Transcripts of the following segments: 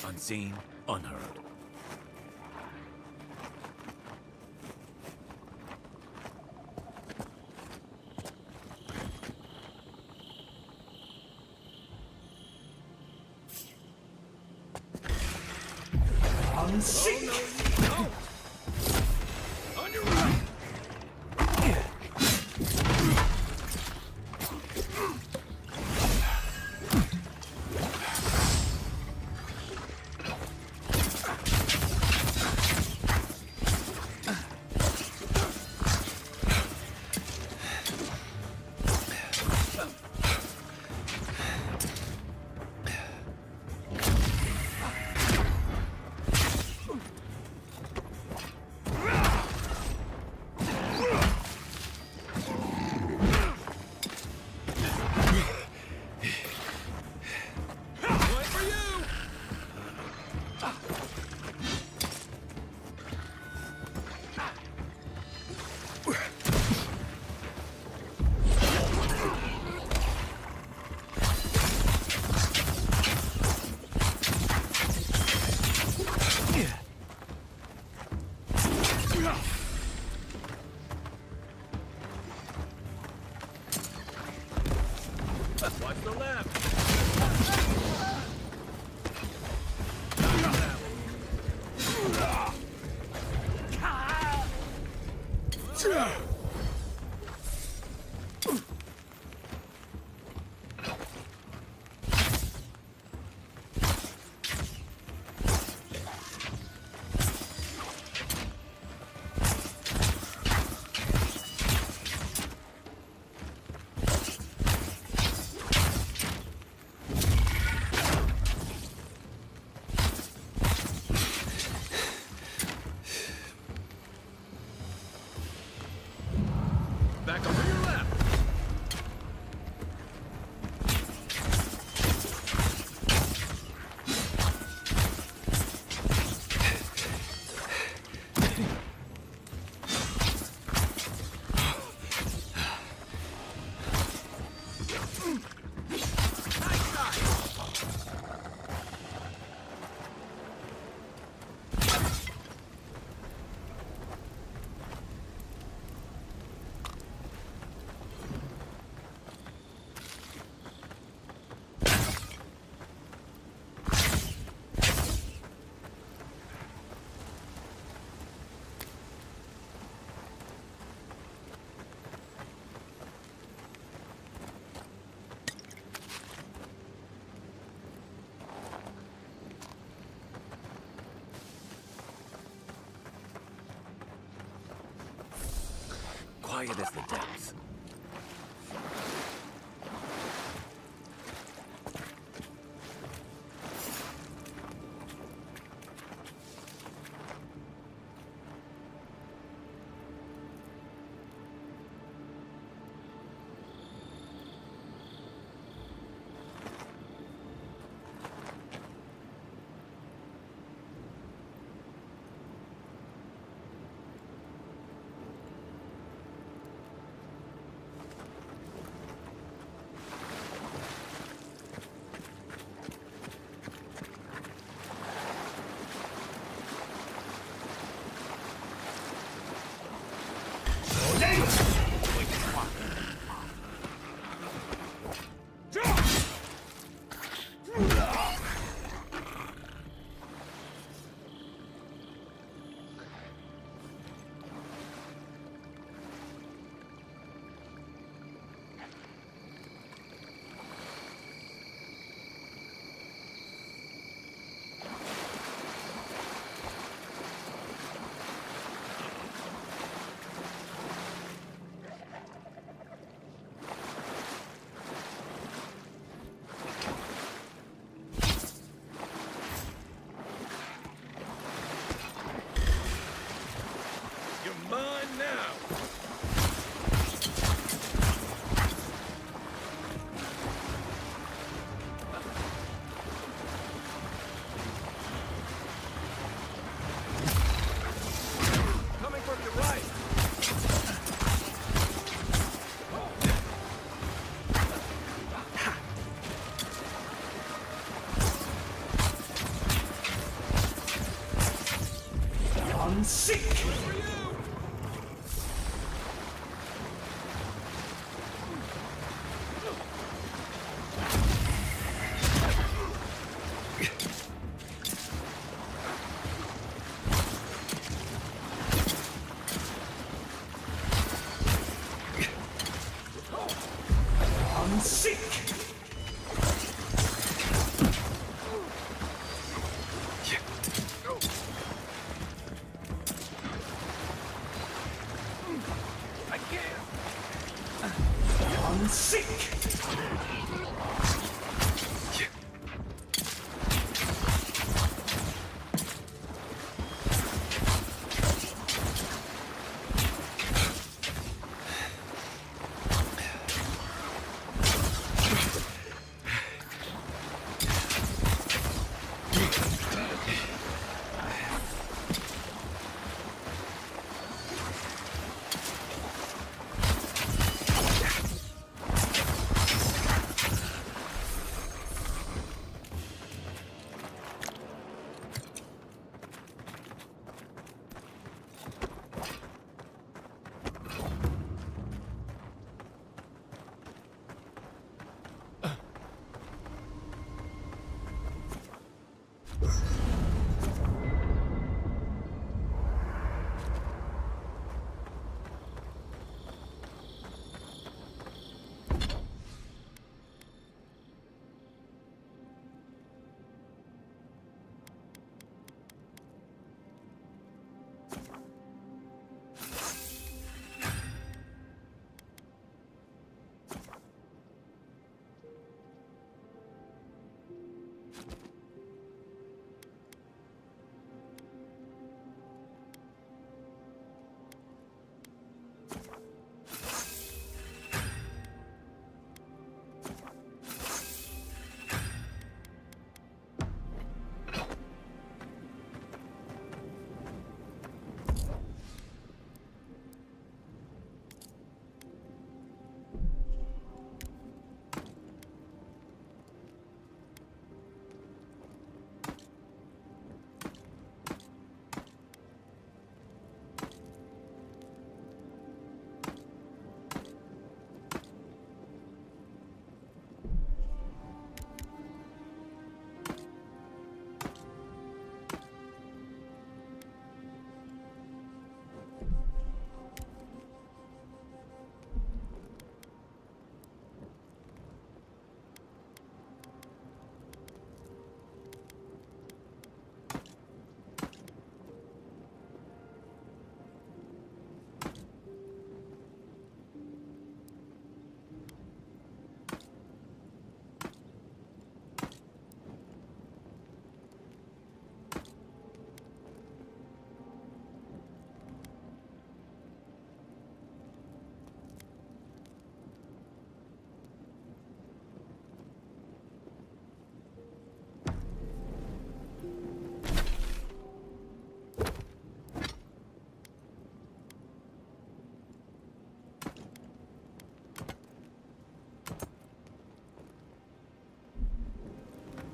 Unseen, unheard. Unseen! No! On your right! Watch the left! Back over your left! Quiet as the depths. sick! For you! I'm sick! I can't! I'm sick!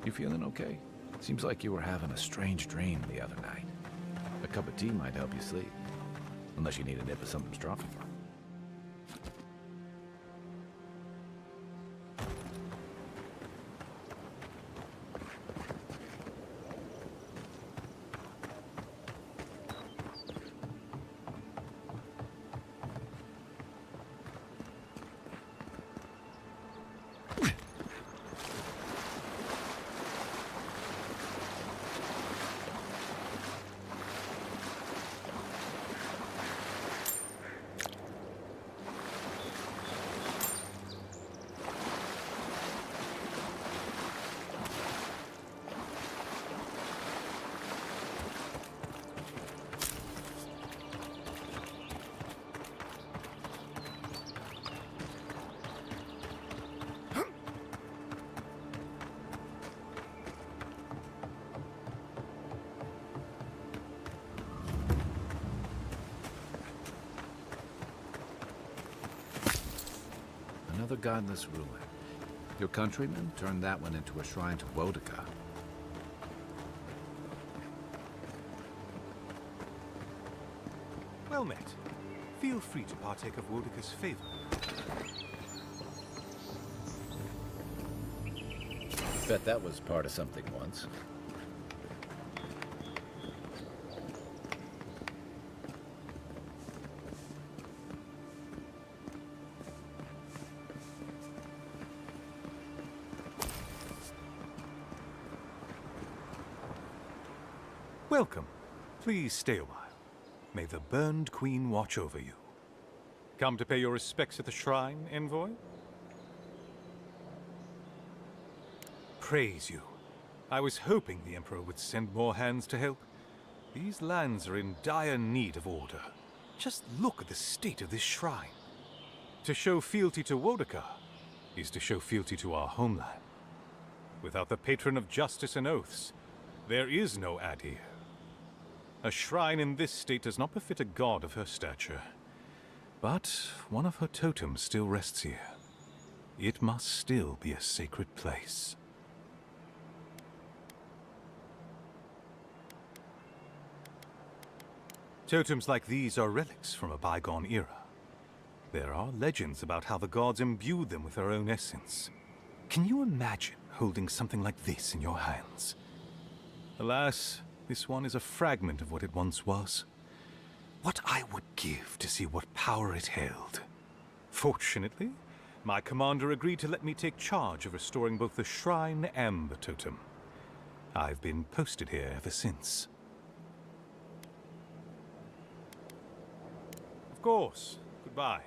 You feeling okay? Seems like you were having a strange dream the other night. A cup of tea might help you sleep. Unless you need a nip of something strong. Another godless ruin. Your countrymen turned that one into a shrine to Wodaka. Well met. Feel free to partake of Wodika's favor. Bet that was part of something once. Welcome. Please stay a while. May the Burned Queen watch over you. Come to pay your respects at the shrine, envoy? Praise you. I was hoping the Emperor would send more hands to help. These lands are in dire need of order. Just look at the state of this shrine. To show fealty to Wodika is to show fealty to our homeland. Without the patron of justice and oaths, there is no Adir. A shrine in this state does not befit a god of her stature. But one of her totems still rests here. It must still be a sacred place. Totems like these are relics from a bygone era. There are legends about how the gods imbued them with their own essence. Can you imagine holding something like this in your hands? Alas, this one is a fragment of what it once was. What I would give to see what power it held. Fortunately, my commander agreed to let me take charge of restoring both the shrine and the totem. I've been posted here ever since. Of course. Goodbye.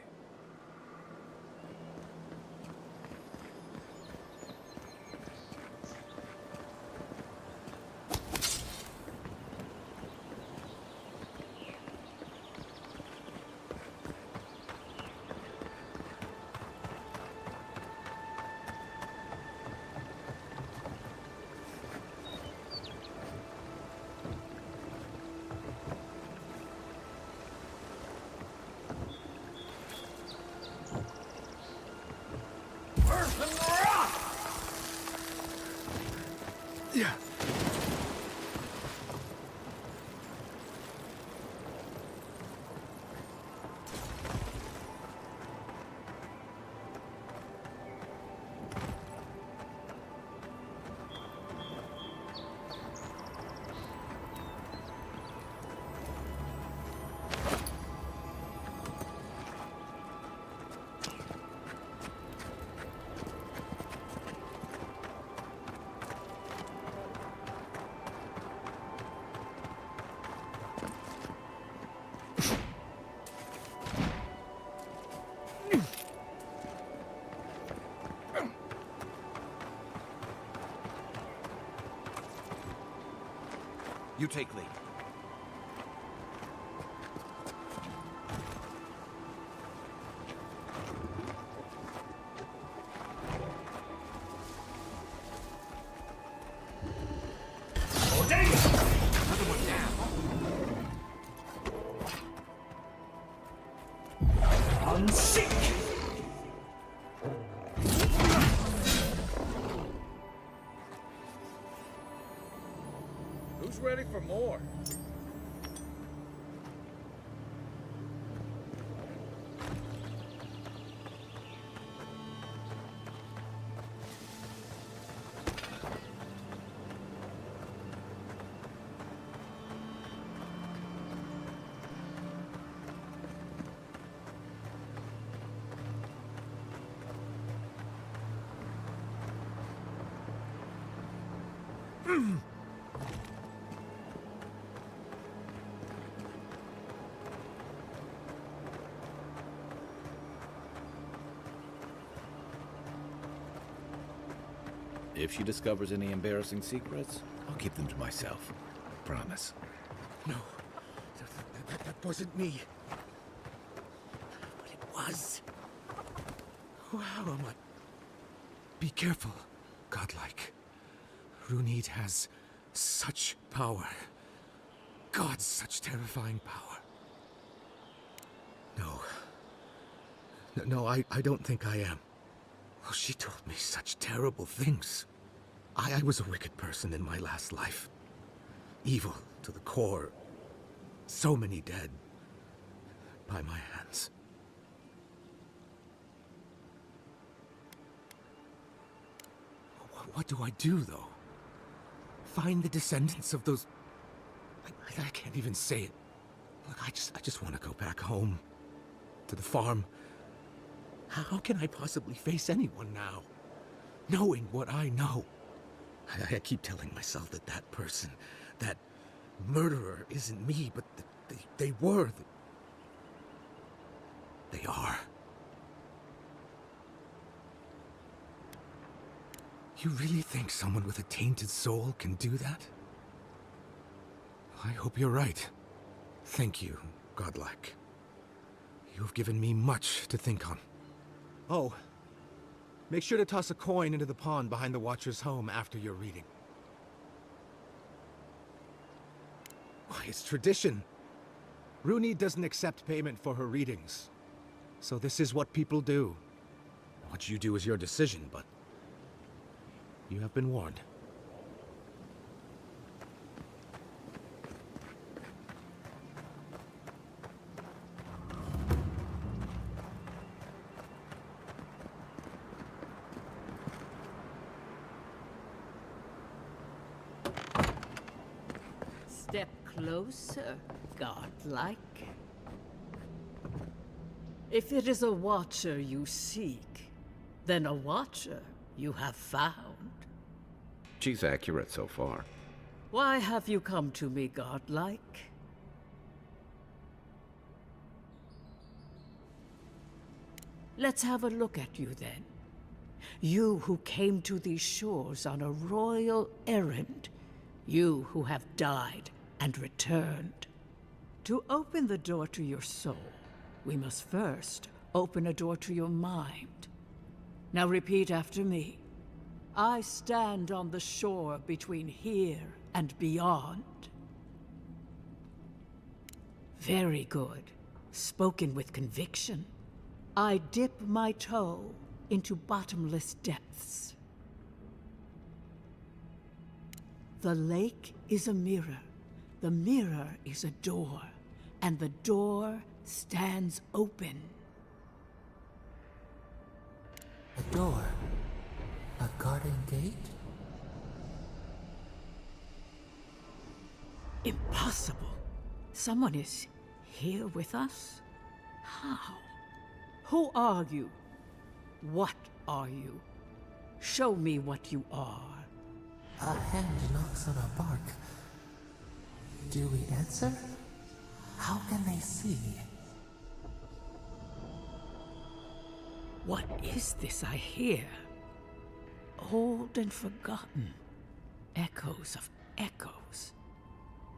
Yeah. You take lead. Another one down. Unsick! Who's ready for more? If she discovers any embarrassing secrets, I'll keep them to myself. Promise. No, that wasn't me. But it was. Wow, Amon. Be careful, godlike. Runid has such power. God, such terrifying power. No, I don't think I am. Well, she told me such terrible things. I was a wicked person in my last life. Evil to the core. So many dead. by my hands. What do I do, though? Find the descendants of those... I can't even say it. Look, I just want to go back home. To the farm. How can I possibly face anyone now? Knowing what I know. I keep telling myself that that person, that murderer isn't me, but they were. They are. You really think someone with a tainted soul can do that? I hope you're right. Thank you, Godlike. You've given me much to think on. Oh, make sure to toss a coin into the pond behind the Watcher's home after your reading. Why, it's tradition. Rooney doesn't accept payment for her readings. So this is what people do. What you do is your decision, but you have been warned. Step closer, godlike. If it is a watcher you seek, then a watcher you have found. She's accurate so far. Why have you come to me, godlike? Let's have a look at you then. You who came to these shores on a royal errand. You who have died and returned. To open the door to your soul, we must first open a door to your mind. Now repeat after me. I stand on the shore between here and beyond. Very good. Spoken with conviction. I dip my toe into bottomless depths. The lake is a mirror. The mirror is a door. And the door stands open. A door? A garden gate? Impossible. Someone is here with us? How? Who are you? What are you? Show me what you are. A hand knocks on a bark. Do we answer? How can they see? What is this I hear? Old and forgotten. Echoes of echoes.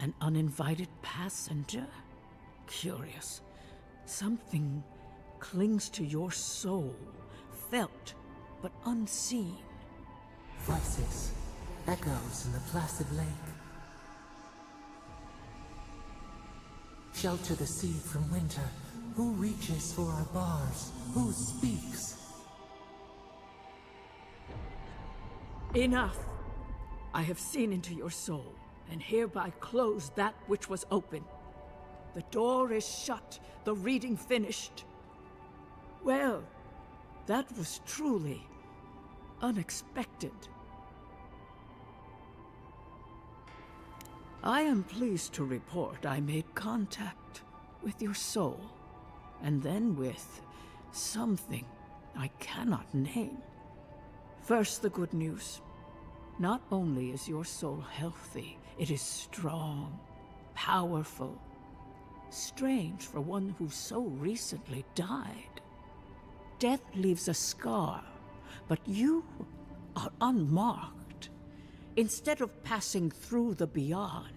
An uninvited passenger? Curious. Something clings to your soul, felt but unseen. Voices, echoes in the placid lake. Shelter the sea from winter. Who reaches for our bars? Who speaks? Enough! I have seen into your soul, and hereby close that which was open. The door is shut, the reading finished. Well, that was truly unexpected. I am pleased to report I made contact with your soul, and then with something I cannot name. First, the good news. Not only is your soul healthy, it is strong, powerful. Strange for one who so recently died. Death leaves a scar, but you are unmarked. Instead of passing through the beyond,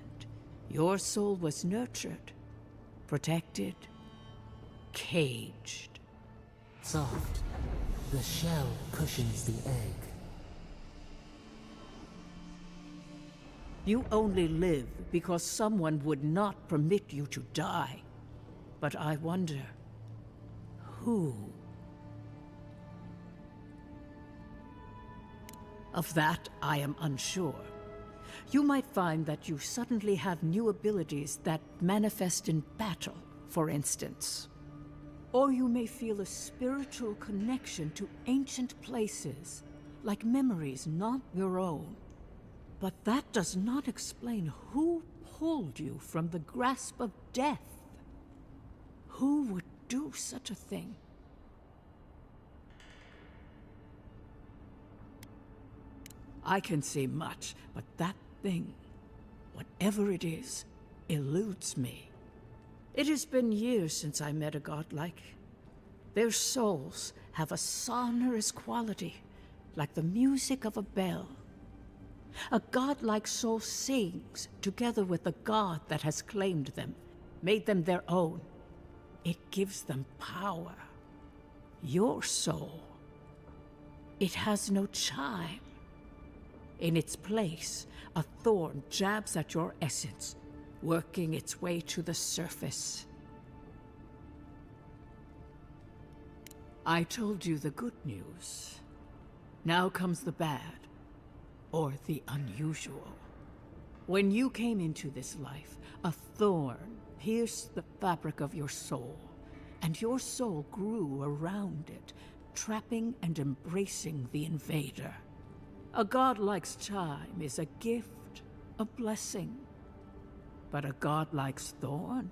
your soul was nurtured, protected, caged. Soft. The shell cushions the egg. You only live because someone would not permit you to die. But I wonder, who? Of that, I am unsure. You might find that you suddenly have new abilities that manifest in battle, for instance. Or you may feel a spiritual connection to ancient places, like memories not your own. But that does not explain who pulled you from the grasp of death. Who would do such a thing? I can see much, but that thing, whatever it is, eludes me. It has been years since I met a godlike. Their souls have a sonorous quality, like the music of a bell. A godlike soul sings together with the god that has claimed them, made them their own. It gives them power. Your soul, it has no chime. In its place, a thorn jabs at your essence, working its way to the surface. I told you the good news. Now comes the bad, or the unusual. When you came into this life, a thorn pierced the fabric of your soul, and your soul grew around it, trapping and embracing the invader. A godlike's chime is a gift, a blessing. But a godlike's thorn?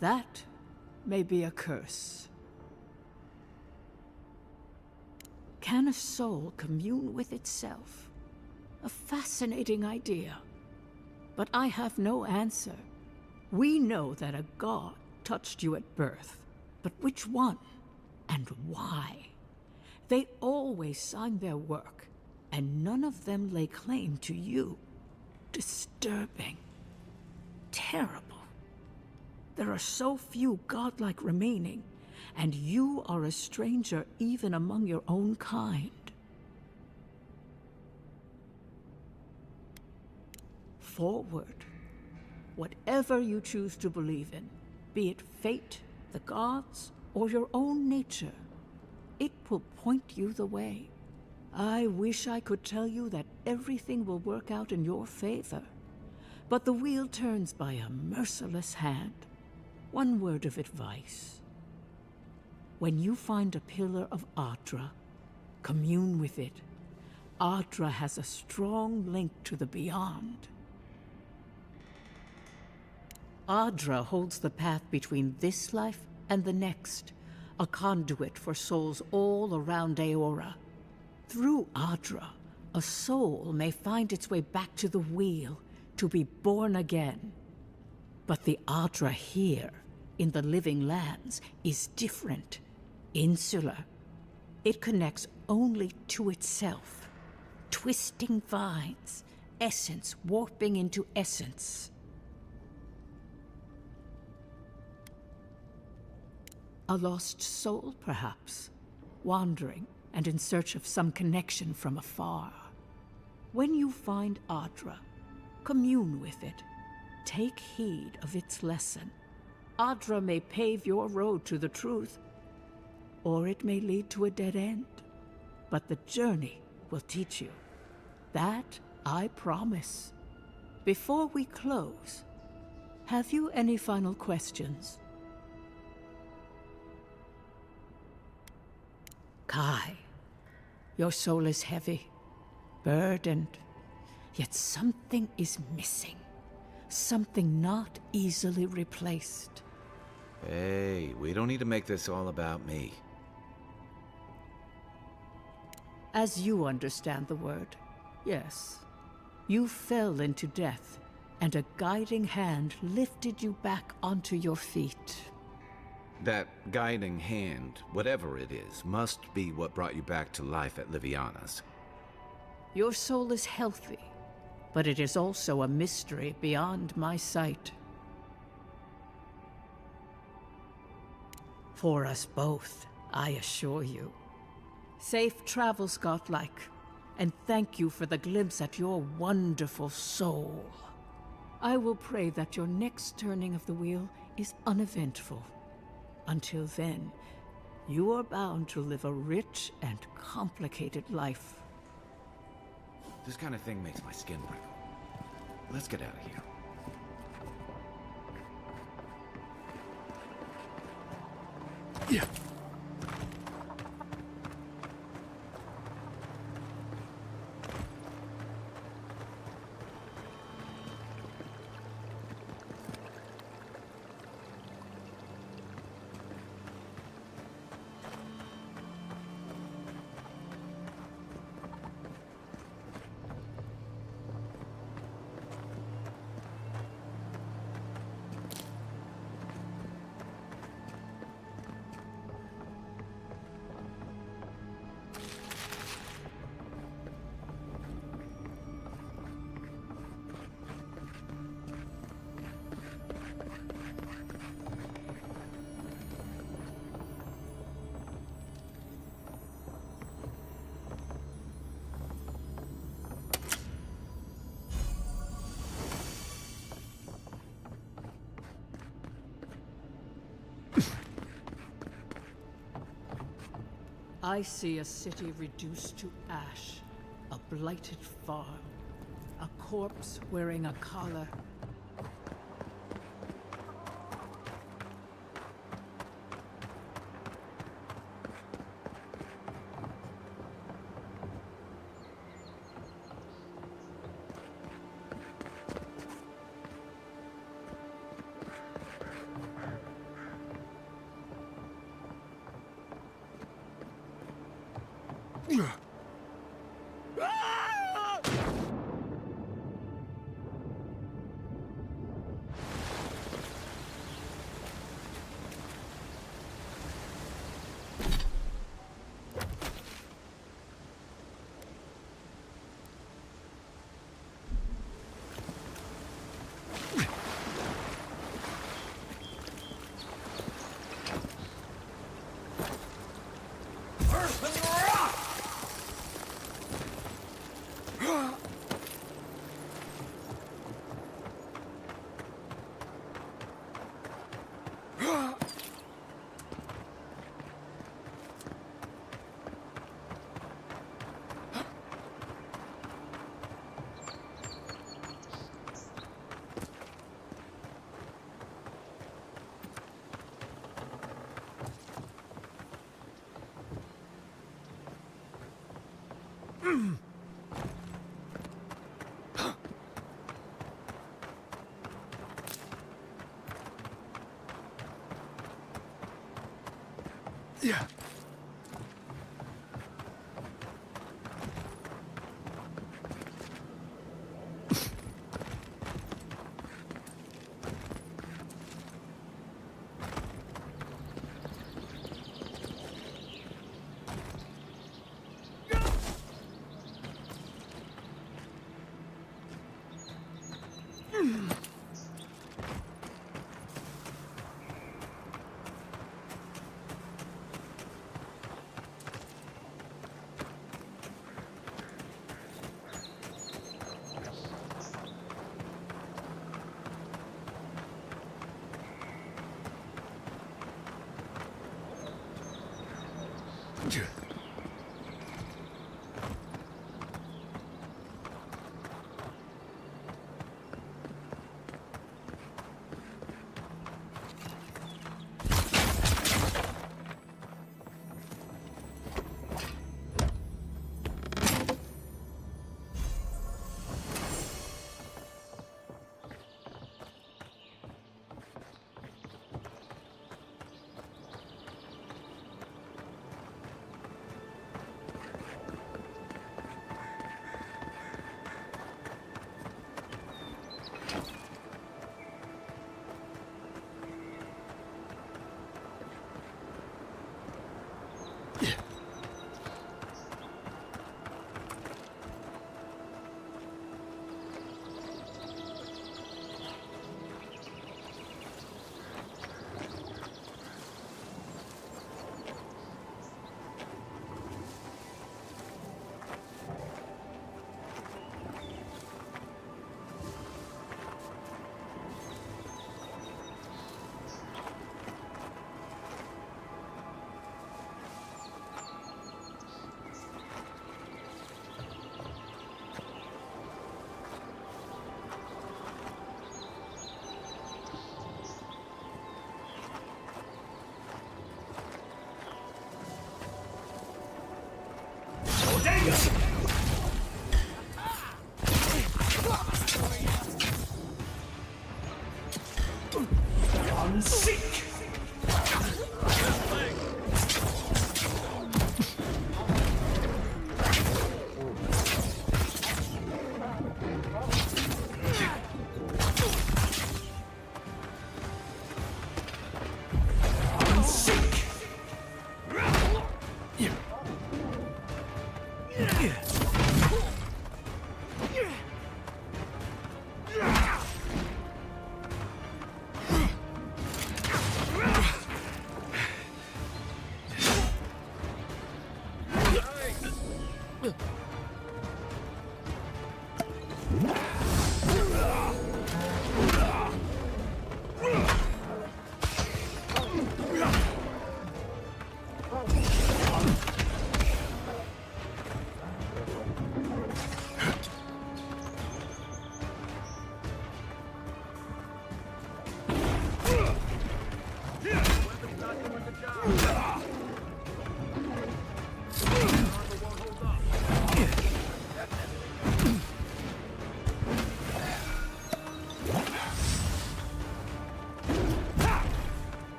That may be a curse. Can a soul commune with itself? A fascinating idea. But I have no answer. We know that a god touched you at birth, but which one and why? They always signed their work, and none of them lay claim to you. Disturbing. Terrible. There are so few godlike remaining, and you are a stranger even among your own kind. Forward. Whatever you choose to believe in, be it fate, the gods, or your own nature, it will point you the way. I wish I could tell you that everything will work out in your favor. But the wheel turns by a merciless hand. One word of advice. When you find a pillar of Adra, commune with it. Adra has a strong link to the beyond. Adra holds the path between this life and the next, a conduit for souls all around Eora. Through Adra, a soul may find its way back to the wheel, to be born again. But the Adra here, in the living lands, is different, insular. It connects only to itself. Twisting vines, essence warping into essence. A lost soul, perhaps, wandering and in search of some connection from afar. When you find Adra, commune with it. Take heed of its lesson. Adra may pave your road to the truth, or it may lead to a dead end. But the journey will teach you. That I promise. Before we close, have you any final questions? Kai, your soul is heavy, burdened, yet something is missing. Something not easily replaced. Hey, we don't need to make this all about me. As you understand the word, yes. You fell into death, and a guiding hand lifted you back onto your feet. That guiding hand, whatever it is, must be what brought you back to life at Liviana's. Your soul is healthy, but it is also a mystery beyond my sight. For us both, I assure you. Safe travels, godlike, and thank you for the glimpse at your wonderful soul. I will pray that your next turning of the wheel is uneventful. Until then, you are bound to live a rich and complicated life. This kind of thing makes my skin prickle. Let's get out of here. I see a city reduced to ash, a blighted farm, a corpse wearing a collar. Yeah.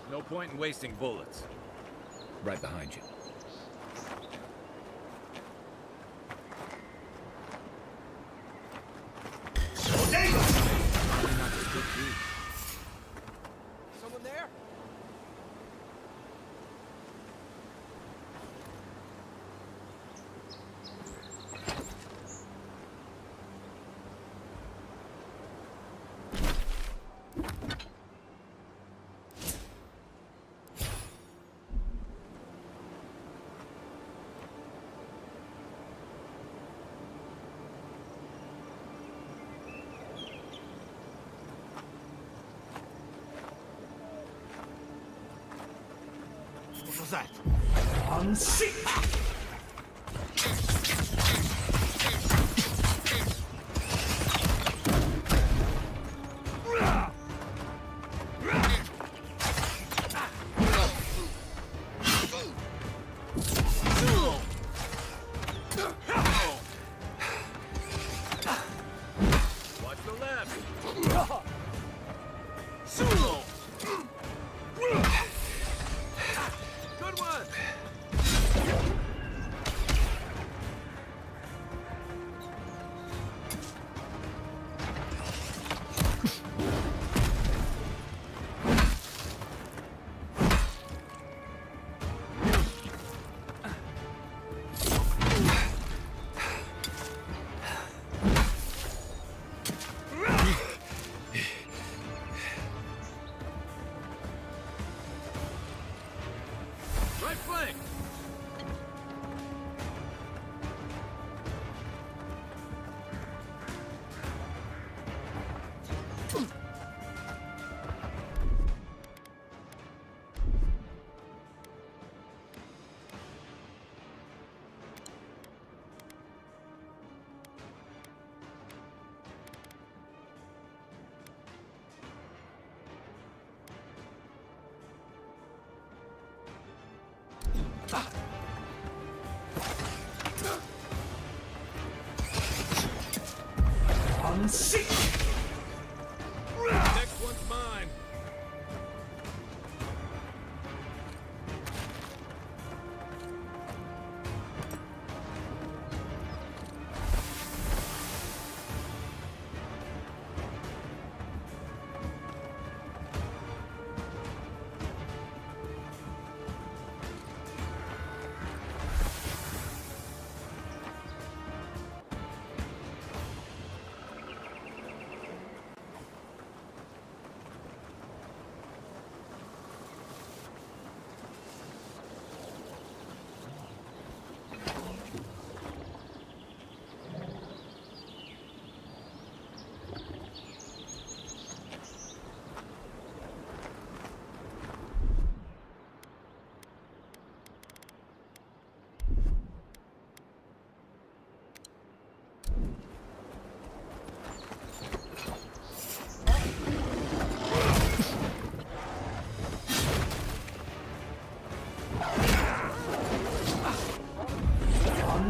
No point in wasting bullets. Right behind you. Someone there? What was that? Watch the left. Good one. Unseat! Next one's mine.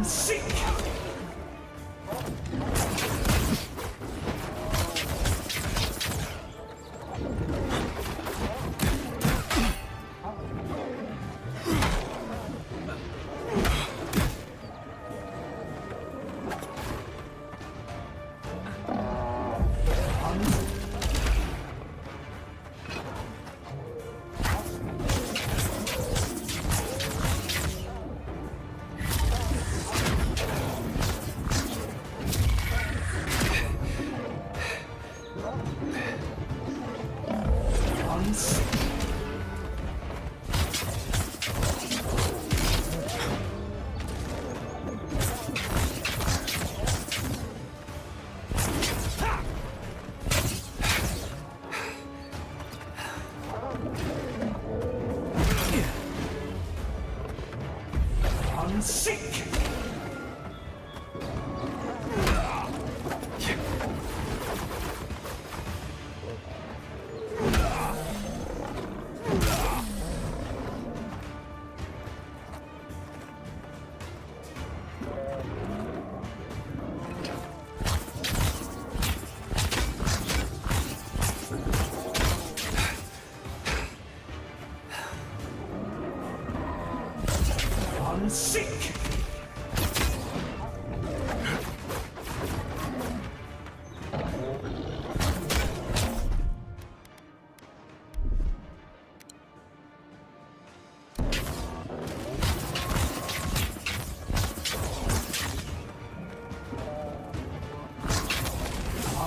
Sink! Unsink!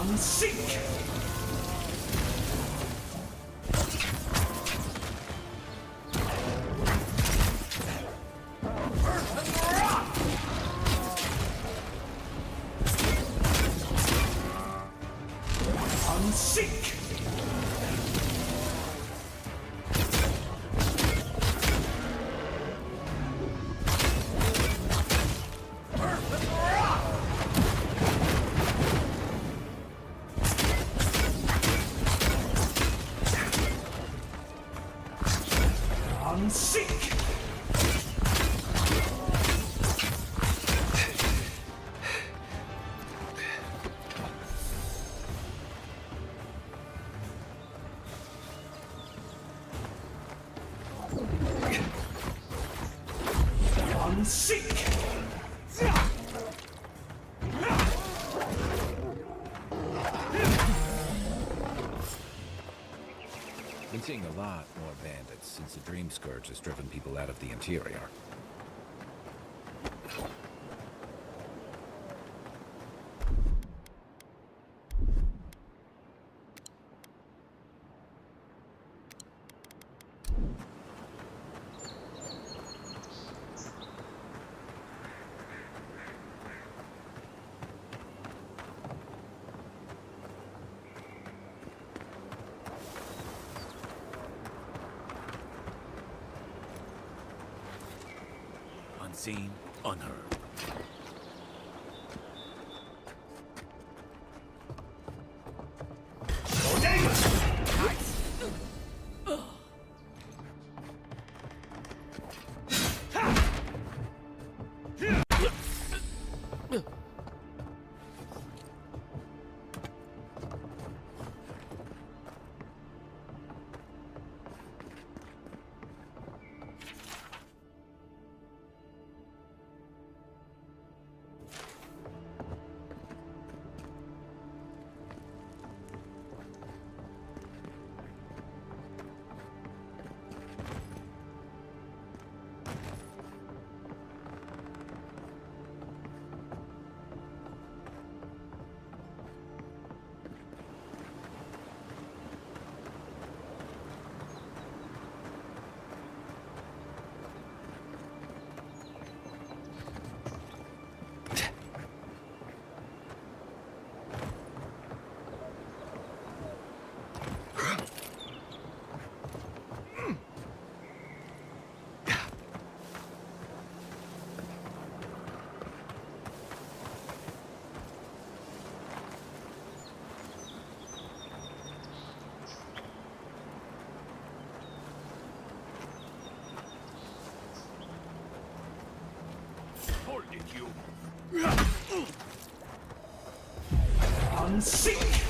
Unsink! Unsink! Unsink! Been seeing a lot more bandits since the Dream Scourge has driven people out of the interior. Unseen, unheard. see!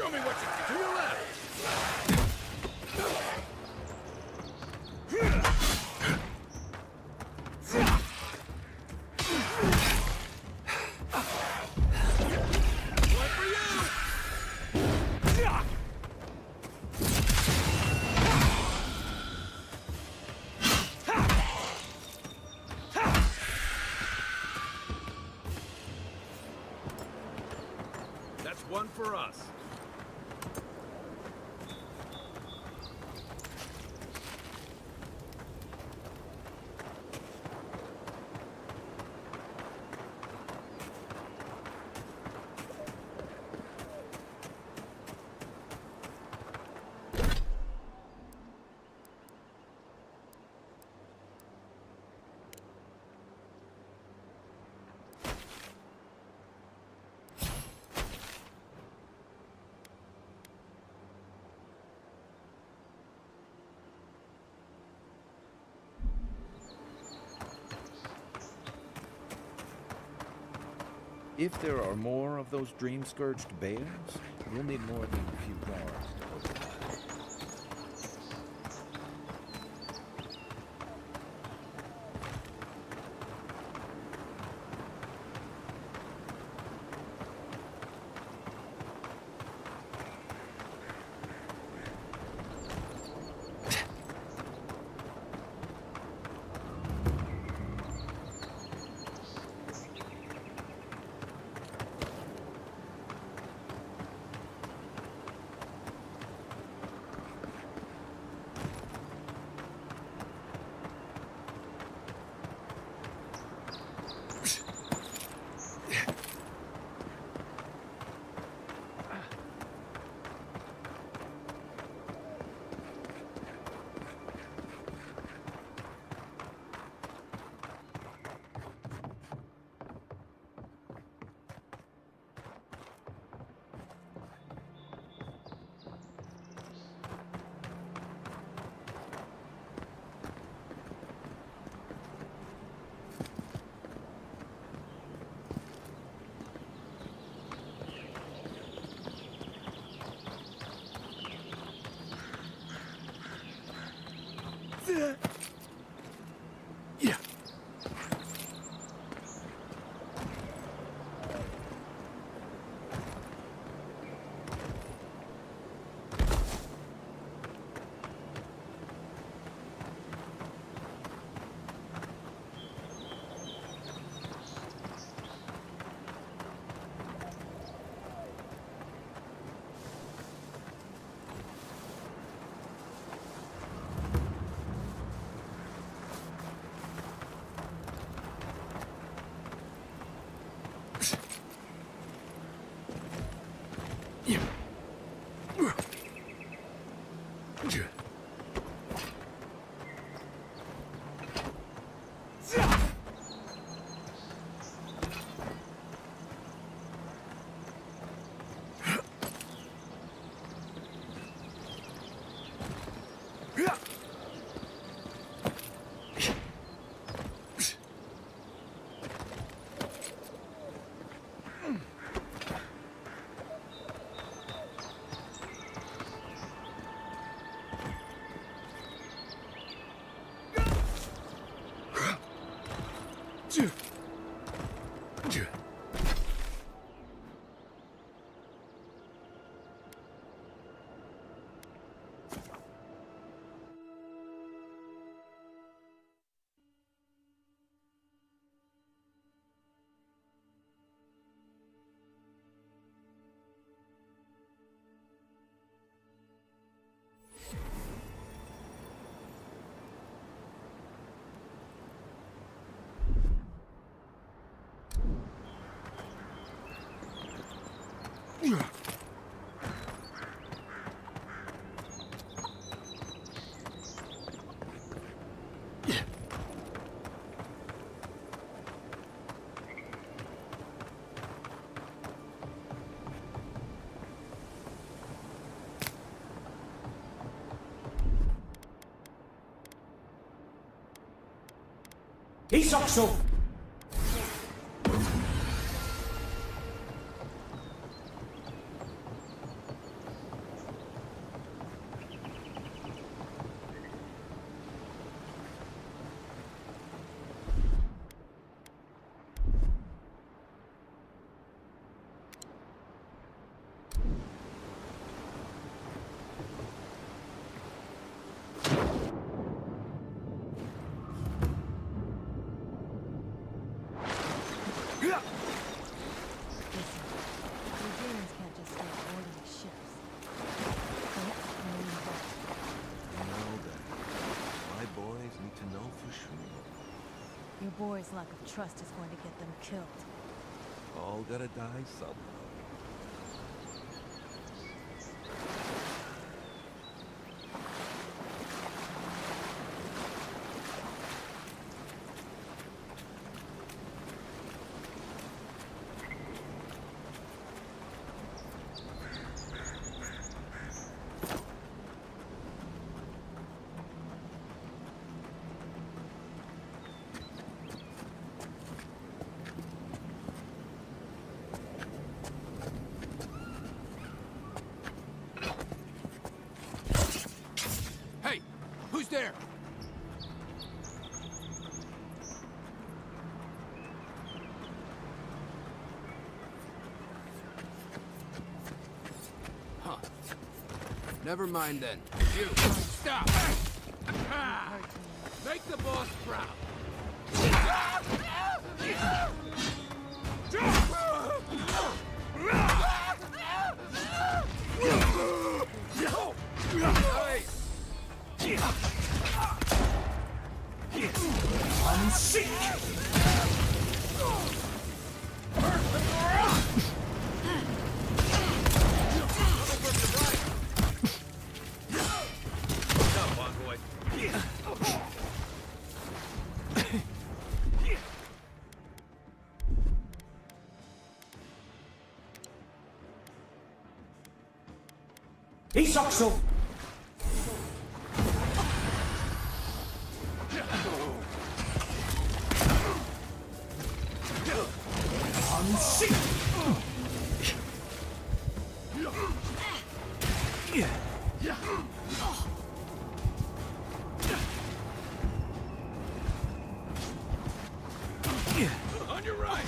Show me what you got. To your left. One for you. That's one for us. If there are more of those dream-scourged bears, we'll need more than a few guards to override. Yeah. Isakso! the demons can't just stay boarding ships. That's main boss. Now then, my boys need to know for sure. Your boy's lack of trust is going to get them killed. All gotta die somehow. Hey! Who's there? Huh. Never mind then. You! Stop! Ah! Make the boss proud! Isokso! On your right!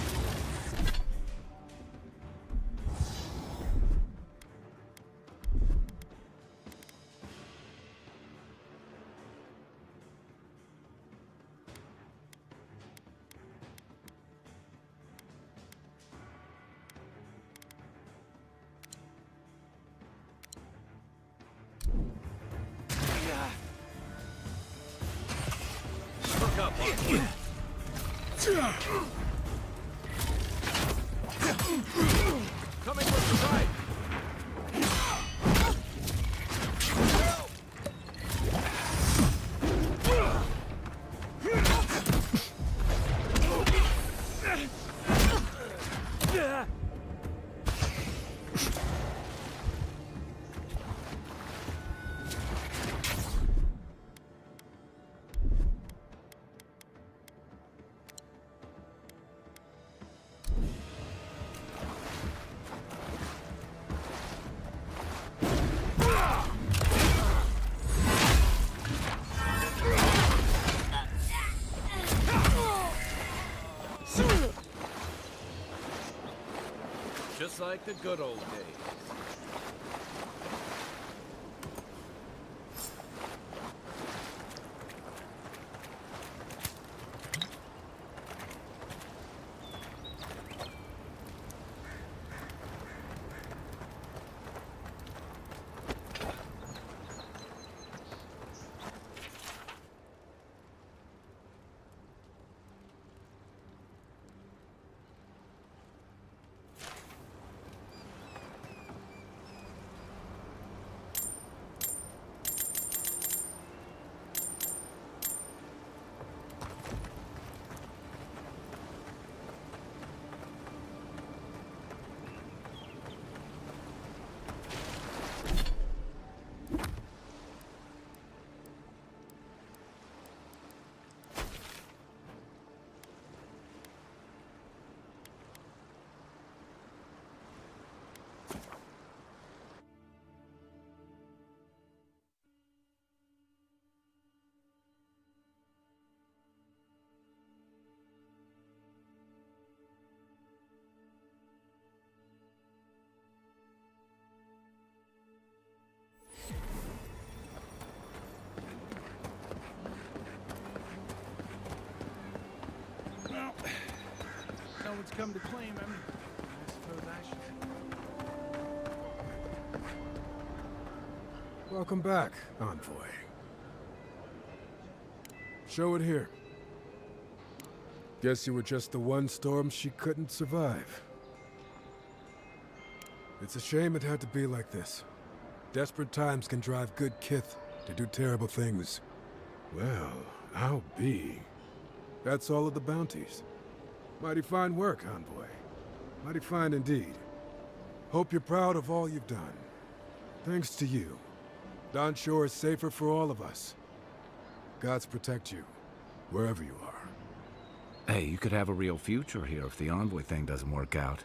Look up, coming from the right. Just like the good old days. one's come to claim him, I suppose I should. Welcome back, Envoy. Show it here. Guess you were just the one storm she couldn't survive. It's a shame it had to be like this. Desperate times can drive good kith to do terrible things. Well, I'll be. That's all of the bounties. Mighty fine work, Envoy. Mighty fine indeed. Hope you're proud of all you've done. Thanks to you, Don Shore is safer for all of us. Gods protect you, wherever you are. Hey, you could have a real future here if the Envoy thing doesn't work out.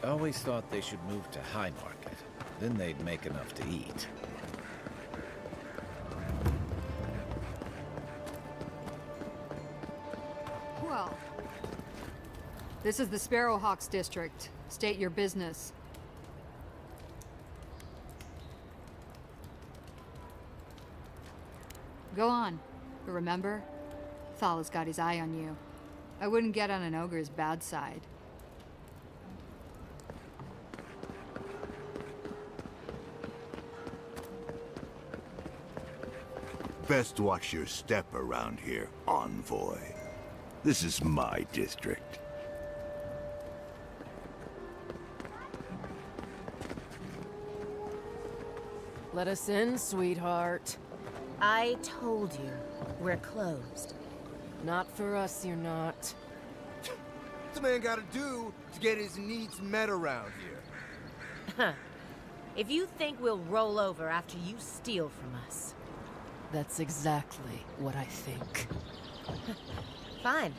I always thought they should move to High Market. Then they'd make enough to eat. Well, this is the Sparrowhawks district. State your business. Go on. But remember, Thal's got his eye on you. I wouldn't get on an ogre's bad side. Best watch your step around here, Envoy. This is my district. Let us in, sweetheart. I told you, we're closed. Not for us, you're not. What's a man gotta do to get his needs met around here? If you think we'll roll over after you steal from us. That's exactly what I think. Fine.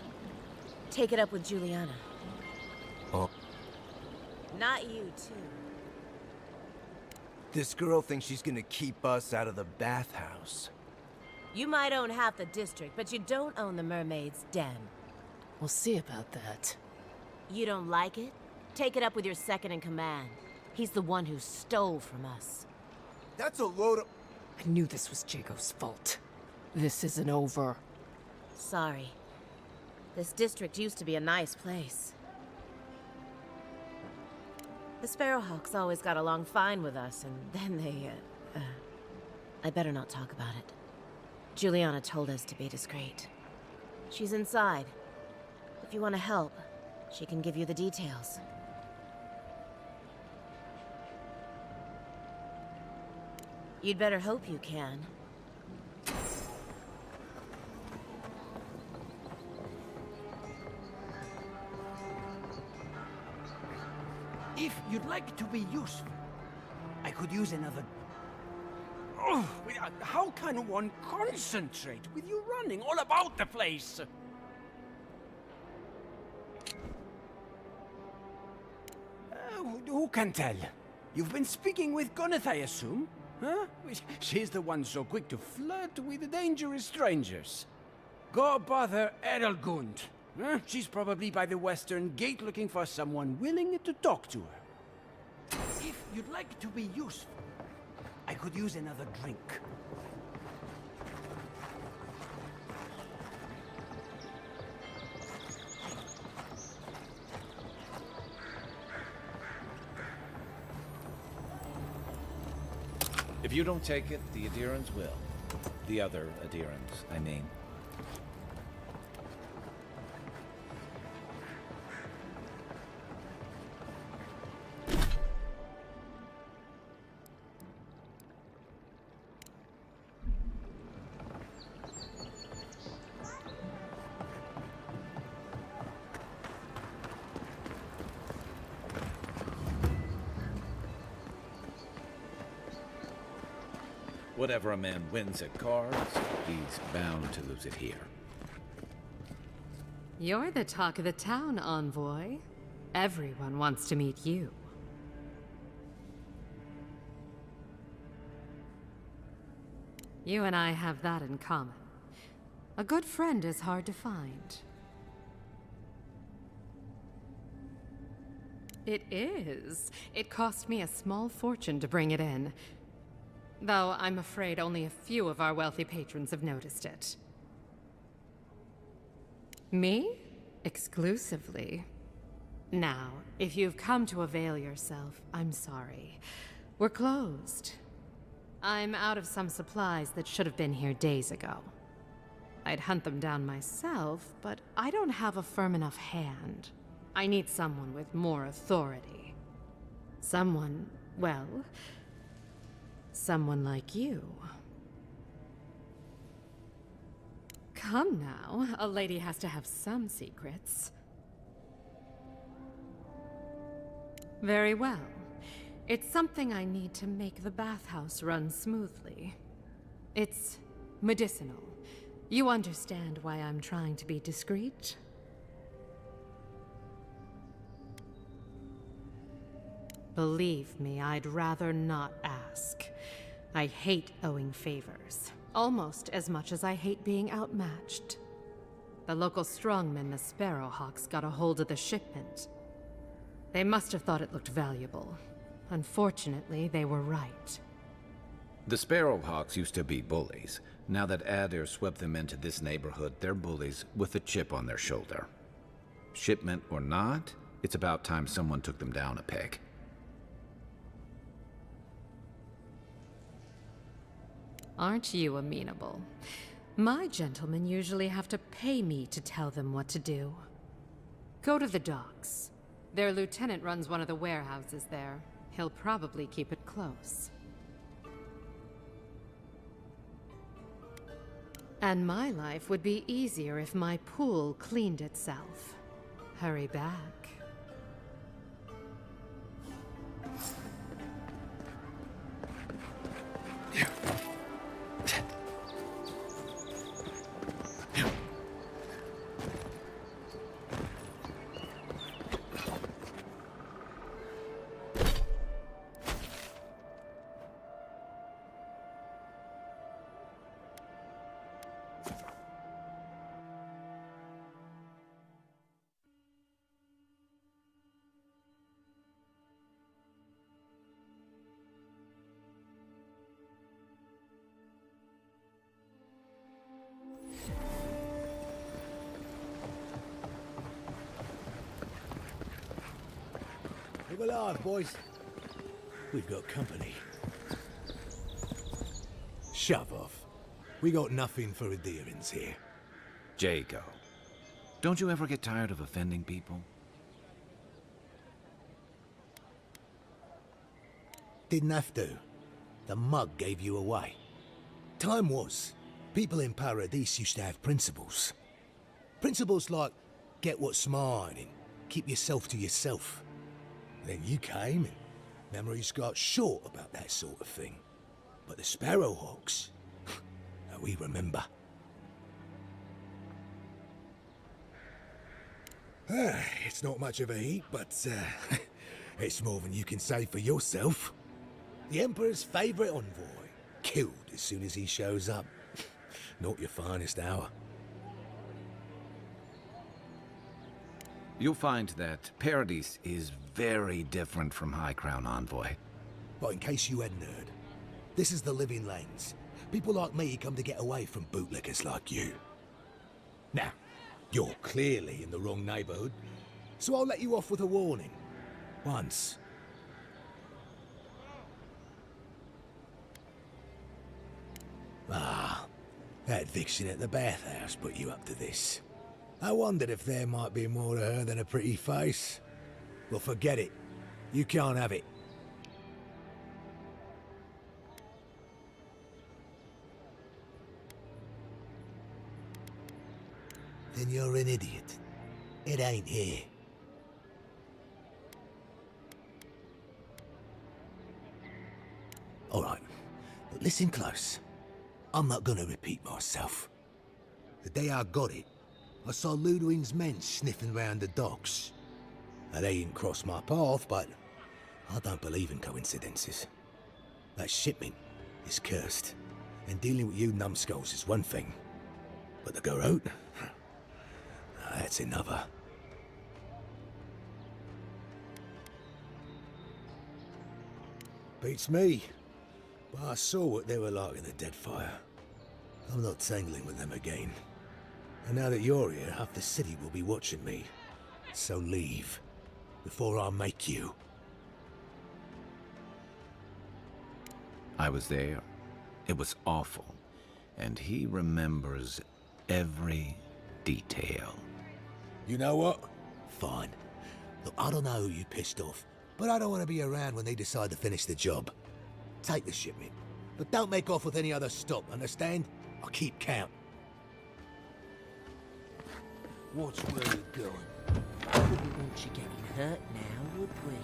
Take it up with Juliana. Oh. Not you, too. This girl thinks she's gonna keep us out of the bathhouse. You might own half the district, but you don't own the mermaid's den. We'll see about that. You don't like it? Take it up with your second in command. He's the one who stole from us. That's a load of... I knew this was Jago's fault. This isn't over. Sorry. This district used to be a nice place. The Sparrowhawks always got along fine with us, and then they, I better not talk about it. Juliana told us to be discreet. She's inside. If you want to help, she can give you the details. You'd better hope you can. If you'd like to be useful, I could use another... Oh, how can one concentrate with you running all about the place? Who can tell? You've been speaking with Gunith, I assume? Huh? She's the one so quick to flirt with dangerous strangers. Go bother Edelgund. Huh? She's probably by the western gate looking for someone willing to talk to her. If you'd like to be useful, I could use another drink. If you don't take it, the adherents will. The other adherents, I mean. Whatever a man wins at cards, he's bound to lose it here. You're the talk of the town, Envoy. Everyone wants to meet you. You and I have that in common. A good friend is hard to find. It is. It cost me a small fortune to bring it in. Though I'm afraid only a few of our wealthy patrons have noticed it. Me? Exclusively. Now, if you've come to avail yourself, I'm sorry. We're closed. I'm out of some supplies that should have been here days ago. I'd hunt them down myself, but I don't have a firm enough hand. I need someone with more authority. Someone, well... someone like you. Come now, a lady has to have some secrets. Very well. It's something I need to make the bathhouse run smoothly. It's medicinal. You understand why I'm trying to be discreet? Believe me, I'd rather not ask. I hate owing favors, almost as much as I hate being outmatched. The local strongmen, the Sparrowhawks, got a hold of the shipment. They must have thought it looked valuable. Unfortunately, they were right. The Sparrowhawks used to be bullies. Now that Adair swept them into this neighborhood, they're bullies with a chip on their shoulder. Shipment or not, it's about time someone took them down a peg. Aren't you amenable? My gentlemen usually have to pay me to tell them what to do. Go to the docks. Their lieutenant runs one of the warehouses there. He'll probably keep it close. And my life would be easier if my pool cleaned itself. Hurry back. Keep alive, boys. We've got company. Shove off. We got nothing for adherence here. Jago, don't you ever get tired of offending people? Didn't have to. The mug gave you away. Time was, people in Paradise used to have principles. Principles like, get what's mine and keep yourself to yourself. Then you came and memories got short about that sort of thing. But the Sparrowhawks, we remember. It's not much of a heat, but it's more than you can say for yourself. The Emperor's favourite envoy, killed as soon as he shows up. Not your finest hour. You'll find that Paradise is very different from High Crown Envoy. But in case you hadn't heard, this is the living lands. People like me come to get away from bootlickers like you. Now, you're clearly in the wrong neighborhood, so I'll let you off with a warning. Once. Ah, that vixen at the bathhouse put you up to this. I wondered if there might be more to her than a pretty face. Well, forget it. You can't have it. Then you're an idiot. It ain't here. All right, but listen close. I'm not gonna repeat myself. The day I got it, I saw Ludwig's men sniffing round the docks. Now, they didn't cross my path, but I don't believe in coincidences. That shipment is cursed, and dealing with you numbskulls is one thing. But the Garrote? That's another. Beats me. But I saw what they were like in the Deadfire. I'm not tangling with them again. And now that you're here, half the city will be watching me. So leave, before I make you. I was there. It was awful. And he remembers every detail. You know what? Fine. Look, I don't know who you pissed off, but I don't want to be around when they decide to finish the job. Take the shipment, but don't make off with any other stock, understand? I'll keep count. What's where you going? Wouldn't want you getting hurt now, would we?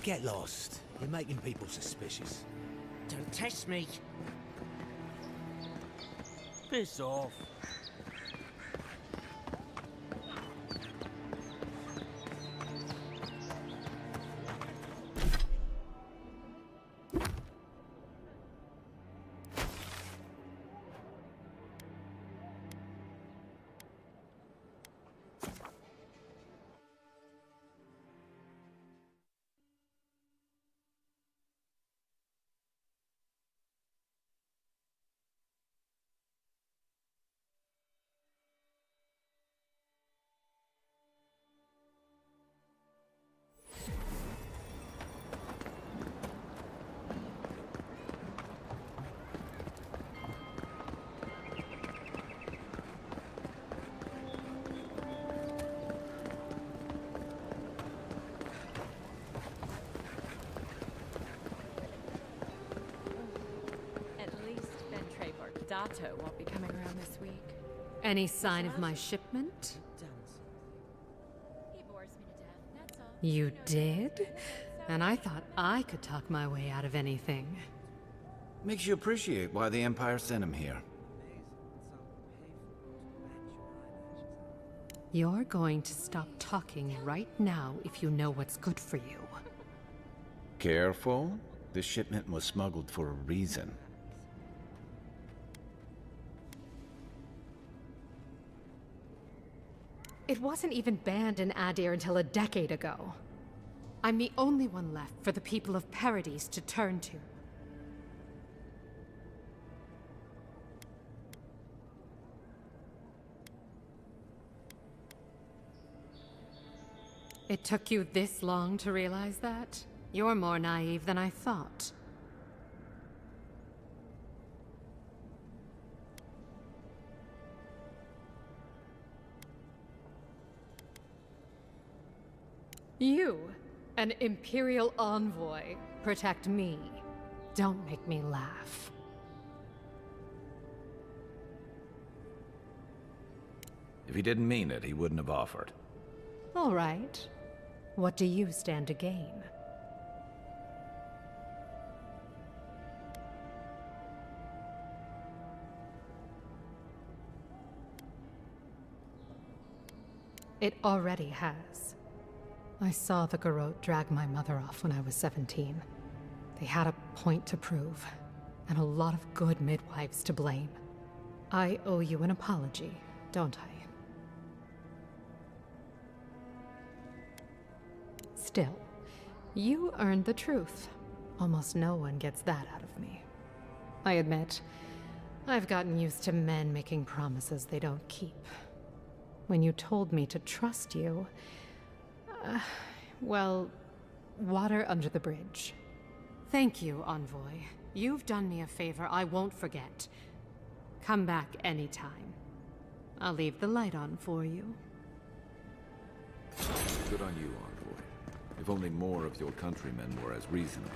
get lost. You're making people suspicious. Don't test me. Piss off. Dato won't be coming around this week. Any sign of my shipment? He bores me to death, that's all. You did? And I thought I could talk my way out of anything. Makes you appreciate why the Empire sent him here. You're going to stop talking right now if you know what's good for you. Careful. This shipment was smuggled for a reason. It wasn't even banned in Adir until a decade ago. I'm the only one left for the people of Paradise to turn to. It took you this long to realize that? You're more naive than I thought. You, an Imperial envoy, protect me. Don't make me laugh. If he didn't mean it, he wouldn't have offered. All right. What do you stand to gain? It already has. I saw the Garrote drag my mother off when I was 17. They had a point to prove, and a lot of good midwives to blame. I owe you an apology, don't I? Still, you earned the truth. Almost no one gets that out of me. I admit, I've gotten used to men making promises they don't keep. When you told me to trust you, well, water under the bridge. Thank you, Envoy. You've done me a favor I won't forget. Come back anytime. I'll leave the light on for you. Good on you, Envoy. If only more of your countrymen were as reasonable.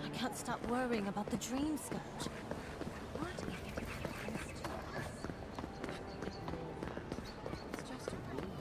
I can't stop worrying about the dream scourge. What if it happens to us? It's just a dream.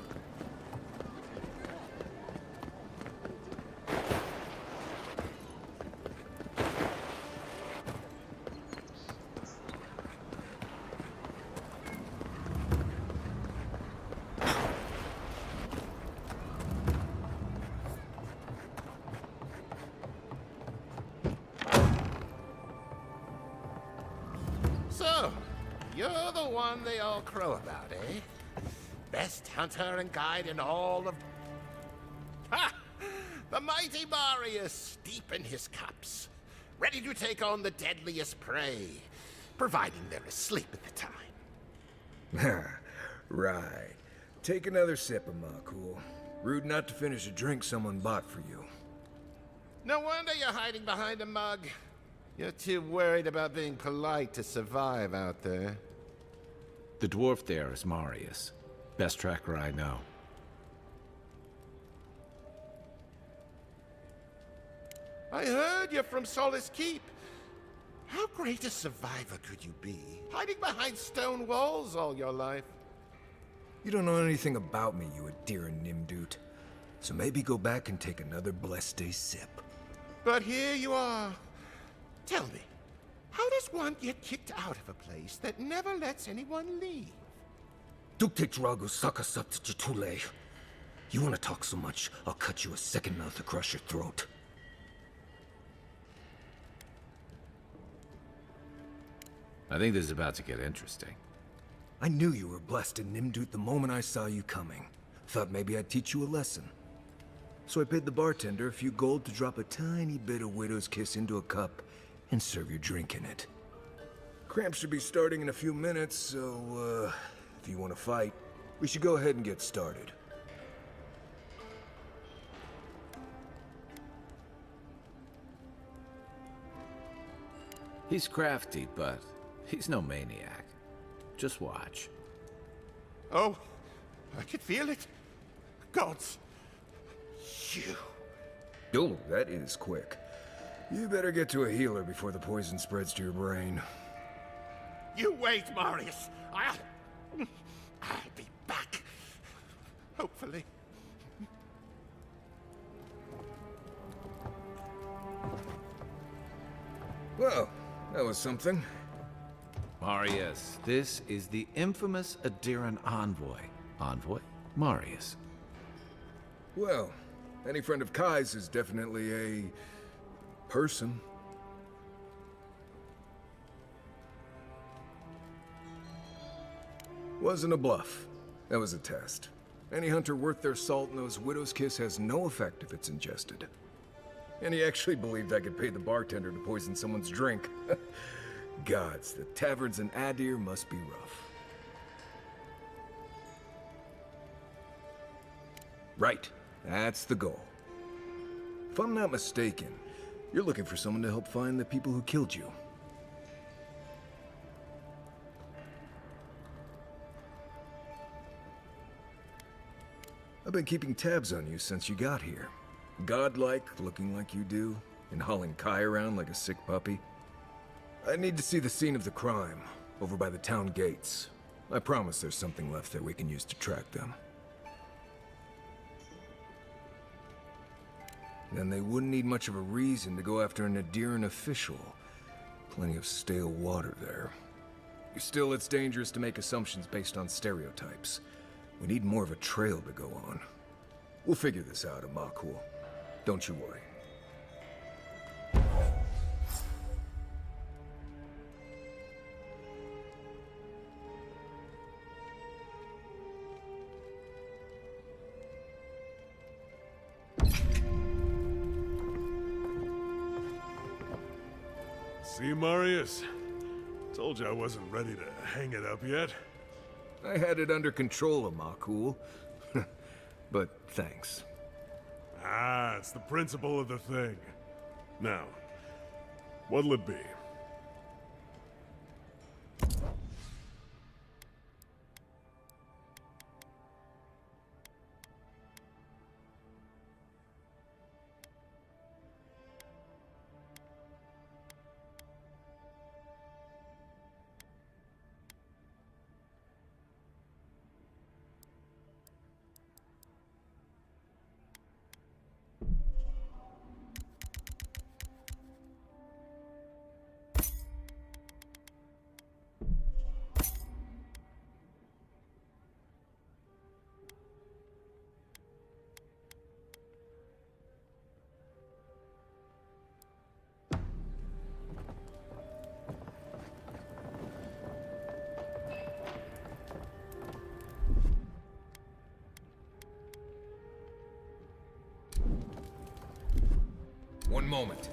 So, you're the one they all crow about, eh? Best hunter and guide in all of... Ha! The mighty Marius, deep in his cups, ready to take on the deadliest prey, providing they're asleep at the time. Right. Take another sip of Makul. Rude not to finish a drink someone bought for you. No wonder you're hiding behind a mug. You're too worried about being polite to survive out there. The dwarf there is Marius. Best tracker I know. I heard you're from Solace Keep. How great a survivor could you be, hiding behind stone walls all your life? You don't know anything about me, you Adira Nimdut. So maybe go back and take another blessed day sip. But here you are. Tell me, how does one get kicked out of a place that never lets anyone leave? Duktik Drago Sakasat Jitule. You want to talk so much, I'll cut you a second mouth across your throat. I think this is about to get interesting. I knew you were blessed in Nimdut the moment I saw you coming. Thought maybe I'd teach you a lesson. So I paid the bartender a few gold to drop a tiny bit of Widow's Kiss into a cup and serve your drink in it. Cramps should be starting in a few minutes, so, if you want to fight, we should go ahead and get started. He's crafty, but he's no maniac. Just watch. Oh, I can feel it. Gods. You. Oh, that is quick. You better get to a healer before the poison spreads to your brain. You wait, Marius. I'll be back. Hopefully. Well, that was something. Marius, this is the infamous Adiran envoy. Envoy? Marius. Well, any friend of Kai's is definitely a... person. Wasn't a bluff. That was a test. Any hunter worth their salt knows Widow's Kiss has no effect if it's ingested. And he actually believed I could pay the bartender to poison someone's drink. Gods, the taverns in Adir must be rough. Right, that's the goal. If I'm not mistaken, you're looking for someone to help find the people who killed you. I've been keeping tabs on you since you got here. Godlike, looking like you do, and hauling Kai around like a sick puppy. I need to see the scene of the crime, over by the town gates. I promise there's something left there we can use to track them. Then they wouldn't need much of a reason to go after an Adiran official. Plenty of stale water there. Still, it's dangerous to make assumptions based on stereotypes. We need more of a trail to go on. We'll figure this out, Makul. Don't you worry. See, Marius? Told you I wasn't ready to hang it up yet. I had it under control, Makul. But thanks. Ah, it's the principle of the thing. Now, what'll it be? moment.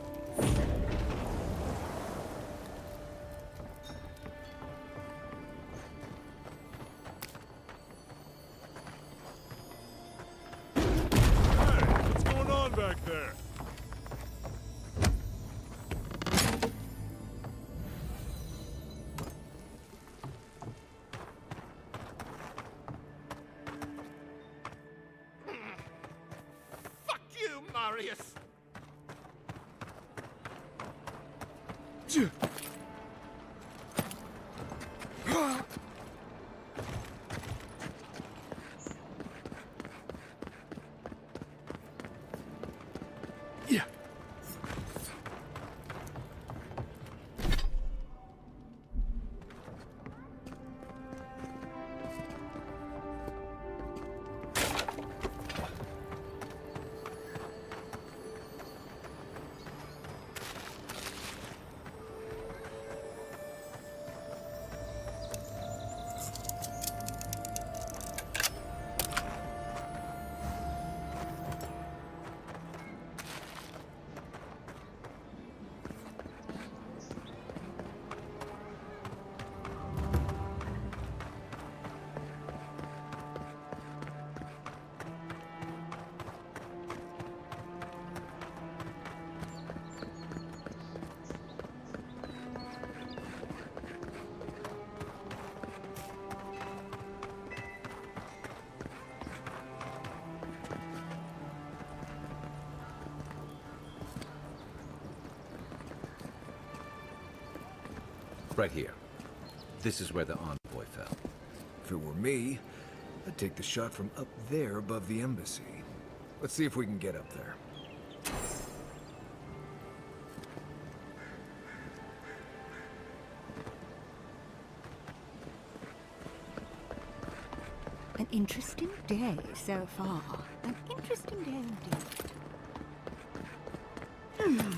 What's going on back there? Fuck you, Marius! Yeah. Right here. This is where the envoy fell. If it were me, I'd take the shot from up there above the embassy. Let's see if we can get up there. An interesting day so far. An interesting day indeed.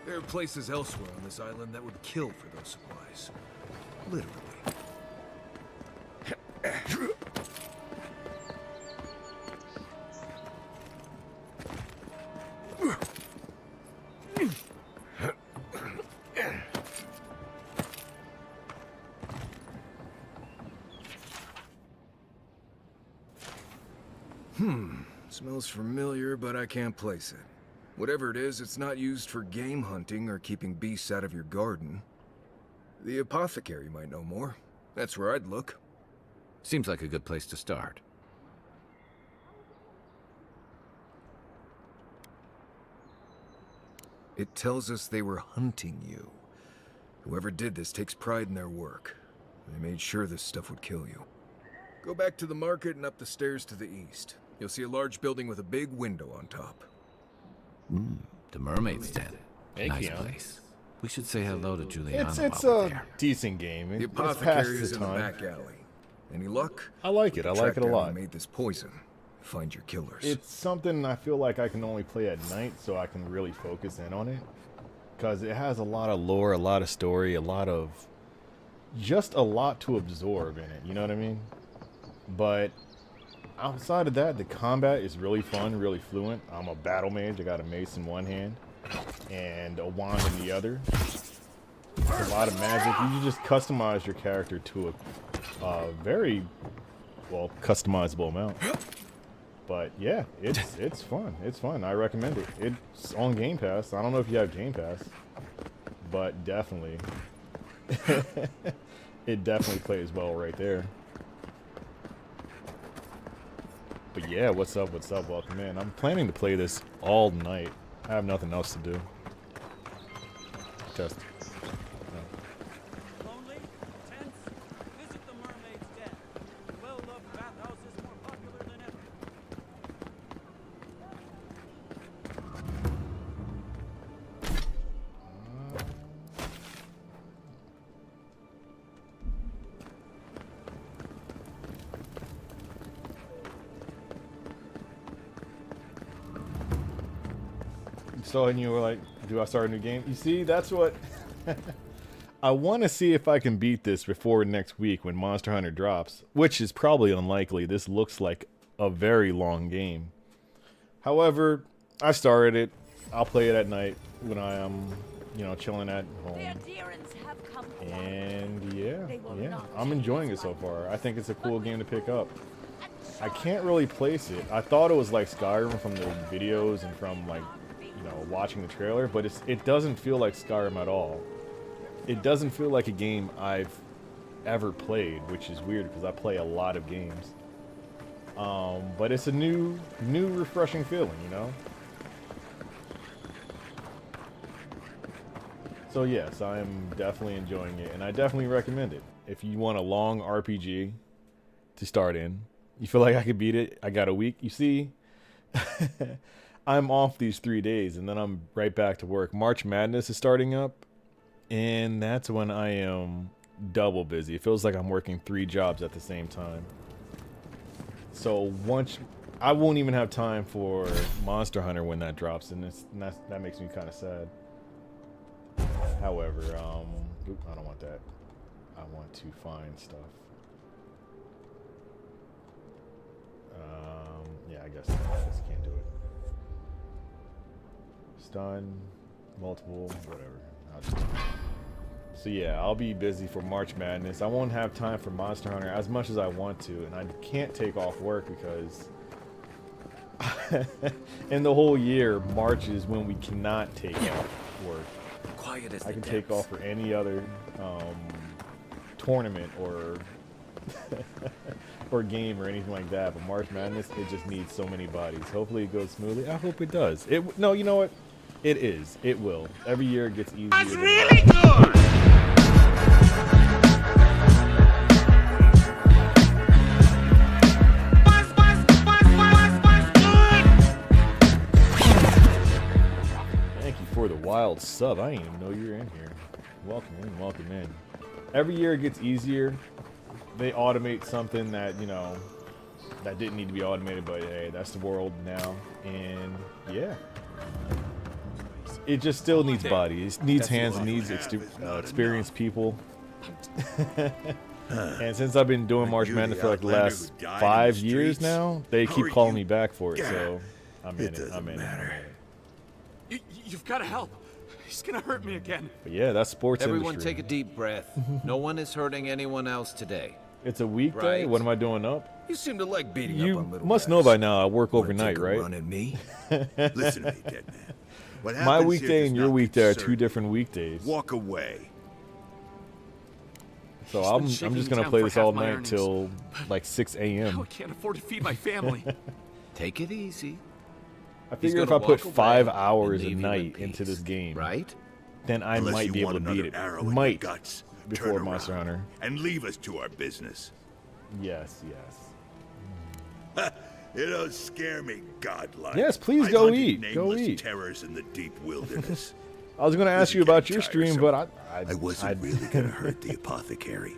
There are places elsewhere on this island that would kill for those supplies. Literally. Smells familiar, but I can't place it. Whatever it is, it's not used for game hunting or keeping beasts out of your garden. The apothecary might know more. That's where I'd look. Seems like a good place to start. It tells us they were hunting you. Whoever did this takes pride in their work. They made sure this stuff would kill you. Go back to the market and up the stairs to the east. You'll see a large building with a big window on top. The mermaid's den. Hey, Nice Keon. place. We should say hello to Juliana. It's while we're a there. decent game. The It's past apothecary the is in the time. back alley. Any luck? I like it. I like Track it a down lot. who made this poison. Find your killers. It's something I feel like I can only play at night, so I can really focus in on it. Because it has a lot of lore, a lot of story, just a lot to absorb in it. You know what I mean? But outside of that, the combat is really fun, really fluent. I'm a battle mage. I got a mace in one hand and a wand in the other. A lot of magic. You just customize your character to a very, well, customizable amount. But yeah, it's fun. It's fun. I recommend it. It's on Game Pass. I don't know if you have Game Pass, but definitely, it definitely plays well right there. But yeah, what's up? What's up? Welcome in. I'm planning to play this all night. I have nothing else to do. Test. Lonely? Tense? Visit the mermaid's den. The well-loved bathhouse is more popular than ever. So, and you were like, do I start a new game? You see, that's what... I want to see if I can beat this before next week when Monster Hunter drops, which is probably unlikely. This looks like a very long game. However, I started it. I'll play it at night. when I am, you know, chilling at home. And yeah, I'm enjoying it so far. I think it's a cool game to pick up. I can't really place it. I thought it was like Skyrim from the videos and from like, you know, watching the trailer, but it doesn't feel like Skyrim at all. It doesn't feel like a game I've ever played, which is weird because I play a lot of games. But it's a new refreshing feeling, you know? So yes, I am definitely enjoying it, and I definitely recommend it. If you want a long RPG to start in, you feel like I could beat it, I got a week. You see, I'm off these 3 days, and then I'm right back to work. March Madness is starting up, and that's when I am double busy. It feels like I'm working 3 jobs at the same time. So once I won't even have time for Monster Hunter when that drops, and that makes me kind of sad. However, oop, I don't want that. I want to find stuff. Yeah, I guess can't do it. Stun, multiple, whatever. I'll just... So yeah, I'll be busy for March Madness. I won't have time for Monster Hunter as much as I want to, and I can't take off work because in the whole year, March is when we cannot take off work. Quiet as I can the take off for any other tournament or or game or anything like that, but March Madness, it just needs so many bodies. Hopefully it goes smoothly. I hope it does. No, you know what? It is. It will. Every year it gets easier. That's really good! Thank you for the wild sub. I didn't even know you were in here. Welcome in, welcome in. Every year it gets easier. They automate something that, you know, that didn't need to be automated, but hey, that's the world now. And yeah. It just still needs bodies. It needs hands, it needs experienced people. And since I've been doing March Madness for like the last 5 years now, they keep calling me back for it, so I'm in it. I'm in it. You've got to help. He's gonna hurt me again. But yeah, that's sports Everyone industry. take a deep breath. No one is hurting anyone else today. It's a weekday? Right. What am I doing up? You seem to like beating up on You little must guys. know by now I work Wanna overnight, take a right? run at me? Listen to me, dead man. What My happens here weekday does and your not weekday are concern 2 different weekdays. Walk away. So He's I'm been shaking just gonna town play for this half all my night earnings. till like 6 Now a.m. I can't afford to feed my family. Take it easy. I He's figure if gonna I put walk 5 away hours and a leave you in night peace, into this game, right? then I Unless might you be able want to beat another it. arrow in your Might guts, before turn Monster around Hunter. and leave us to our business. Yes, yes. You don't scare me, godlike. Yes, please I've go hunted eat. Go nameless eat. terrors in the deep wilderness. I was gonna ask you about your stream, but I wasn't really gonna hurt the apothecary.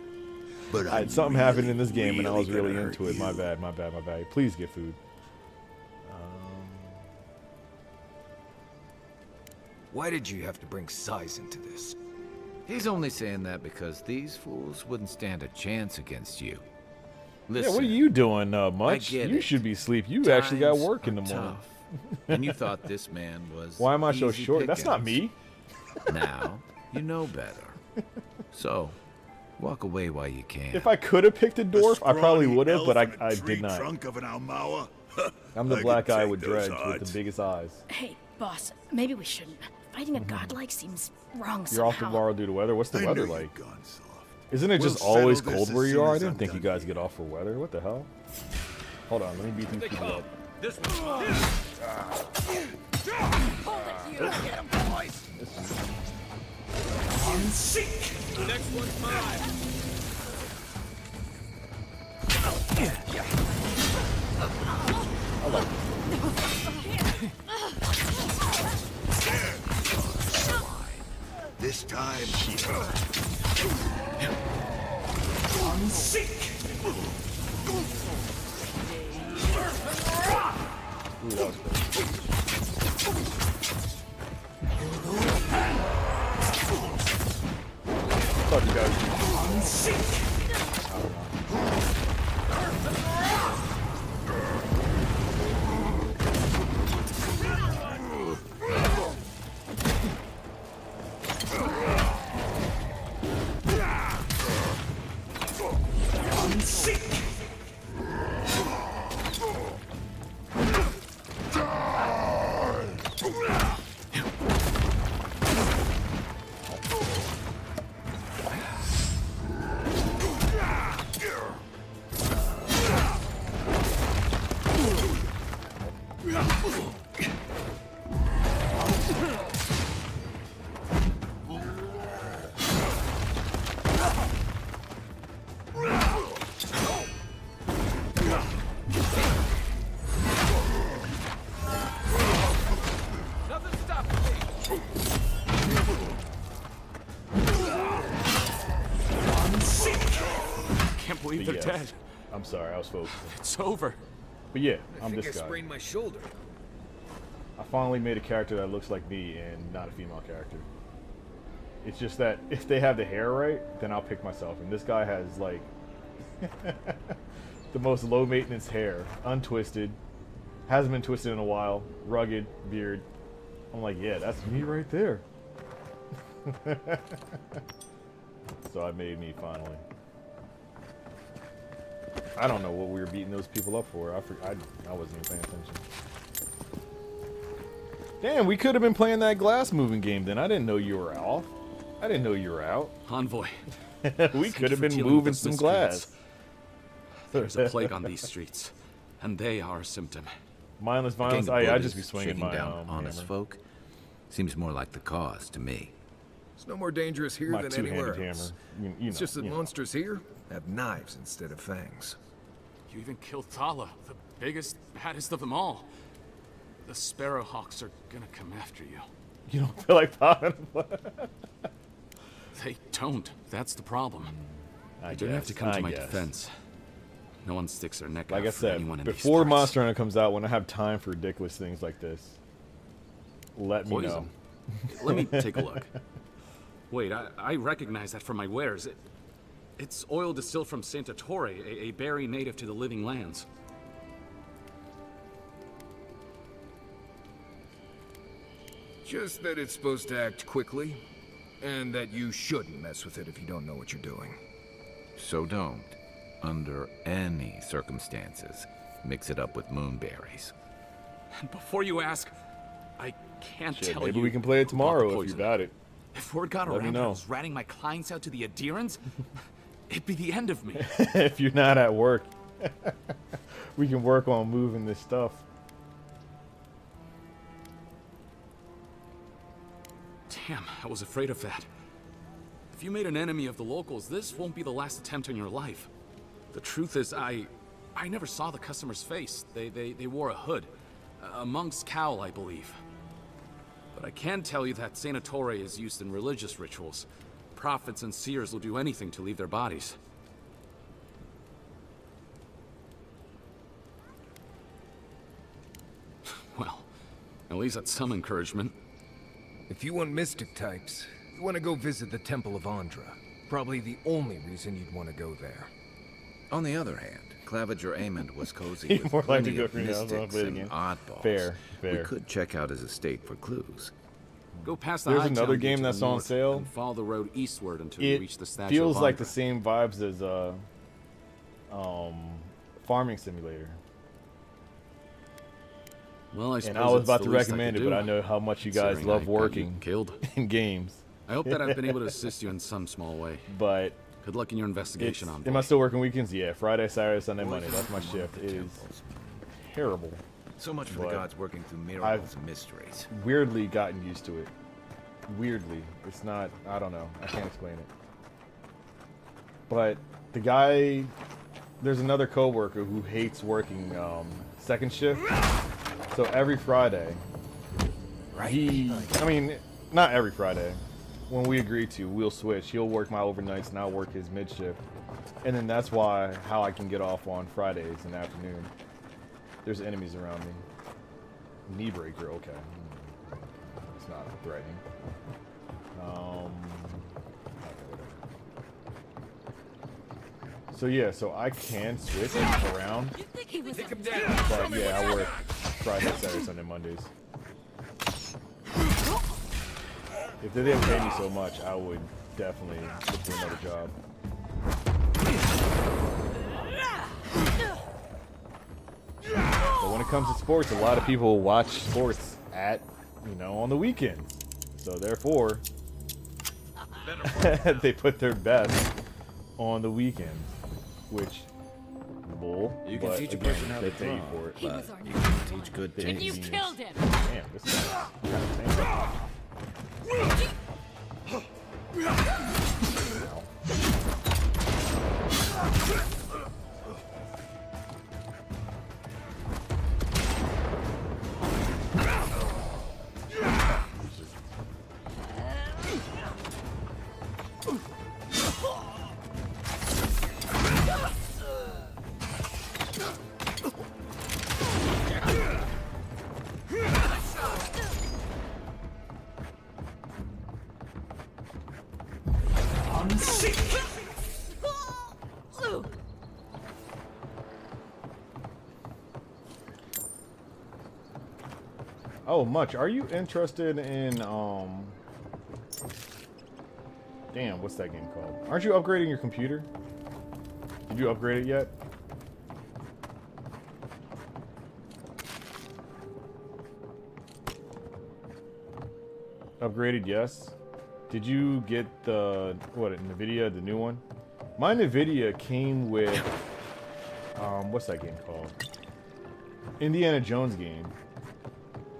But I had something happened in this game and I was really into it. My bad, my bad, my bad. Please get food. Why did you have to bring size into this? He's only saying that because these fools wouldn't stand a chance against you. Yeah, Listen, what are you doing, Much? get You it. should be asleep. You actually got Times work in the are morning. tough. And you thought this man was Why am I so easy short? That's not pickings. me. Now, you know better. So, walk away while you can. If I could have picked a dwarf, I probably scrawny would have, but elf in a I tree did not. Trunk of an Almawa? I'm the I black could guy take with those dreads with odds. the biggest eyes. Hey, boss, maybe we shouldn't. Fighting a godlike seems wrong You're off somehow. tomorrow due to weather. What's the I weather knew like? you'd gone soft. Isn't it just We'll always settle cold this where as you soon are? I as didn't I'm think you done guys get off for weather. What the hell? Hold on, let me beat these people up. This one. Hold it, you! Get him, boys! Next one's mine. I like This time, Ooh, that was close. Fuck you guys. believe But they're yes. dead. I'm sorry, I was focused. It's over. But yeah, I I'm think this I guy. sprained my shoulder. I finally made a character that looks like me and not a female character. It's just that if they have the hair right, then I'll pick myself. And this guy has like the most low maintenance hair, untwisted, hasn't been twisted in a while, rugged beard. I'm like, yeah, that's me right there. So I made me finally. I don't know what we were beating those people up for. I wasn't even paying attention. Damn, we could have been playing that glass moving game then. I didn't know you were off. I didn't know you were out. Envoy. We could have been moving some glass. There's a plague on these streets, and they are a symptom. Mindless violence. I just be swinging my down honest hammer. folk. Seems more like the cause to me. It's no more dangerous here My than two-handed anywhere else. hammer. It's just that monsters here have knives instead of fangs. You even killed Thala, the biggest, baddest of them all. The Sparrowhawks are gonna come after you. You don't feel like popping? They don't. That's the problem. I You don't have to come to my guess. defense. No one sticks their neck Like out I for said, anyone in these before parts. Monster Hunter comes out, when I have time for ridiculous things like this, let me know. Poison. Let me take a look. Wait, I recognize that from my wares. It's oil distilled from Santa Torre, a berry native to the Living Lands. Just that it's supposed to act quickly, and that you shouldn't mess with it if you don't know what you're doing. So don't, under any circumstances, mix it up with moonberries. And before you ask, I can't Shit, tell maybe you. we can play it who bought the tomorrow if you poison. got it. If word got Let me around that I know. was ratting my clients out to the Adherents, it'd be the end of me. If you're not at work, we can work on moving this stuff. Damn, I was afraid of that. If you made an enemy of the locals, this won't be the last attempt in your life. The truth is, I never saw the customer's face. They wore a hood. A monk's cowl, I believe. But I can tell you that Santa Torre is used in religious rituals. Prophets and seers will do anything to leave their bodies. Well, at least that's some encouragement. If you want mystic types, you want to go visit the Temple of Andra. Probably the only reason you'd want to go there. On the other hand, Claviger Amond was cozy You'd with more like to plenty go of for now, so I'll mystics play it and again. oddballs. Fair. We could check out his estate for clues. Go past the There's Hightown another Gate game to that's the on north sale. and follow the road eastward until you It reach the statue feels of like the Andra. same vibes as Farming Simulator. Well, I And suppose I was it's about the to least I recommend could it, but do, I know how much you guys considering love I got you working killed in games. I hope that I've been able to assist you in some small way. But good luck in your investigation on am I still working weekends? Yeah, Friday, Saturday, Sunday, Monday. That's my shift. It is terrible. So much for But the gods working through miracles and mysteries. Weirdly gotten used to it. Weirdly. It's not, I don't know. I can't explain it. But the guy, there's another coworker who hates working second shift. So every Friday, I mean, not every Friday. When we agree to, we'll switch. He'll work my overnights and I'll work his mid shift. And then that's how I can get off on Fridays in the afternoon. There's enemies around me. Knee breaker, okay. It's not threatening. So yeah, so I can switch around. But yeah, I work Friday, Saturday, Sunday, Mondays. If they didn't pay me so much, I would definitely look for another job. But when it comes to sports, a lot of people watch sports on the weekends. So therefore, they put their best on the weekends, which bull. You can but teach a again, person how they to pay you draw, for it. but you can teach good They things. you killed him. Damn, this is kind Oh, Much, are you interested in, damn, what's that game called? Aren't you upgrading your computer? Did you upgrade it yet? Upgraded, yes. Did you get the, what, NVIDIA, the new one? My NVIDIA came with, what's that game called? Indiana Jones game.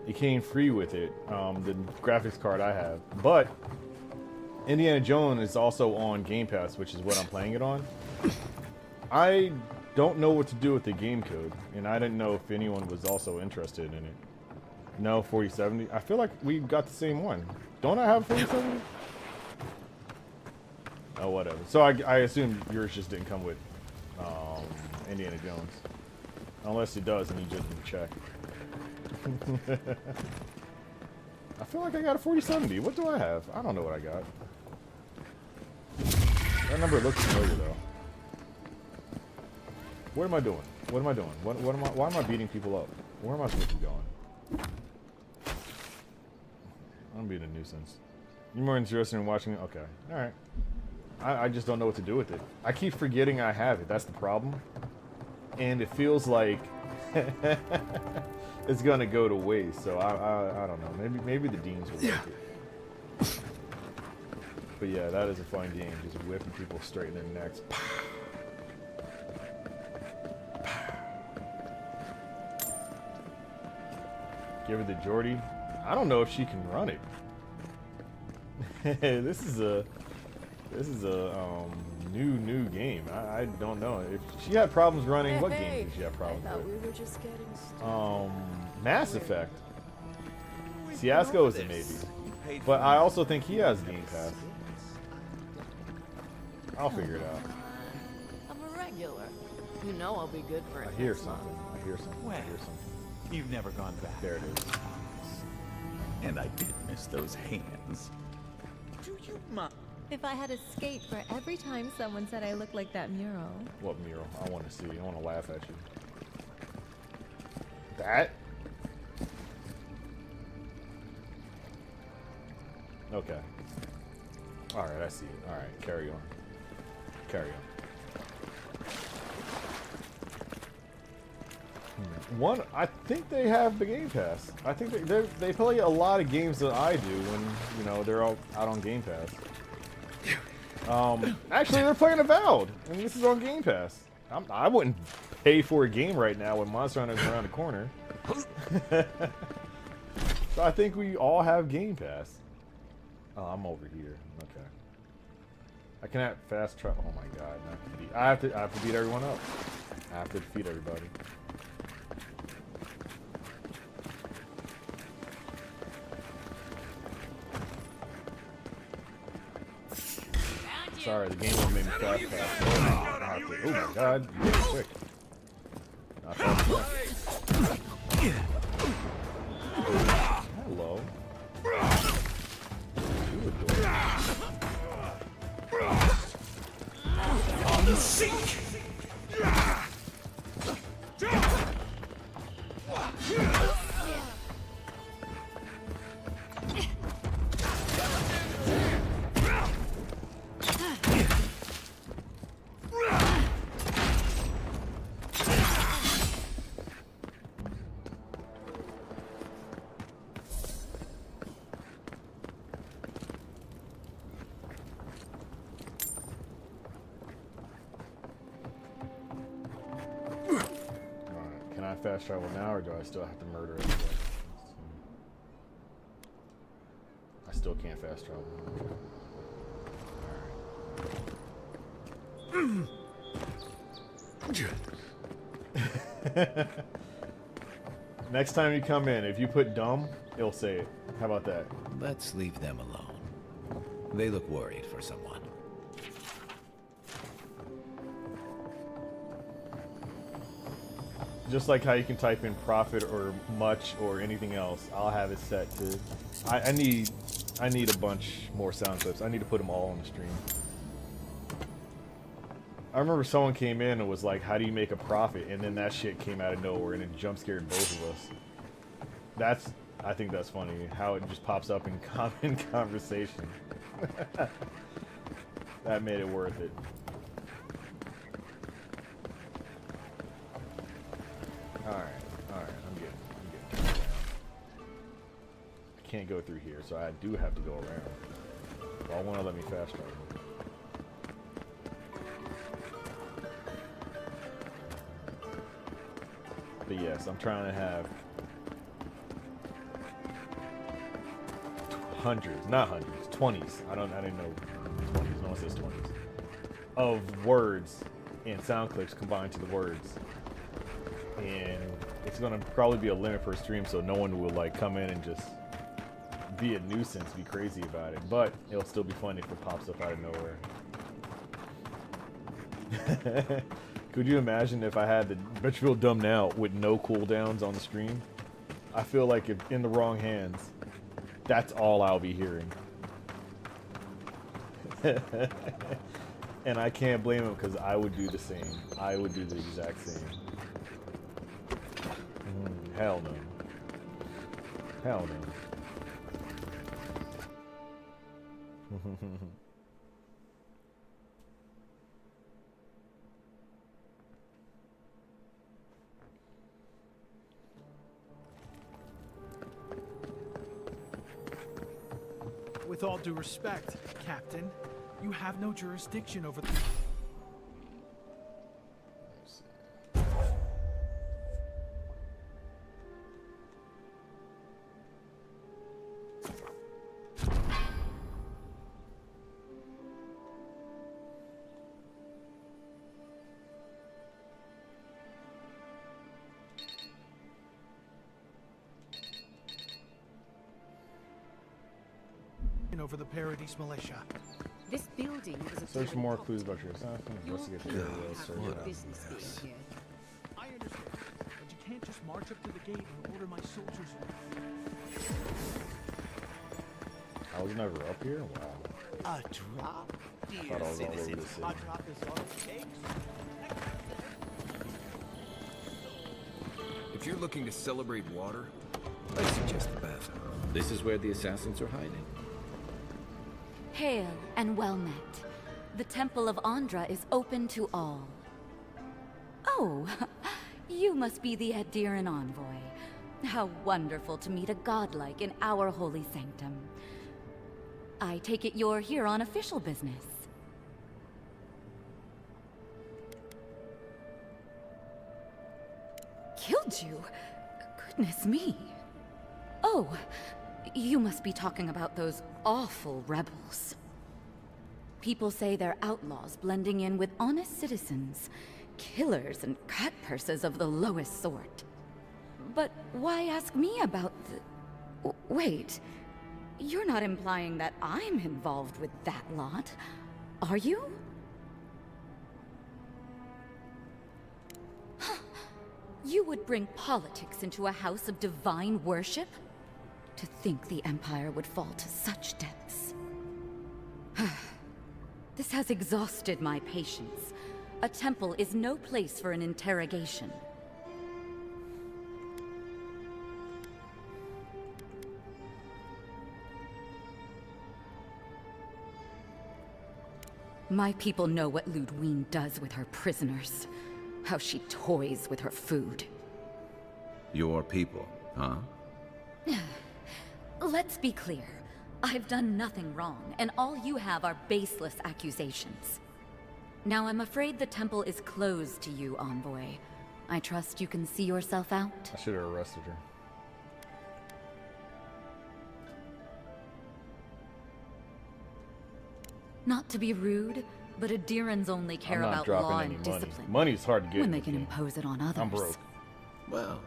It came free with it, the graphics card I have. But Indiana Jones is also on Game Pass, which is what I'm playing it on. I don't know what to do with the game code, and I didn't know if anyone was also interested in it. No, 4070. I feel like we got the same one. Don't I have 4070? Oh, whatever. So I assume yours just didn't come with Indiana Jones. Unless it does, and you just didn't check. I feel like I got a 4070. What do I have? I don't know what I got. That number looks familiar though. What am I doing? What am I doing? Why am I beating people up? Where am I supposed to be going? I'm being a nuisance. You're more interested in watching it? Okay. Alright. I just don't know what to do with it. I keep forgetting I have it. That's the problem. And it feels like it's gonna go to waste, so I don't know. Maybe the Deans will like it. But yeah, that is a fun game, just whipping people straight in their necks. Give her the Geordie. I don't know if she can run it. This is a new game. I don't know. If she had problems running, what game did she have problems with? We were just getting started. Mass Effect. Fiasco is a maybe. But I also think he has Game Pass. I'll figure it out. I'm a regular. You know I'll be good for it. I hear something. I hear something. I hear something. You've never gone back. There it is. And I did miss those hands. Do you mind if I had a skate for every time someone said I looked like that mural? What mural? I want to see. I want to laugh at you. That? Okay. Alright, I see it. Alright, carry on. Carry on. One, I think they have the Game Pass. I think they play a lot of games that I do when, you know, they're all out on Game Pass. Actually, they're playing Avowed, and this is on Game Pass. I wouldn't pay for a game right now when Monster Hunter's around the corner. So I think we all have Game Pass. Oh, I'm over here. Okay. I cannot fast travel. Oh my god! I have to beat everyone up. I have to defeat everybody. Sorry, the game won't make me fast. Oh my god, you're getting quick. Not fast enough. Hello. Sink! Fast travel now, or do I still have to murder everybody? I still can't fast travel. Alright. Next time you come in, if you put dumb, it'll say it. How about that? Let's leave them alone. They look worried for someone. Just like how you can type in profit or much or anything else, I'll have it set to. I need a bunch more sound clips. I need to put them all on the stream. I remember someone came in and was like, how do you make a profit? And then that shit came out of nowhere and it jump scared both of us. I think that's funny, how it just pops up in common conversation. That made it worth it. Alright, I'm good. I can't go through here, so I do have to go around. Well, I want to let me fast travel. But yes, I'm trying to have hundreds, not hundreds, 20s. I didn't know 20s. No one says 20s. Of words and sound clips combined to the words. And it's gonna probably be a limit per stream, so no one will like come in and just be a nuisance, be crazy about it. But it'll still be fun if it pops up out of nowhere. Could you imagine if I had the Bet You Feel Dumb Now with no cooldowns on the stream? I feel like if in the wrong hands, that's all I'll be hearing. And I can't blame him because I would do the same. I would do the exact same. Hell no. Hell no. With all due respect, Captain, you have no jurisdiction over the... over the Paradise Militia. This building was a Search for more clues about your assassin. Investigate the area. Search it out. Yes. I understand, but you can't just march up to the gate and order my soldiers. I was never up here? Wow. A drop? Thought I was all over the city. A drop is all it takes. If you're looking to celebrate water, I suggest the bath. This is where the assassins are hiding. Hail and well met. The Temple of Andra is open to all. Oh, you must be the Adiran envoy. How wonderful to meet a godlike in our holy sanctum. I take it you're here on official business. Killed you? Goodness me. Oh, you must be talking about those awful rebels. People say they're outlaws blending in with honest citizens, killers and cut purses of the lowest sort. But why ask me about the... Wait, you're not implying that I'm involved with that lot, are you? You would bring politics into a house of divine worship? To think the Empire would fall to such depths. This has exhausted my patience. A temple is no place for an interrogation. My people know what Ludwine does with her prisoners. How she toys with her food. Your people, huh? Let's be clear. I've done nothing wrong, and all you have are baseless accusations. Now I'm afraid the temple is closed to you, Envoy. I trust you can see yourself out? I should have arrested her. Not to be rude, but Adirans only care about law and discipline. Money's hard to get when they can impose it on others. I'm broke. Well,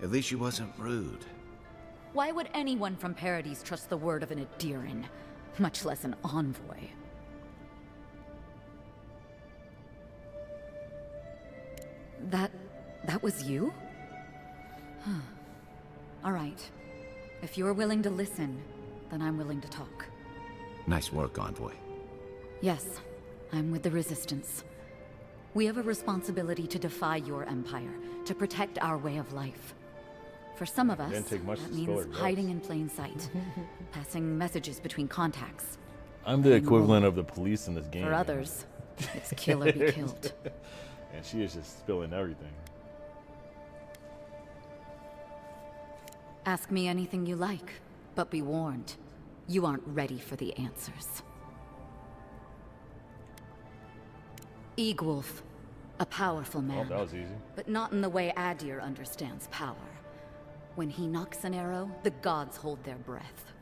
at least she wasn't rude. Why would anyone from Paradise trust the word of an Adiran, much less an envoy? That was you? Huh. All right. If you're willing to listen, then I'm willing to talk. Nice work, Envoy. Yes, I'm with the Resistance. We have a responsibility to defy your empire, to protect our way of life. For some of us, Didn't take much that to spill means her guts. hiding in plain sight, passing messages between contacts. I'm the equivalent of the police in this game. For others, it's kill or be killed. And she is just spilling everything. Ask me anything you like, but be warned, you aren't ready for the answers. Eagwolf, a powerful man. Oh, that was easy. But not in the way Adir understands power. When he knocks an arrow, the gods hold their breath.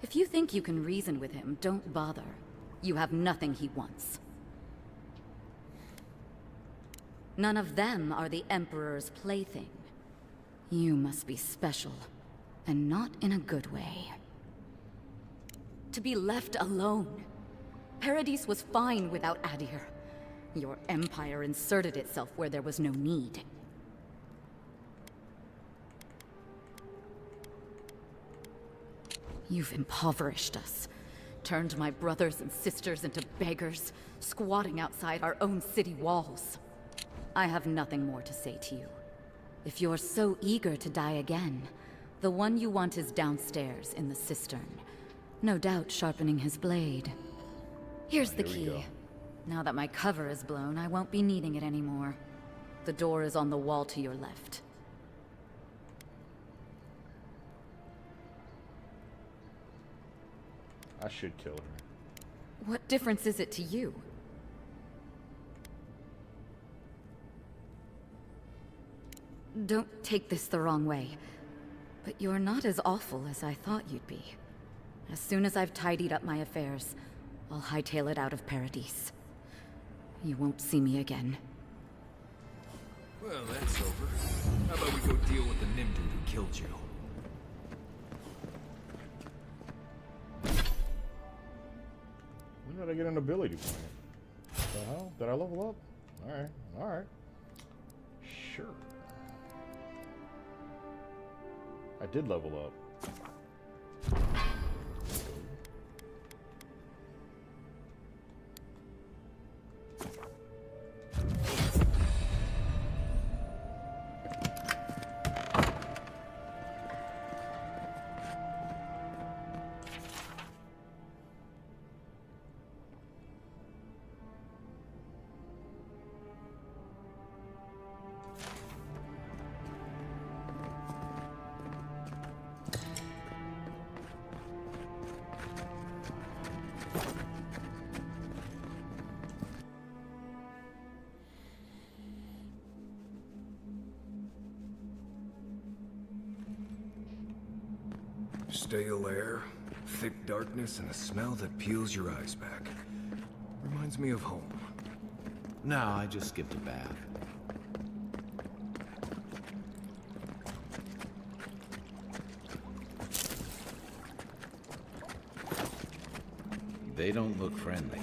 If you think you can reason with him, don't bother. You have nothing he wants. None of them are the Emperor's plaything. You must be special, and not in a good way. To be left alone. Paradis was fine without Adir. Your empire inserted itself where there was no need. You've impoverished us, turned my brothers and sisters into beggars, squatting outside our own city walls. I have nothing more to say to you. If you're so eager to die again, the one you want is downstairs in the cistern, no doubt sharpening his blade. Here's the key. Now that my cover is blown, I won't be needing it anymore. The door is on the wall to your left. I should kill her. What difference is it to you? Don't take this the wrong way, but you're not as awful as I thought you'd be. As soon as I've tidied up my affairs, I'll hightail it out of Paradis. You won't see me again. Well, that's over. How about we go deal with the Nimdude who killed you? When did I get an ability point? The hell? Did I level up? Alright, alright. Sure. I did level up. Stale air, thick darkness, and a smell that peels your eyes back. Reminds me of home. No, I just skipped a bath. They don't look friendly.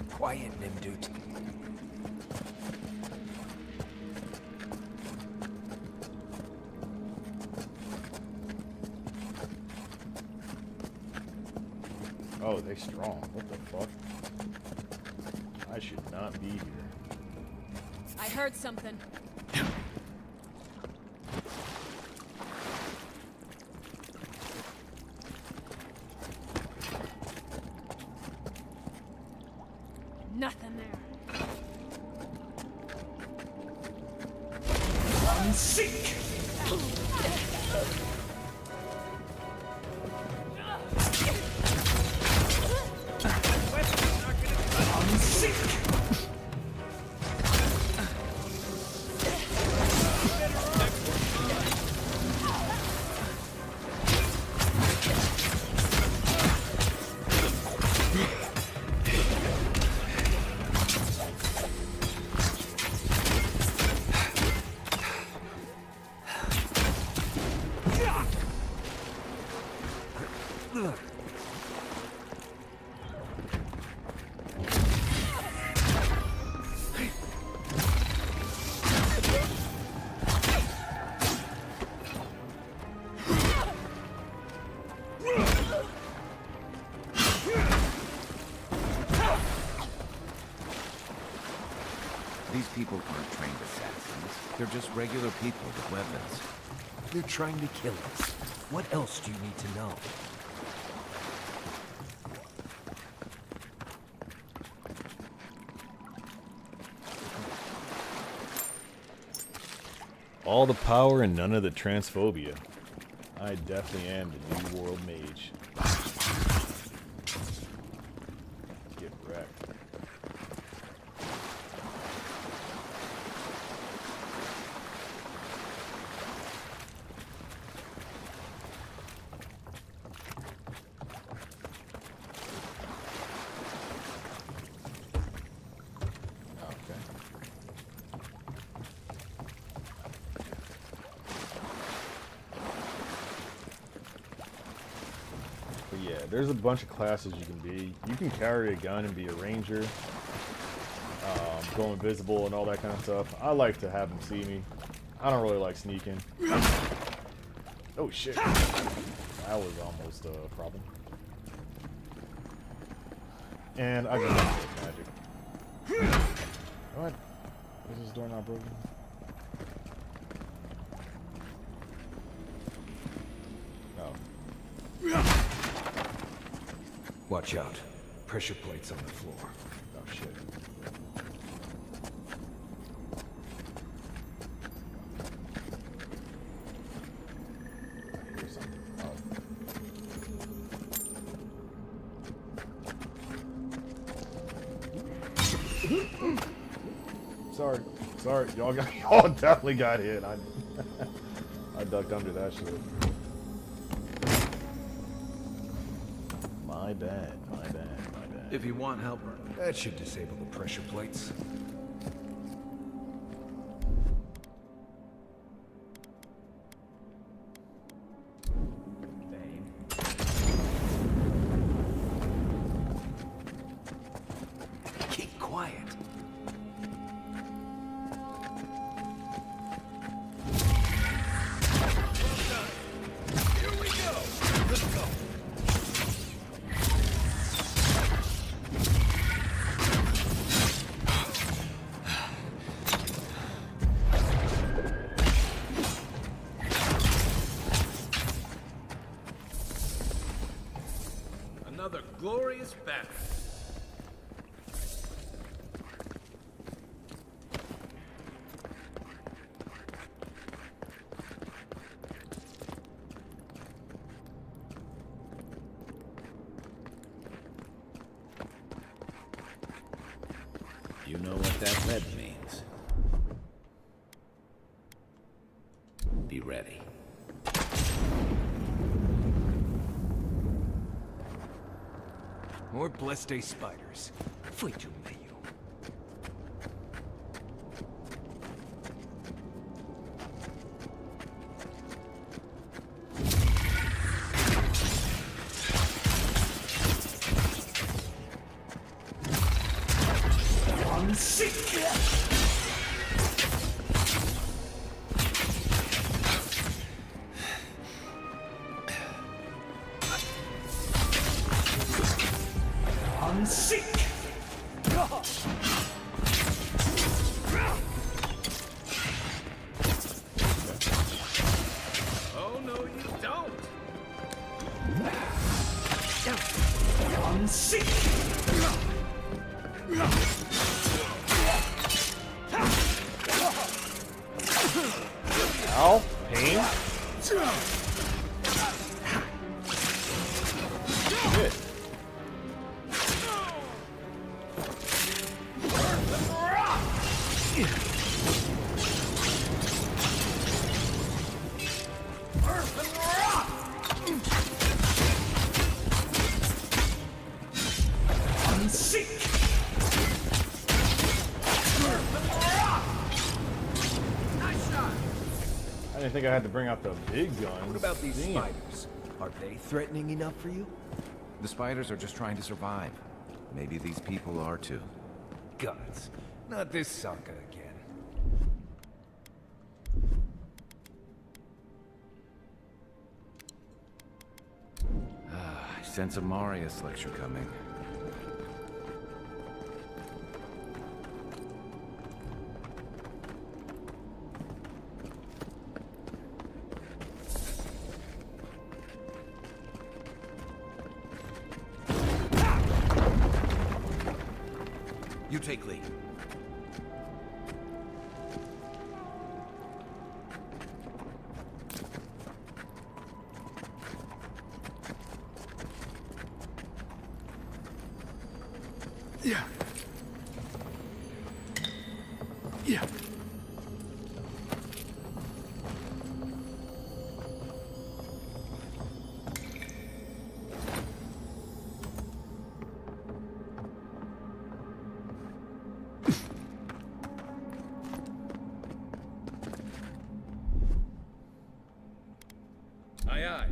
Quiet, Nimdude. Oh, they strong. What the fuck? I should not be here. I heard something. Nothing there. Unseek! people aren't trained assassins. They're just regular people with weapons. They're trying to kill us. What else do you need to know? All the power and none of the transphobia. I definitely am the New World Mage. Get wrecked. Yeah, there's a bunch of classes you can be. You can carry a gun and be a ranger, go invisible and all that kind of stuff. I like to have them see me. I don't really like sneaking. Oh shit. That was almost a problem. And I got magic. What? Is this door not broken? Watch out. Pressure plates on the floor. Oh shit. I hear something. Oh. Sorry. Sorry. Y'all definitely got hit. I ducked under that shit. My bad, my bad, my bad. If you want help, that should disable the pressure plates. Keep quiet. Here we go. Let's go. Another glorious battle. You know what that lead means. Be ready. More Blessed spiders. Flee to me. I'm sick. I'm sick. Oh, no, you don't. I'm sick. Ow, pain. Shit. I'm sick. Nice shot. I didn't think I had to bring out the big guns. What about these Damn. spiders? Are they threatening enough for you? the spiders are just trying to survive. Maybe these people are too. Gods, not this sucker again. I sense a Marius lecture coming. You take lead. Yeah. Yeah. Aye, aye.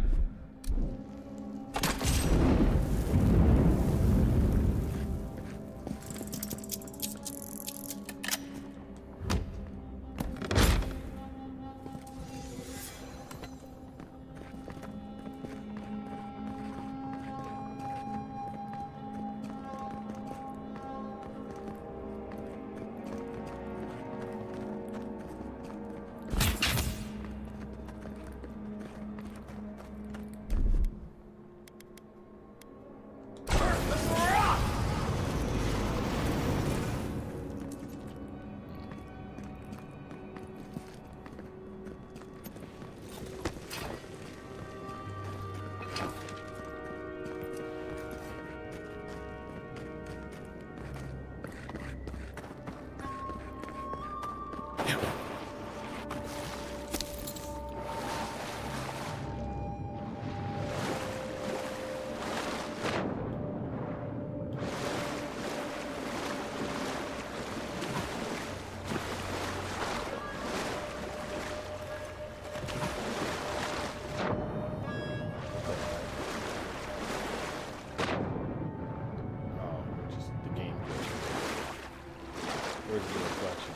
Where's the reflection?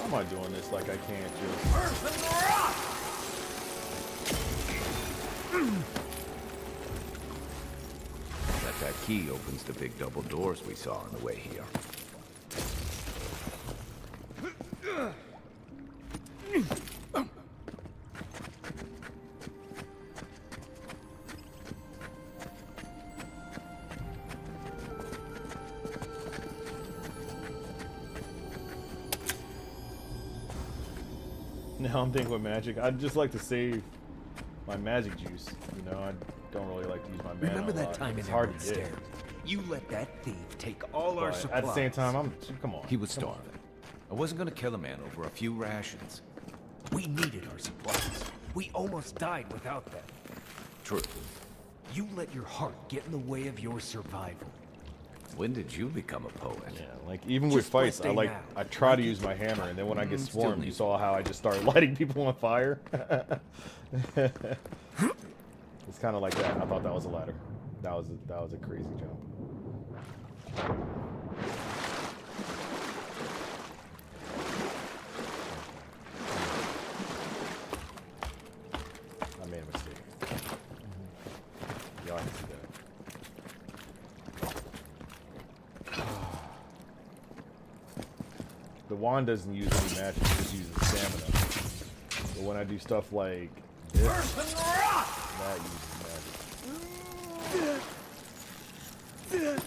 Why am I doing this like I can't just... That key opens the big double doors we saw on the way here. Now I'm thinking with magic. I'd just like to save my magic juice. You know, I don't really like to use my mana. Remember a that lot. time It's in hard Emerald to get. Stair? You let that thief take all our But supplies. at the same time, come on. He was starving. I wasn't gonna kill a man over a few rations. We needed our supplies. We almost died without them. True. You let your heart get in the way of your survival. When did you become a poet? Yeah, like even with fights, I try to use my hammer, and then when I get swarmed, you saw how I just started lighting people on fire. It's kind of like that. I thought that was a ladder. That was a crazy jump. I made a mistake. Y'all can see that. The wand doesn't use any magic, it just uses stamina. But when I do stuff like this, that uses magic.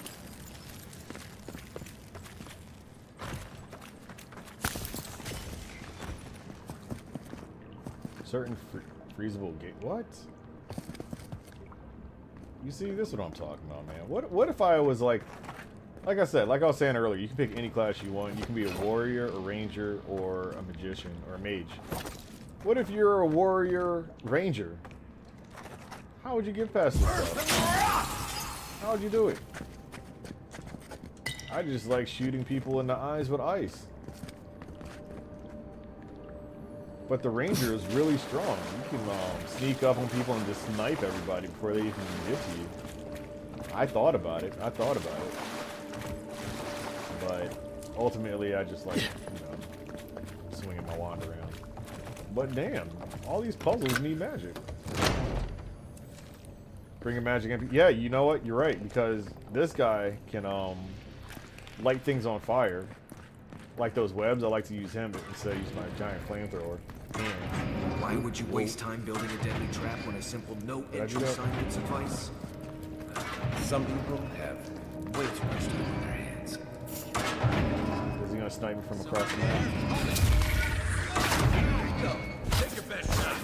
Certain freezable gate. What? You see, this is what I'm talking about, man. What if I was like I said, like I was saying earlier, you can pick any class you want. You can be a warrior, a ranger, or a magician, or a mage. What if you're a warrior ranger? How would you get past this stuff? How would you do it? I just like shooting people in the eyes with ice. But the ranger is really strong. You can sneak up on people and just snipe everybody before they even get to you. I thought about it. But ultimately, I just like, you know, swinging my wand around. But damn, all these puzzles need magic. Bringing magic in. Yeah, you know what? You're right, because this guy can light things on fire. Like those webs, I like to use him instead of use my giant flamethrower. Why would you waste time building a deadly trap when a simple no-entry sign would suffice? Some people have way too much time on their hands. Is he gonna snipe me from across the map? Go. Take your best shot.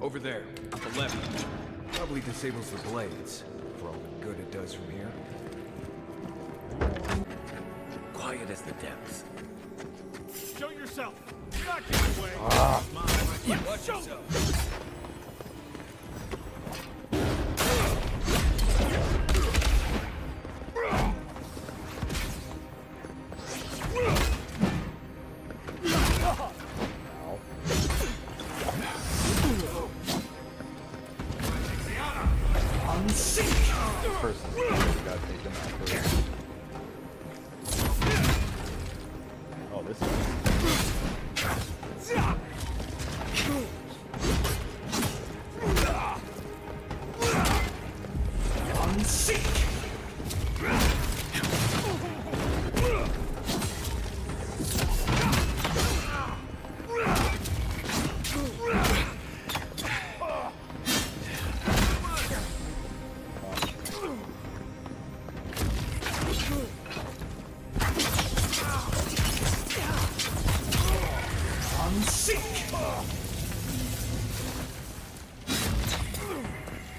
Over there, the left. Probably disables the blades, for all the good it does from here. Quiet as the depths. Show yourself! Not get away! Watch yourself!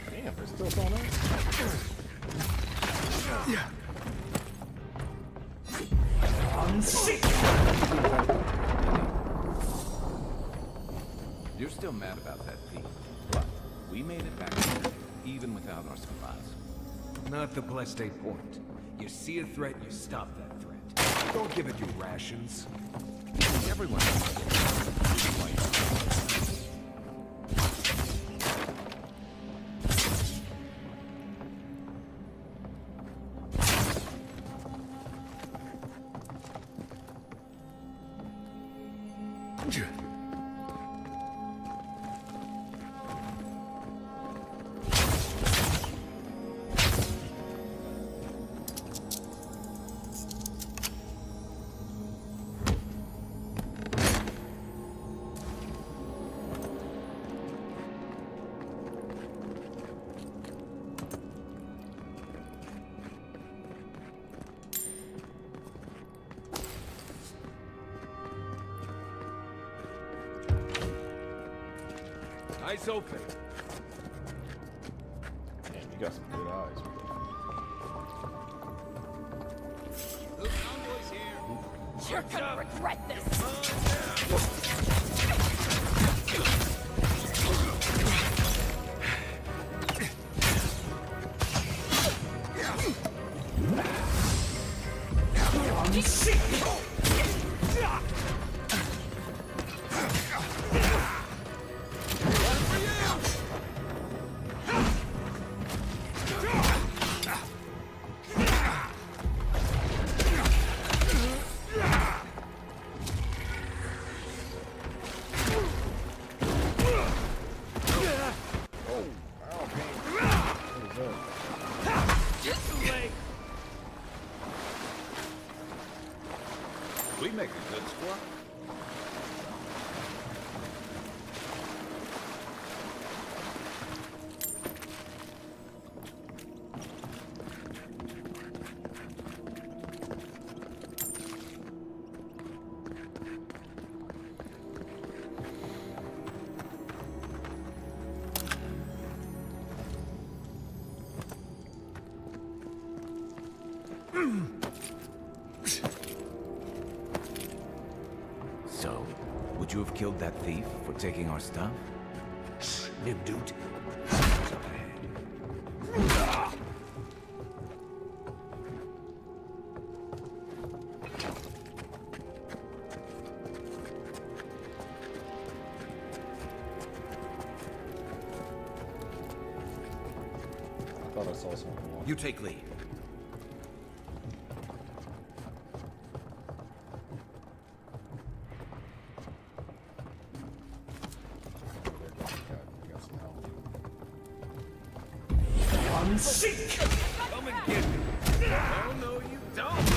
Damn, there's still someone else. You're still mad about that thief, but we made it back home, even without our supplies. Not the blessed point. You see a threat, you stop that threat. Don't give it your rations. Everyone. Eyes open. Damn, you got some good eyes. Those convoys here. You're gonna regret this. What? So, would you have killed that thief for taking our stuff? New dude. I thought I saw something. You take lead. Seek! Come and get me. Oh, no, you don't.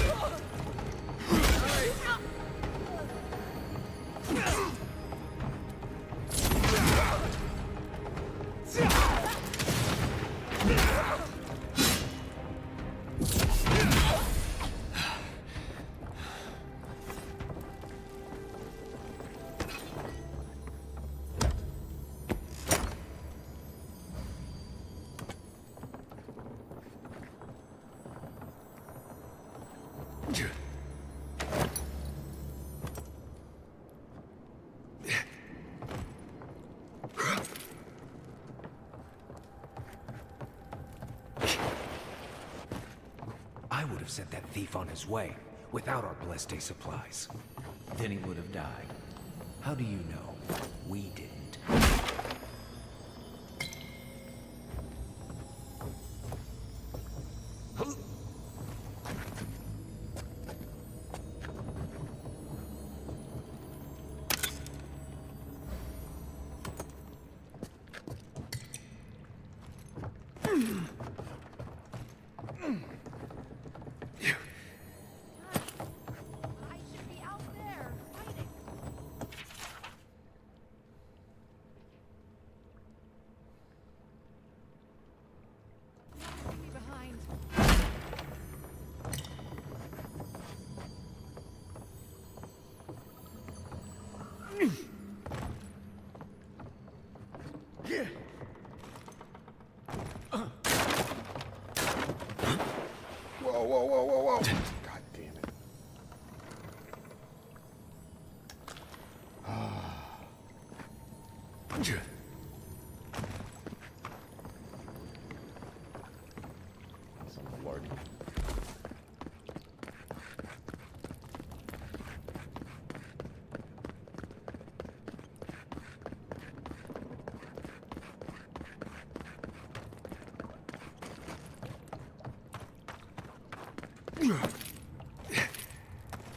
I would have sent that thief on his way without our blessed day supplies. Then he would have died. How do you know? We didn't. Whoa. God damn it. Some malarkey.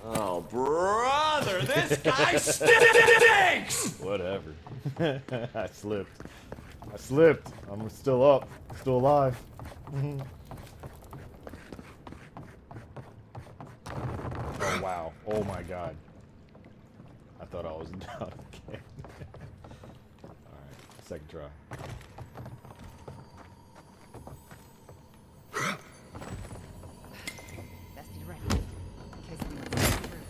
Oh, brother, this guy stinks! Whatever. I slipped. I'm still up. Still alive. Oh, wow. Oh, my God. I thought I was down again. Alright, second try. Best be ready. In case anyone's coming through.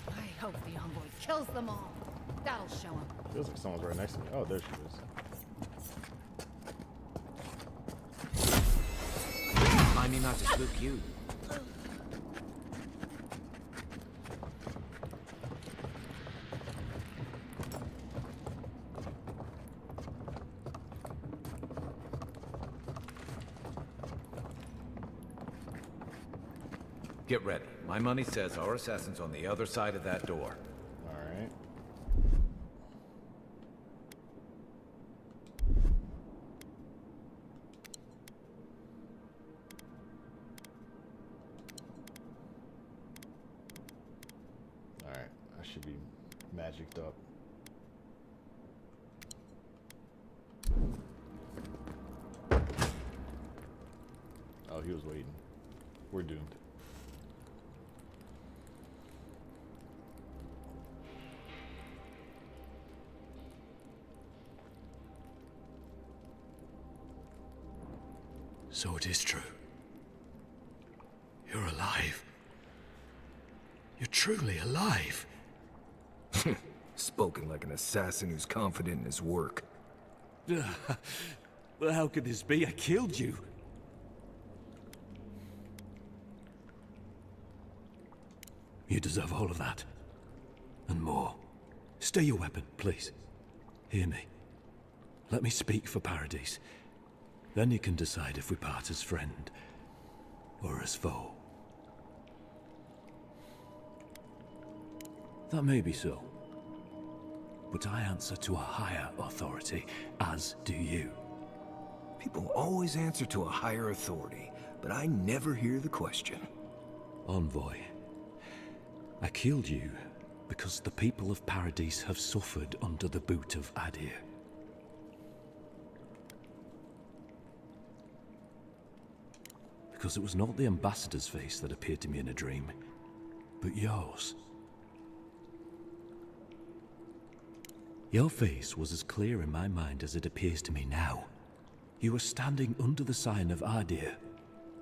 I hope the envoy kills them all. That'll show him. Feels like someone's right next to me. Oh, there she is. Mind me not to spook you. Get ready. My money says our assassin's on the other side of that door. Alright. should be magicked up. Oh, he was waiting. We're doomed. So it is true. You're alive. You're truly alive. Spoken like an assassin who's confident in his work. Well, how could this be? I killed you. You deserve all of that. And more. Stay your weapon, please. Hear me. Let me speak for Paradise. Then you can decide if we part as friend or as foe. That may be so. But I answer to a higher authority, as do you. People always answer to a higher authority, but I never hear the question. Envoy, I killed you because the people of Paradise have suffered under the boot of Adir. Because it was not the ambassador's face that appeared to me in a dream, but yours. Your face was as clear in my mind as it appears to me now. You were standing under the sign of Adir.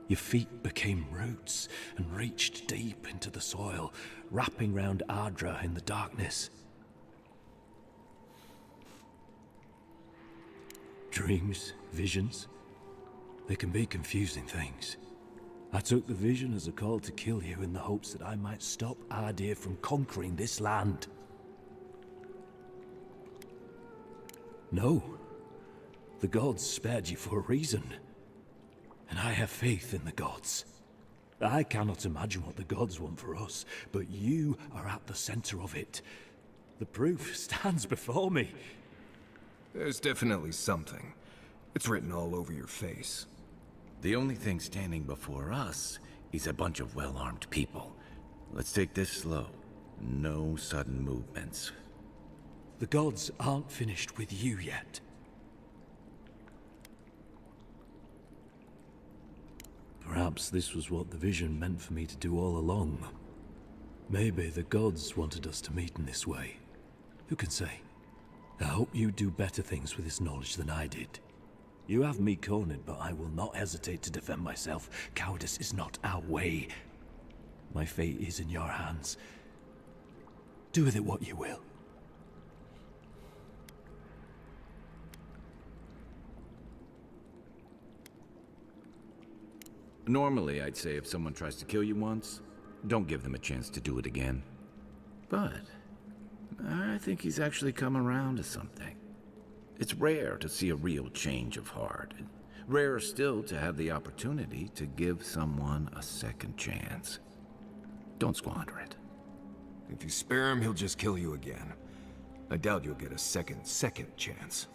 Your feet became roots and reached deep into the soil, wrapping round Ardra in the darkness. Dreams, visions, they can be confusing things. I took the vision as a call to kill you in the hopes that I might stop Adir from conquering this land. No. The gods spared you for a reason. And I have faith in the gods. I cannot imagine what the gods want for us, but you are at the center of it. The proof stands before me. There's definitely something. It's written all over your face. The only thing standing before us is a bunch of well-armed people. Let's take this slow. No sudden movements. The gods aren't finished with you yet. Perhaps this was what the vision meant for me to do all along. Maybe the gods wanted us to meet in this way. Who can say? I hope you do better things with this knowledge than I did. You have me cornered, but I will not hesitate to defend myself. Cowardice is not our way. My fate is in your hands. Do with it what you will. Normally, I'd say if someone tries to kill you once, don't give them a chance to do it again. But I think he's actually come around to something. It's rare to see a real change of heart. Rarer still to have the opportunity to give someone a second chance. Don't squander it. If you spare him, he'll just kill you again. I doubt you'll get a second chance.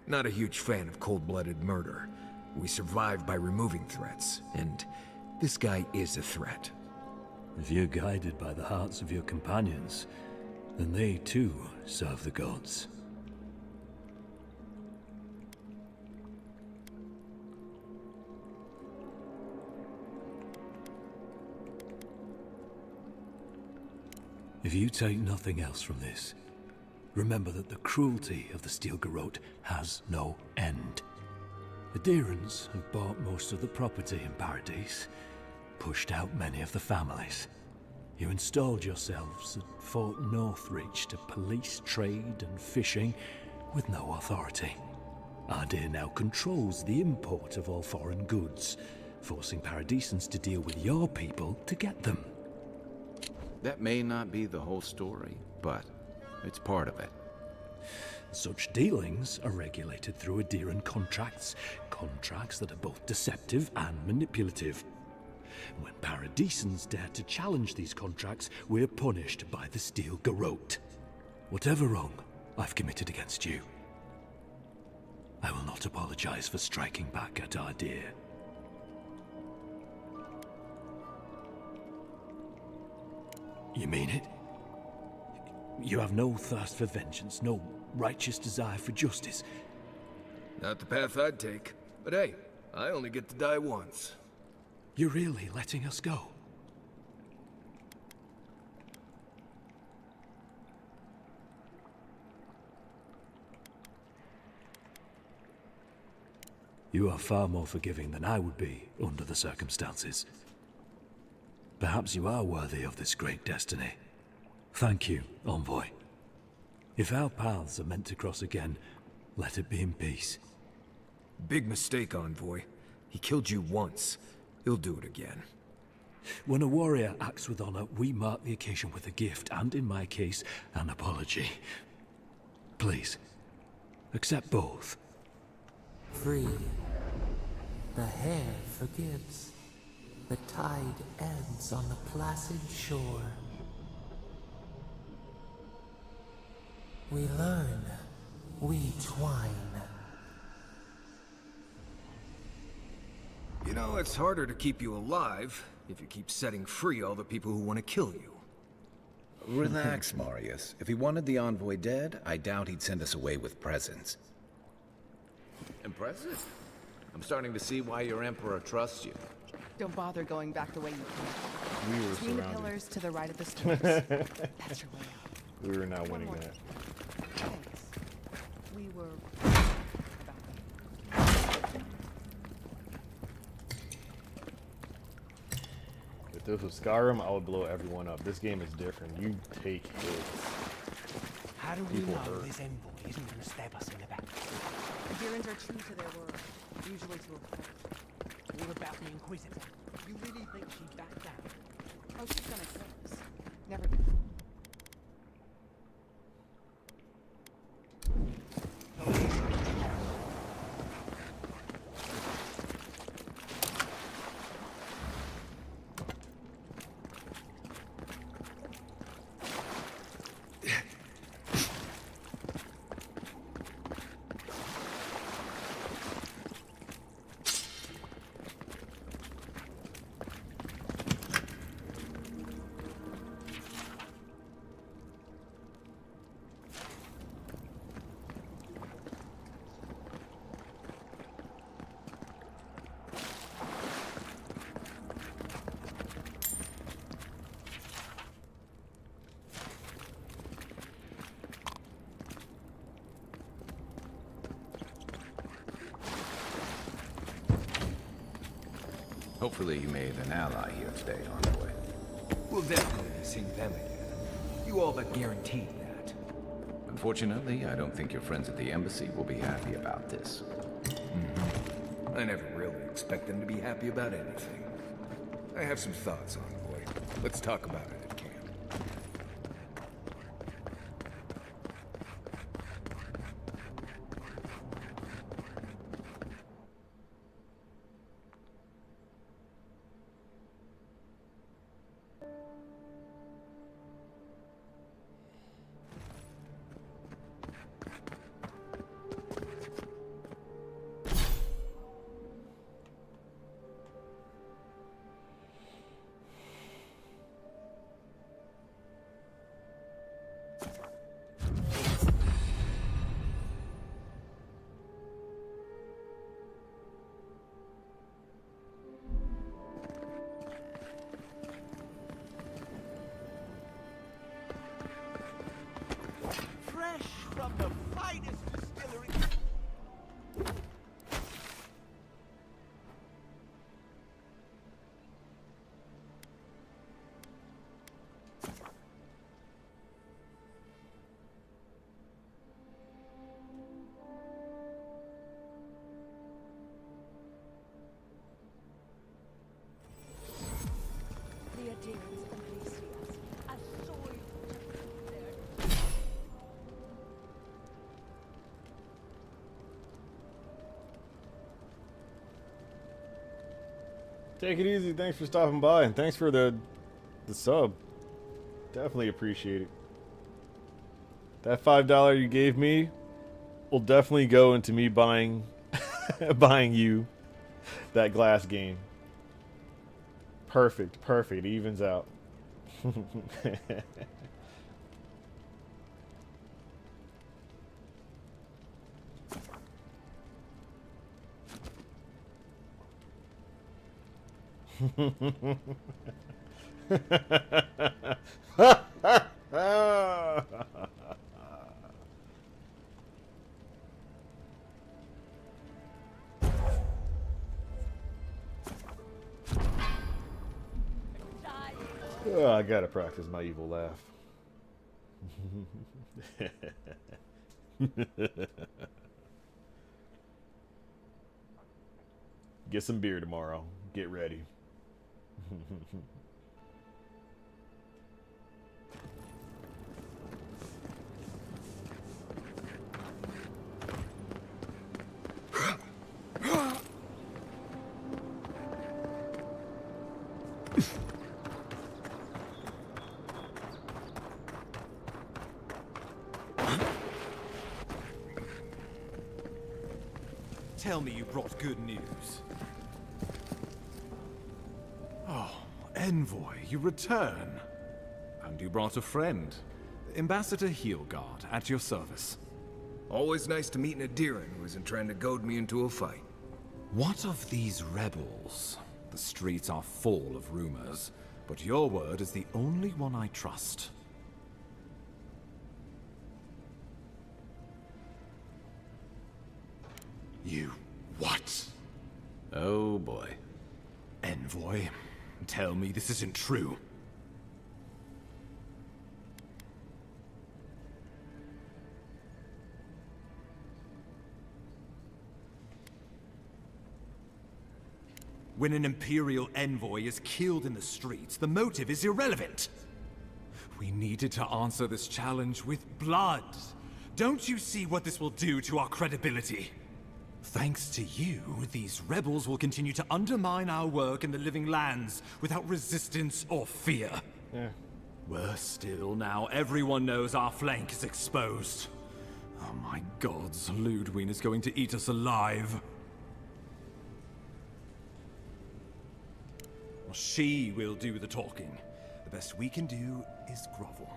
Not a huge fan of cold-blooded murder. We survive by removing threats, and this guy is a threat. If you're guided by the hearts of your companions, then they too serve the gods. If you take nothing else from this, remember that the cruelty of the Steel Garrote has no end. The Adirans have bought most of the property in Paradise, pushed out many of the families. You installed yourselves at Fort Northreach to police trade and fishing with no authority. Adir now controls the import of all foreign goods, forcing Paradisans to deal with your people to get them. That may not be the whole story, but it's part of it. Such dealings are regulated through Adiran contracts, contracts that are both deceptive and manipulative. When Paradisans dare to challenge these contracts, we're punished by the Steel Garrote. Whatever wrong I've committed against you, I will not apologize for striking back at Adir. You mean it? You have no thirst for vengeance, no righteous desire for justice. Not the path I'd take. But hey, I only get to die once. You're really letting us go? You are far more forgiving than I would be under the circumstances. Perhaps you are worthy of this great destiny. Thank you, Envoy. If our paths are meant to cross again, let it be in peace. Big mistake, Envoy. He killed you once. He'll do it again. When a warrior acts with honor, we mark the occasion with a gift, and in my case, an apology. Please, accept both. Free. The hair forgives. The tide ebbs on the placid shore. We learn. We twine. You know, it's harder to keep you alive if you keep setting free all the people who want to kill you. Relax, Marius. If he wanted the Envoy dead, I doubt he'd send us away with presents. Impressive. I'm starting to see why your Emperor trusts you. Don't bother going back the way you came. We were Between the surrounded. pillars to the right of the stairs. That's your way out. We were not winning that. Thanks. We were... If this was Skyrim, I would blow everyone up. This game is different. You take hits. How do we People know hurt. this envoy isn't going to stab us in the back? The Girons are true to their word, usually to a fault. What about the Inquisitor? You really think she'd back down? Oh, she's gonna kill us. Never did. Hopefully you made an ally here today, Envoy. We'll definitely be seeing them again. You all but guaranteed that. Unfortunately, I don't think your friends at the embassy will be happy about this. I never really expect them to be happy about anything. I have some thoughts, Envoy. Let's talk about it at camp. Fresh from the finest distillery. The adherents of Lysias, I saw you there. Take it easy. Thanks for stopping by, and thanks for the sub. Definitely appreciate it. That $5 you gave me will definitely go into me buying buying you that glass game. Perfect, perfect. Evens out. Oh, I gotta practice my evil laugh. Get some beer tomorrow. Get ready. Tell me you brought good news. Oh, Envoy, you return. And you brought a friend. Ambassador Heelguard, at your service. Always nice to meet an Adiran who isn't trying to goad me into a fight. What of these rebels? The streets are full of rumors, but your word is the only one I trust. You what? Oh boy. Envoy, tell me this isn't true. When an Imperial envoy is killed in the streets, the motive is irrelevant. We needed to answer this challenge with blood. Don't you see what this will do to our credibility? Thanks to you, these rebels will continue to undermine our work in the Living Lands without resistance or fear. Yeah. Worse still, now everyone knows our flank is exposed. Oh my gods, Ludwig is going to eat us alive. She will do the talking. The best we can do is grovel.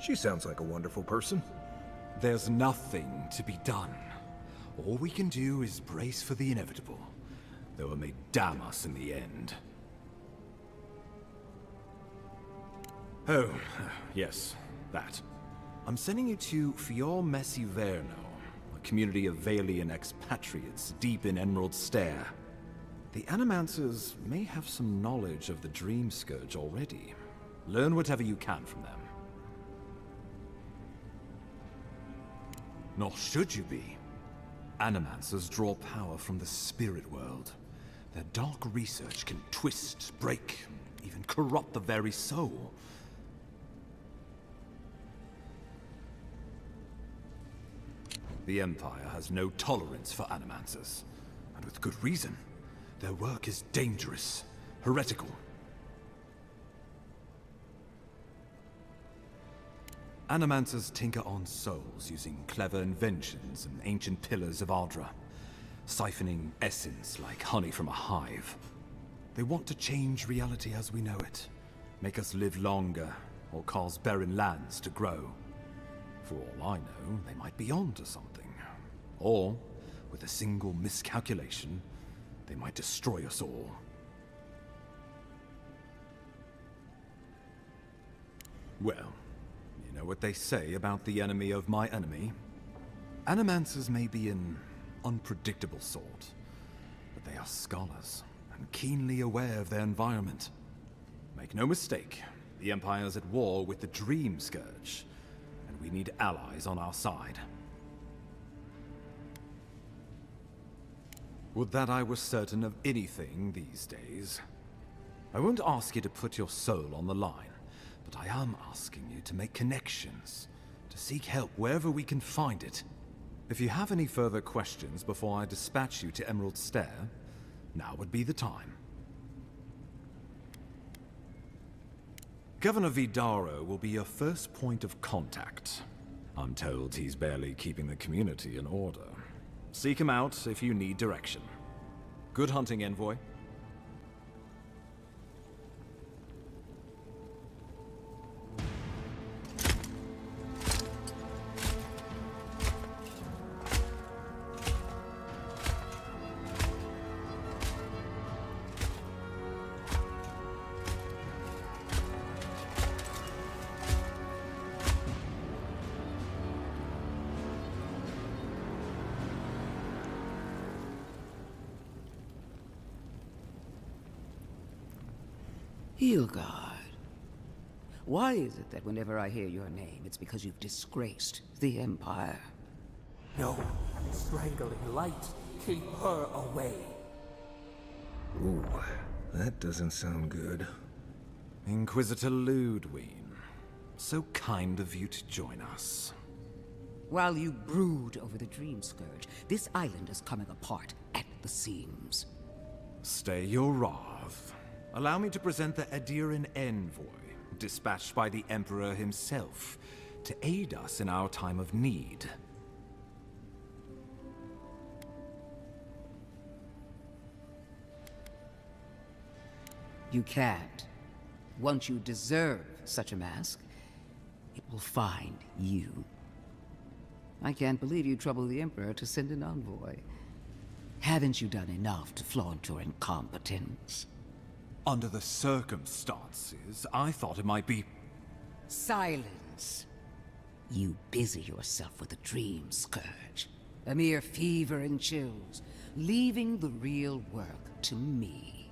She sounds like a wonderful person. There's nothing to be done. All we can do is brace for the inevitable, though it may damn us in the end. Oh, yes, that. I'm sending you to Fior-Messi-Verno, a community of Valian expatriates deep in Emerald Stair. The Animancers may have some knowledge of the Dream Scourge already. Learn whatever you can from them. Nor should you be. Animancers draw power from the spirit world. Their dark research can twist, break, even corrupt the very soul. The Empire has no tolerance for Animancers, and with good reason. Their work is dangerous, heretical. Animancers tinker on souls using clever inventions and ancient pillars of Ardra, siphoning essence like honey from a hive. They want to change reality as we know it, make us live longer, or cause barren lands to grow. For all I know, they might be onto something. Or, with a single miscalculation, they might destroy us all. Well, you know what they say about the enemy of my enemy? Animancers may be an unpredictable sort, but they are scholars, and keenly aware of their environment. Make no mistake, the Empire's at war with the Dream Scourge, and we need allies on our side. Would that I were certain of anything these days. I won't ask you to put your soul on the line, but I am asking you to make connections, to seek help wherever we can find it. If you have any further questions before I dispatch you to Emerald Stair, now would be the time. Governor Vidaro will be your first point of contact. I'm told he's barely keeping the community in order. Seek him out if you need direction. Good hunting, Envoy. Hilgard. Why is it that whenever I hear your name, it's because you've disgraced the Empire? No, strangling light. Keep her away. Ooh, that doesn't sound good. Inquisitor Ludwig, so kind of you to join us. While you brood over the Dream Scourge, this island is coming apart at the seams. Stay your wrath. Allow me to present the Adiran envoy, dispatched by the Emperor himself, to aid us in our time of need. You can't. Once you deserve such a mask, it will find you. I can't believe you troubled the Emperor to send an envoy. Haven't you done enough to flaunt your incompetence? Under the circumstances, I thought it might be... Silence. You busy yourself with the Dream Scourge. A mere fever and chills, leaving the real work to me.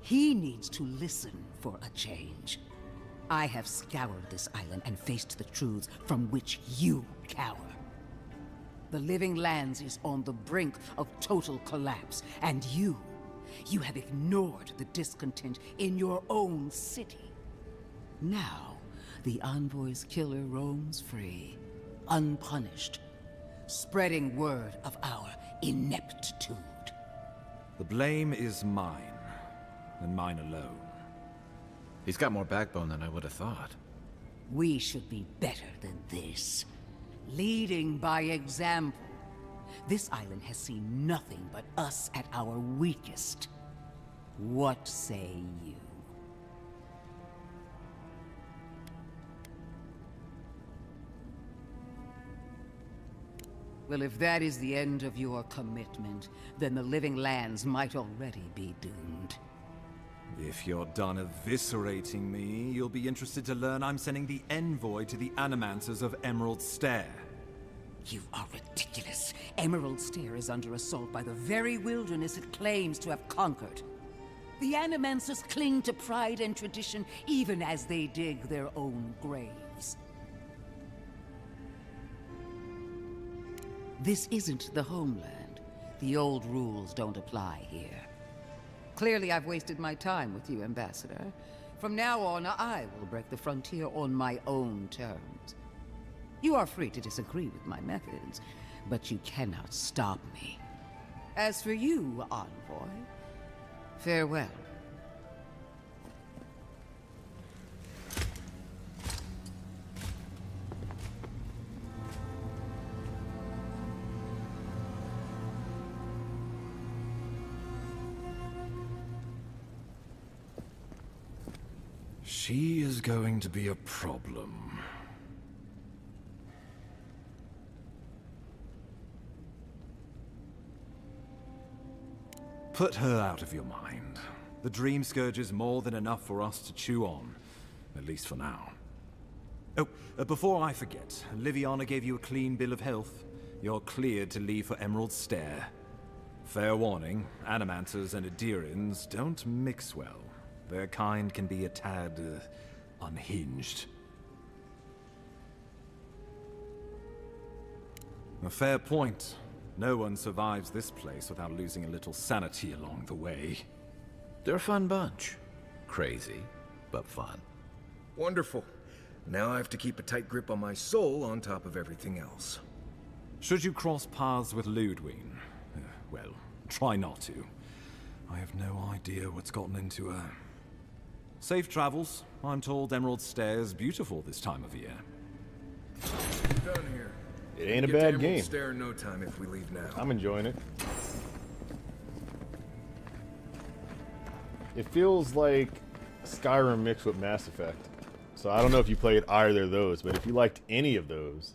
He needs to listen for a change. I have scoured this island and faced the truths from which you cower. The Living Lands is on the brink of total collapse, and you have ignored the discontent in your own city. Now, the Envoy's killer roams free, unpunished, spreading word of our ineptitude. The blame is mine, and mine alone. He's got more backbone than I would have thought. We should be better than this. Leading by example. This island has seen nothing but us at our weakest. What say you? Well, if that is the end of your commitment, then the Living Lands might already be doomed. If you're done eviscerating me, you'll be interested to learn I'm sending the envoy to the Animancers of Emerald Stair. You are ridiculous. Emerald Stair is under assault by the very wilderness it claims to have conquered. The Animancers cling to pride and tradition even as they dig their own graves. This isn't the homeland. The old rules don't apply here. Clearly, I've wasted my time with you, Ambassador. From now on, I will break the frontier on my own terms. You are free to disagree with my methods, but you cannot stop me. As for you, Envoy, farewell. She is going to be a problem. Put her out of your mind. The Dream Scourge is more than enough for us to chew on, at least for now. Oh, before I forget, Liviana gave you a clean bill of health. You're cleared to leave for Emerald Stair. Fair warning, Animancers and Adirans don't mix well. Their kind can be a tad unhinged. A fair point. No one survives this place without losing a little sanity along the way. They're a fun bunch. Crazy, but fun. Wonderful. Now I have to keep a tight grip on my soul on top of everything else. Should you cross paths with Ludwig, well, try not to. I have no idea what's gotten into her. Safe travels. I'm told Emerald Stair is beautiful this time of year. Done here. It ain't a Get to bad Emerald game. Stair in no time if we leave now. I'm enjoying it. It feels like Skyrim mixed with Mass Effect. So I don't know if you played either of those, but if you liked any of those,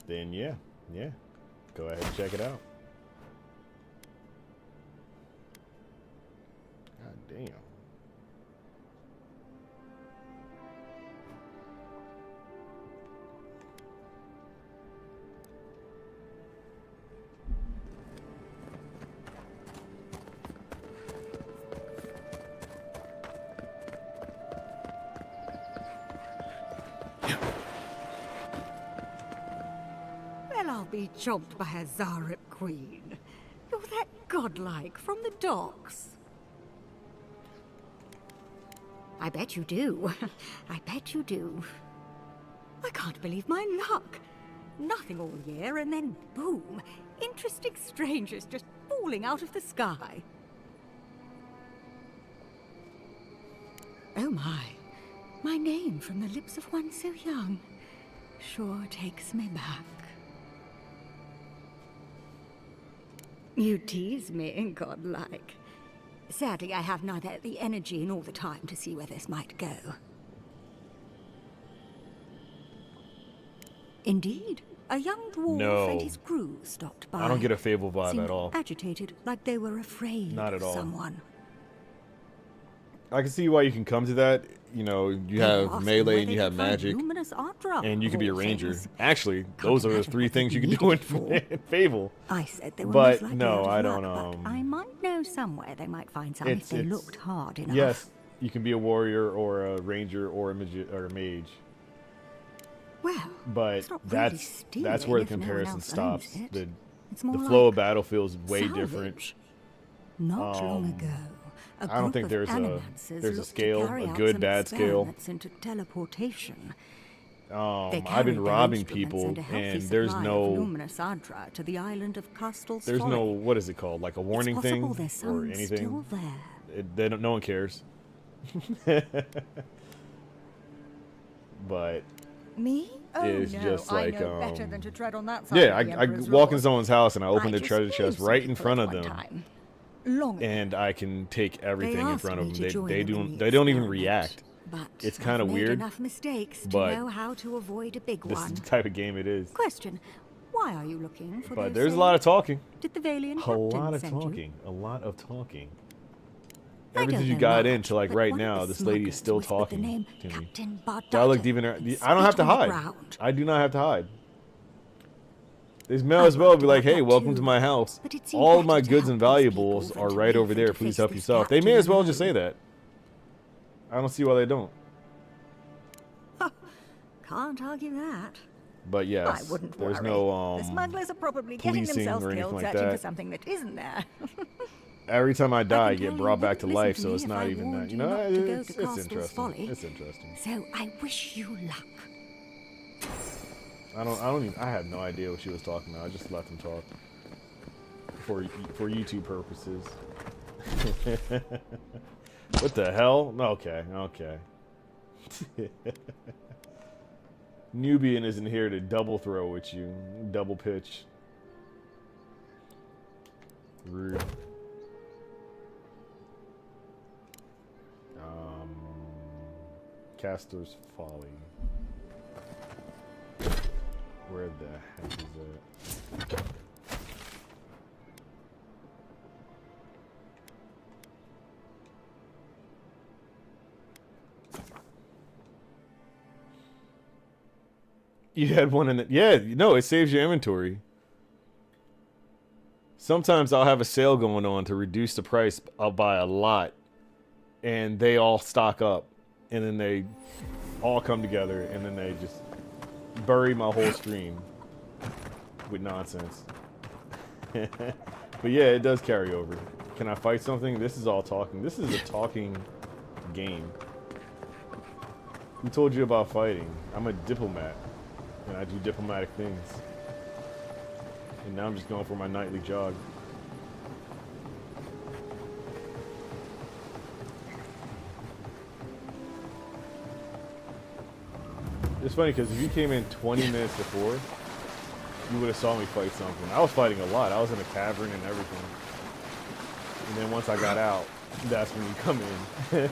then yeah, go ahead and check it out. God damn. be chomped by a Zarep queen. You're that godlike from the docks. I bet you do. I bet you do. I can't believe my luck. Nothing all year, and then boom, interesting strangers just falling out of the sky. Oh my name from the lips of one so young sure takes me back. You tease me, godlike. Sadly, I have neither the energy nor the time to see where this might go. Indeed, a young dwarf and his crew stopped by. I don't get a Fable vibe Seemed at all. agitated, like they were afraid Not at of all. someone. I can see why you can come to that. You know, you have melee and you have magic, and you can be a ranger. Actually, those are the three things you can do in Fable. I said they were But most likely no, out of I luck, don't. but I might know somewhere they might find some if they looked hard enough. Yes, you can be a warrior or a ranger or a mage. Well, but it's not really that's where the stealing if no one comparison else stops. owns it. The It's more flow like of battle feels way different. salvage. Not long ago, a I don't group think of there's a animancers there's a looked to scale, carry a out good some bad scale. experiments into teleportation. They I've been carried their robbing instruments people, and a healthy and there's supply no of luminous Adra to the island of Castel's there's Folly. no what is it called, like a warning It's possible thing their or son's anything. still there. They don't. No one cares. But Me? Oh, it's no, just I like know better than to tread on that side yeah, of the I Emperor's walk in laws. someone's house and I open I their just treasure knew chest some right in people front at of one them, time. Long and I can take everything in asked front of me them. to join They them in the they don't even experiment, react. But It's kind of I've made weird. enough mistakes to but know how to avoid a big this one. is the type of game it is. Question: why are you looking for But those there's a lot of sailors? talking. Did the Valiant A captain lot of send you? talking. A lot of talking. I Everything don't you know got much, into like but right one of now, the this lady is smugglers still whispered the talking name to me. Captain Do I look Bardata deep in her? and I don't have spit to on the hide. ground. I do not have to hide. They may as well be like, hey, welcome to my house. but it seemed All of better my to goods help and these valuables people are than to right live over and there. to Please face help this yourself. They may captain as well just alone. say that. I don't see why they don't. Can't argue that. But yes, I wouldn't there's worry. no The smugglers are probably getting policing themselves or killed anything like searching for that. something that isn't there. Every time I die, I can get tell brought you back to wouldn't life, listen so to it's me if not I even warned that. You you know, not to go it's to Castle's interesting. Folly. It's interesting. So I wish you luck. I have no idea what she was talking about. I just let them talk for YouTube purposes. What the hell? Okay. Nubian isn't here to double throw with you, double pitch. Rude. Castor's Folly. Where the heck is it? You had one in the... Yeah, no, it saves your inventory. Sometimes I'll have a sale going on to reduce the price by a lot. And they all stock up. And then they all come together. And then they just bury my whole stream with nonsense. But yeah, it does carry over. Can I fight something? This is all talking. This is a talking game. Who told you about fighting? I'm a diplomat. And I do diplomatic things. And now I'm just going for my nightly jog. It's funny because if you came in 20 minutes before, you would have saw me fight something. I was fighting a lot. I was in a cavern and everything. And then once I got out, that's when you come in.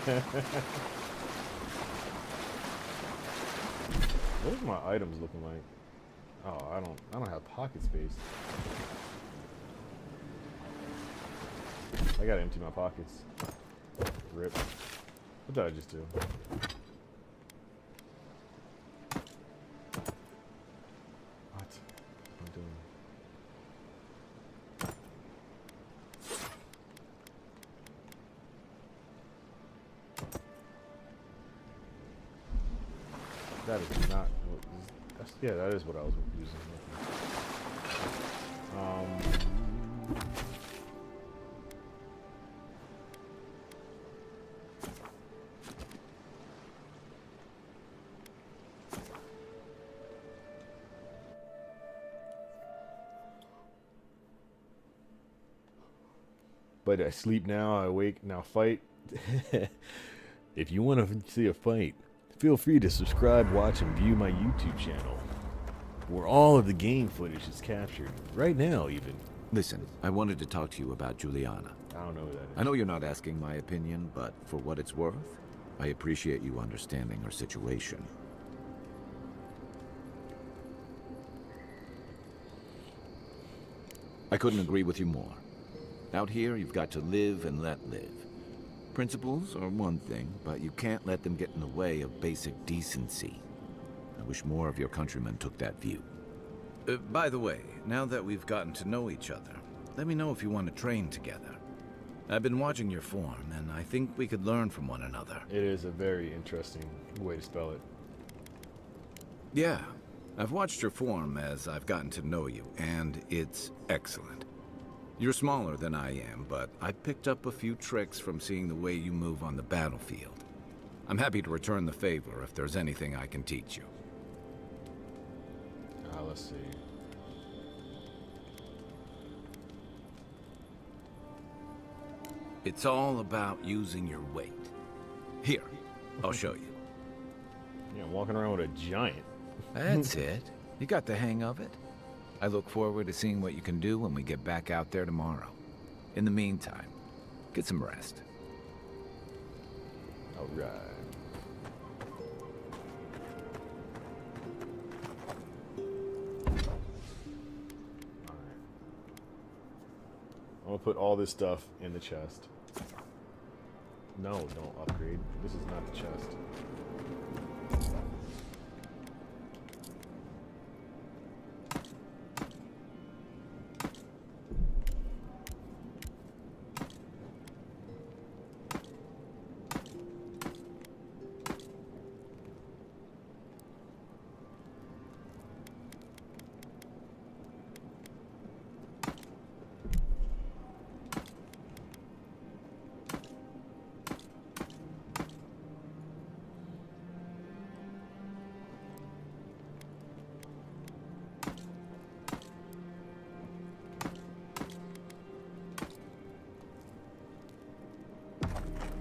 What are my items looking like? Oh, I don't have pocket space. I gotta empty my pockets. Rip. What did I just do? What am I doing? That is not what is, yeah, that is what I was using. But I sleep now, I wake, now fight. If you want to see a fight, feel free to subscribe, watch, and view my YouTube channel, where all of the game footage is captured, right now even. Listen, I wanted to talk to you about Juliana. I don't know who that is. I know you're not asking my opinion, but for what it's worth, I appreciate you understanding her situation. I couldn't agree with you more. Out here, you've got to live and let live. Principles are one thing, but you can't let them get in the way of basic decency. I wish more of your countrymen took that view. By the way, now that we've gotten to know each other, let me know if you want to train together. I've been watching your form, and I think we could learn from one another. It is a very interesting way to spell it. Yeah, I've watched your form as I've gotten to know you, and it's excellent. You're smaller than I am, but I picked up a few tricks from seeing the way you move on the battlefield. I'm happy to return the favor if there's anything I can teach you. Let's see. It's all about using your weight. Here, I'll show you. Yeah, walking around with a giant. That's it. You got the hang of it. I look forward to seeing what you can do when we get back out there tomorrow. In the meantime, get some rest. All right. I'm gonna put all this stuff in the chest. No, don't upgrade. This is not the chest.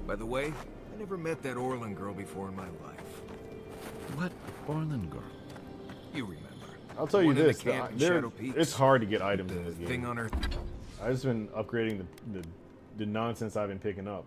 By the way, I never met that Orlin girl before in my life. What Orlin girl? You remember. I'll tell you One in the this, camp in Shadow Peaks? it's hard to get items in this game. Thing on her. I've just been upgrading the nonsense I've been picking up.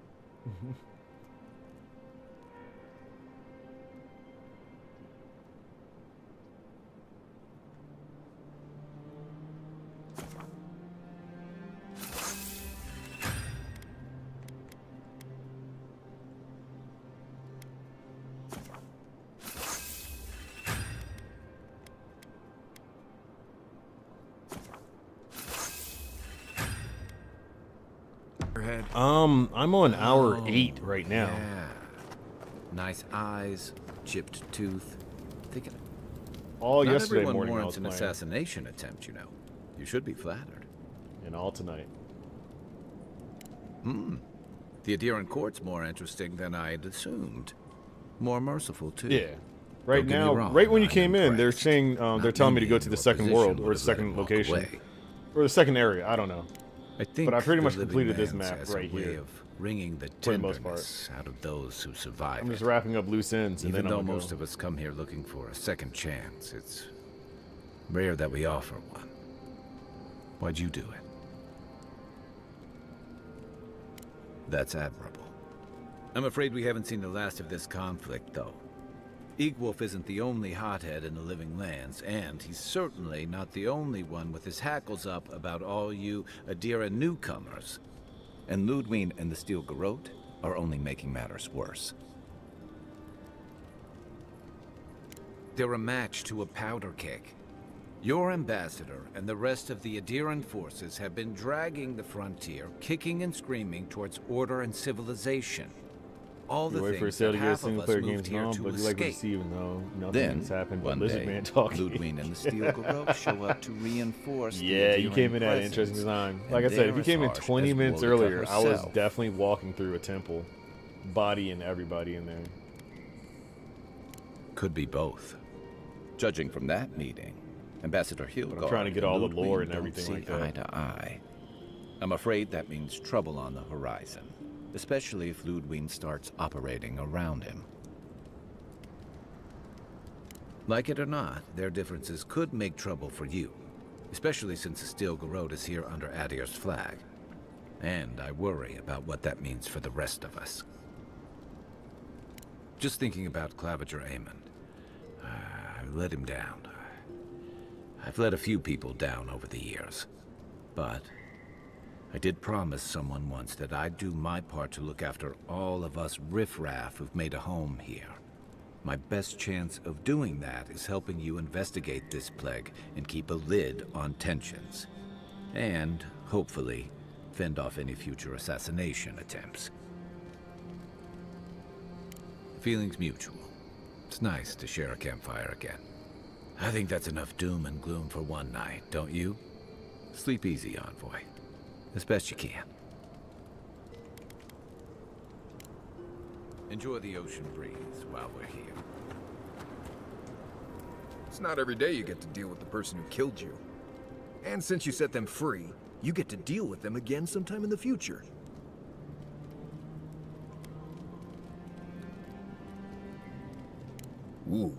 I'm on hour 8 right now. Yeah. Nice eyes, chipped tooth. Thinking. All Not yesterday everyone morning I warrants was an playing. assassination attempt, you know. You should be flattered. And all tonight. The Adherent Court's more interesting than I'd assumed. More merciful, too. Yeah. Right Don't get me now, wrong, right when you I'm came in, they're impressed. saying they're telling me to go to the second world or the second location or the second area. I don't know. I think but I pretty the much living completed this lands map has right a way here. of wringing the For the most part. tenderness out of those who survive. I'm just wrapping up loose ends, and Even then though I'm gonna most go. of us come here looking for a second chance, it's rare that we offer one. Why'd you do it? That's admirable. I'm afraid we haven't seen the last of this conflict, though. Eagwolf isn't the only hothead in the living lands, and he's certainly not the only one with his hackles up about all you Adira newcomers. And Ludwig and the Steel Garrote are only making matters worse. They're a match to a powder keg. Your ambassador and the rest of the Adiran forces have been dragging the frontier, kicking and screaming towards order and civilization. All You the wait for a things sale that to get half of single us player moved games here now, to but you like to escape. see even though nothing Then, has happened but one Lizard day, Man talking. Ludwig and the Steel Garrote show up to reinforce the Yeah, you came in at an enduring interesting presence, time. and Like I said, if you there came in is harsh 20 as minutes Wolika earlier, I was herself. definitely walking through a temple, bodying everybody in there. Could be both. Judging from that meeting, Ambassador Hilgard I'm trying to get all the Ludwig lore and don't everything see like that. eye to eye. I'm afraid that means trouble on the horizon, especially if Ludwig starts operating around him. Like it or not, their differences could make trouble for you, especially since the Steel Garrote is here under Adir's flag. And I worry about what that means for the rest of us. Just thinking about Claviger Amon. I let him down. I've let a few people down over the years. But I did promise someone once that I'd do my part to look after all of us riffraff who've made a home here. My best chance of doing that is helping you investigate this plague and keep a lid on tensions. And, hopefully, fend off any future assassination attempts. The feeling's mutual. It's nice to share a campfire again. I think that's enough doom and gloom for one night, don't you? Sleep easy, Envoy. As best you can. Enjoy the ocean breeze while we're here. It's not every day you get to deal with the person who killed you. And since you set them free, you get to deal with them again sometime in the future. Ooh,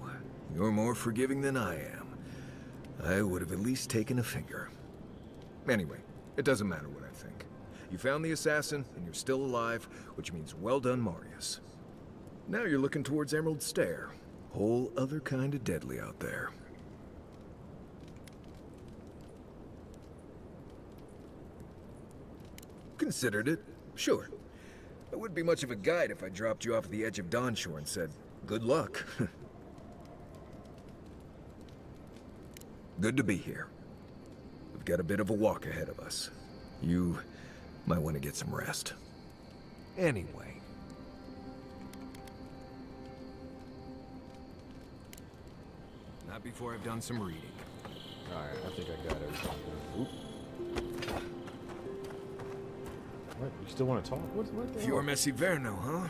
you're more forgiving than I am. I would have at least taken a finger. Anyway, it doesn't matter what I think. You found the assassin, and you're still alive, which means well done, Marius. Now you're looking towards Emerald Stair. Whole other kind of deadly out there. Considered it, sure. I wouldn't be much of a guide if I dropped you off the edge of Dawnshore and said, good luck. Good to be here. We've got a bit of a walk ahead of us. You might want to get some rest. Anyway. Not before I've done some reading. Alright, I think I got everything. Oop. What? You still want to talk? What the hell? Fior Verno, huh?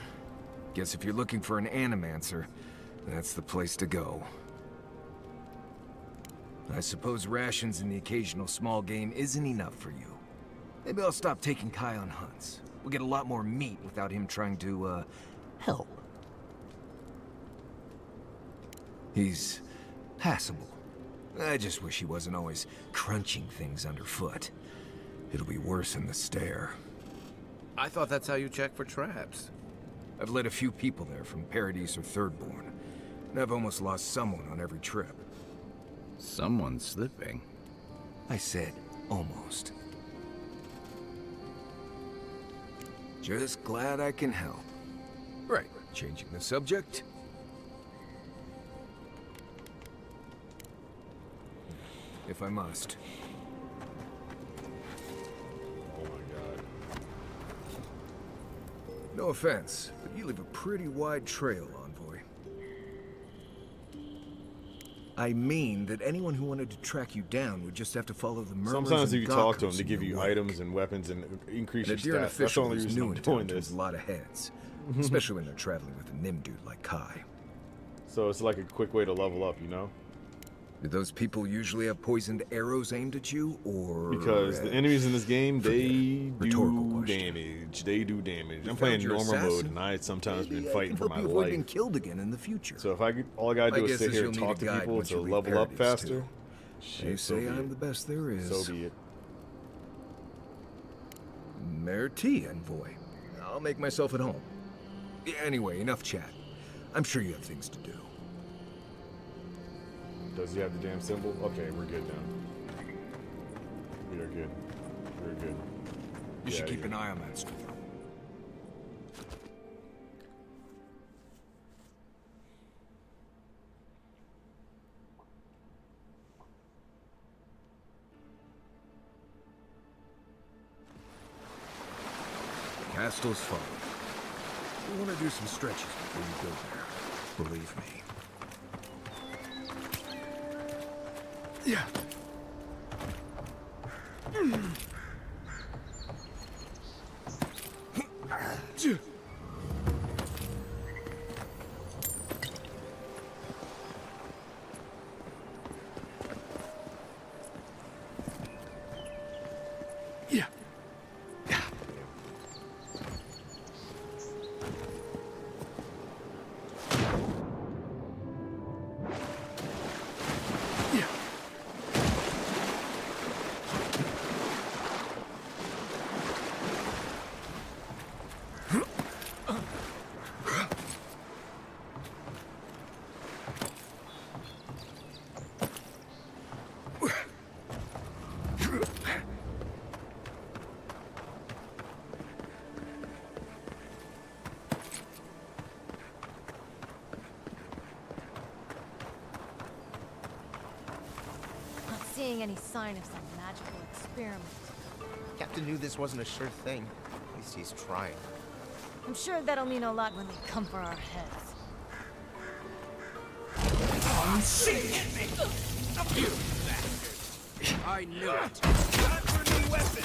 Guess if you're looking for an animancer, that's the place to go. I suppose rations and the occasional small game isn't enough for you. Maybe I'll stop taking Kai on hunts. We'll get a lot more meat without him trying to, help. He's passable. I just wish he wasn't always crunching things underfoot. It'll be worse in the Stair. I thought that's how you check for traps. I've led a few people there from Paradise or Thirdborn, and I've almost lost someone on every trip. Someone's slipping. I said almost. Just glad I can help. Right, changing the subject. If I must. Oh my god. No offense, but you leave a pretty wide trail, Envoy. I mean that anyone who wanted to track you down would just have to follow the murmurs. Sometimes if and you talk to them, gawkers they in give your you wake. items and weapons and increase And your a Deern stats. That's the official only is reason new I'm in doing town this. turns a lot of heads, especially when they're traveling with a Nim dude like Kai. So it's like a quick way to level up, you know? Do those people usually have poisoned arrows aimed at you, or...? Because the enemies in this game, they Rhetorical do question. damage. They do damage. You I'm found playing your normal mode, assassin? and I sometimes Maybe been I fighting can for help my you avoid life. being killed again in the future. So if all I gotta do My is guess sit is here you'll and need talk a to guide people once to you leave level up Paradise, faster, too. They shit, so say be I'm it. the best there is. So be it. Merti, Envoy. I'll make myself at home. Anyway, enough chat. I'm sure you have things to do. Does he have the damn symbol? Okay, we're good now. We are good. We're good. You should Yeah, keep yeah. an eye on that store. Castle's Fall. You want to do some stretches before you go there. Believe me. Yeah. Seeing any sign of some magical experiment. Captain knew this wasn't a sure thing. At least he's trying. I'm sure that'll mean a lot when they come for our heads. You bastard! I knew it! Time for a new weapon!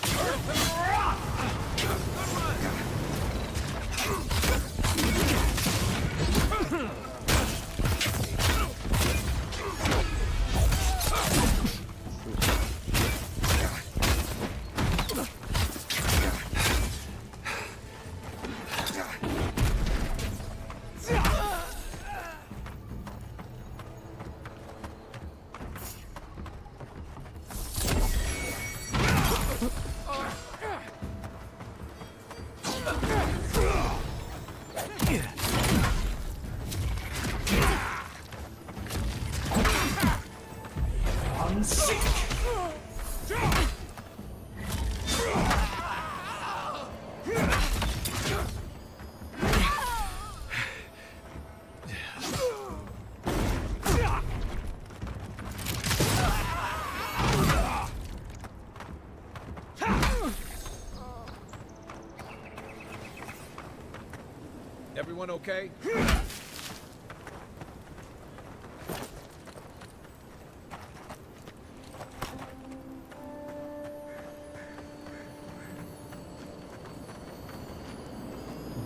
Everyone okay?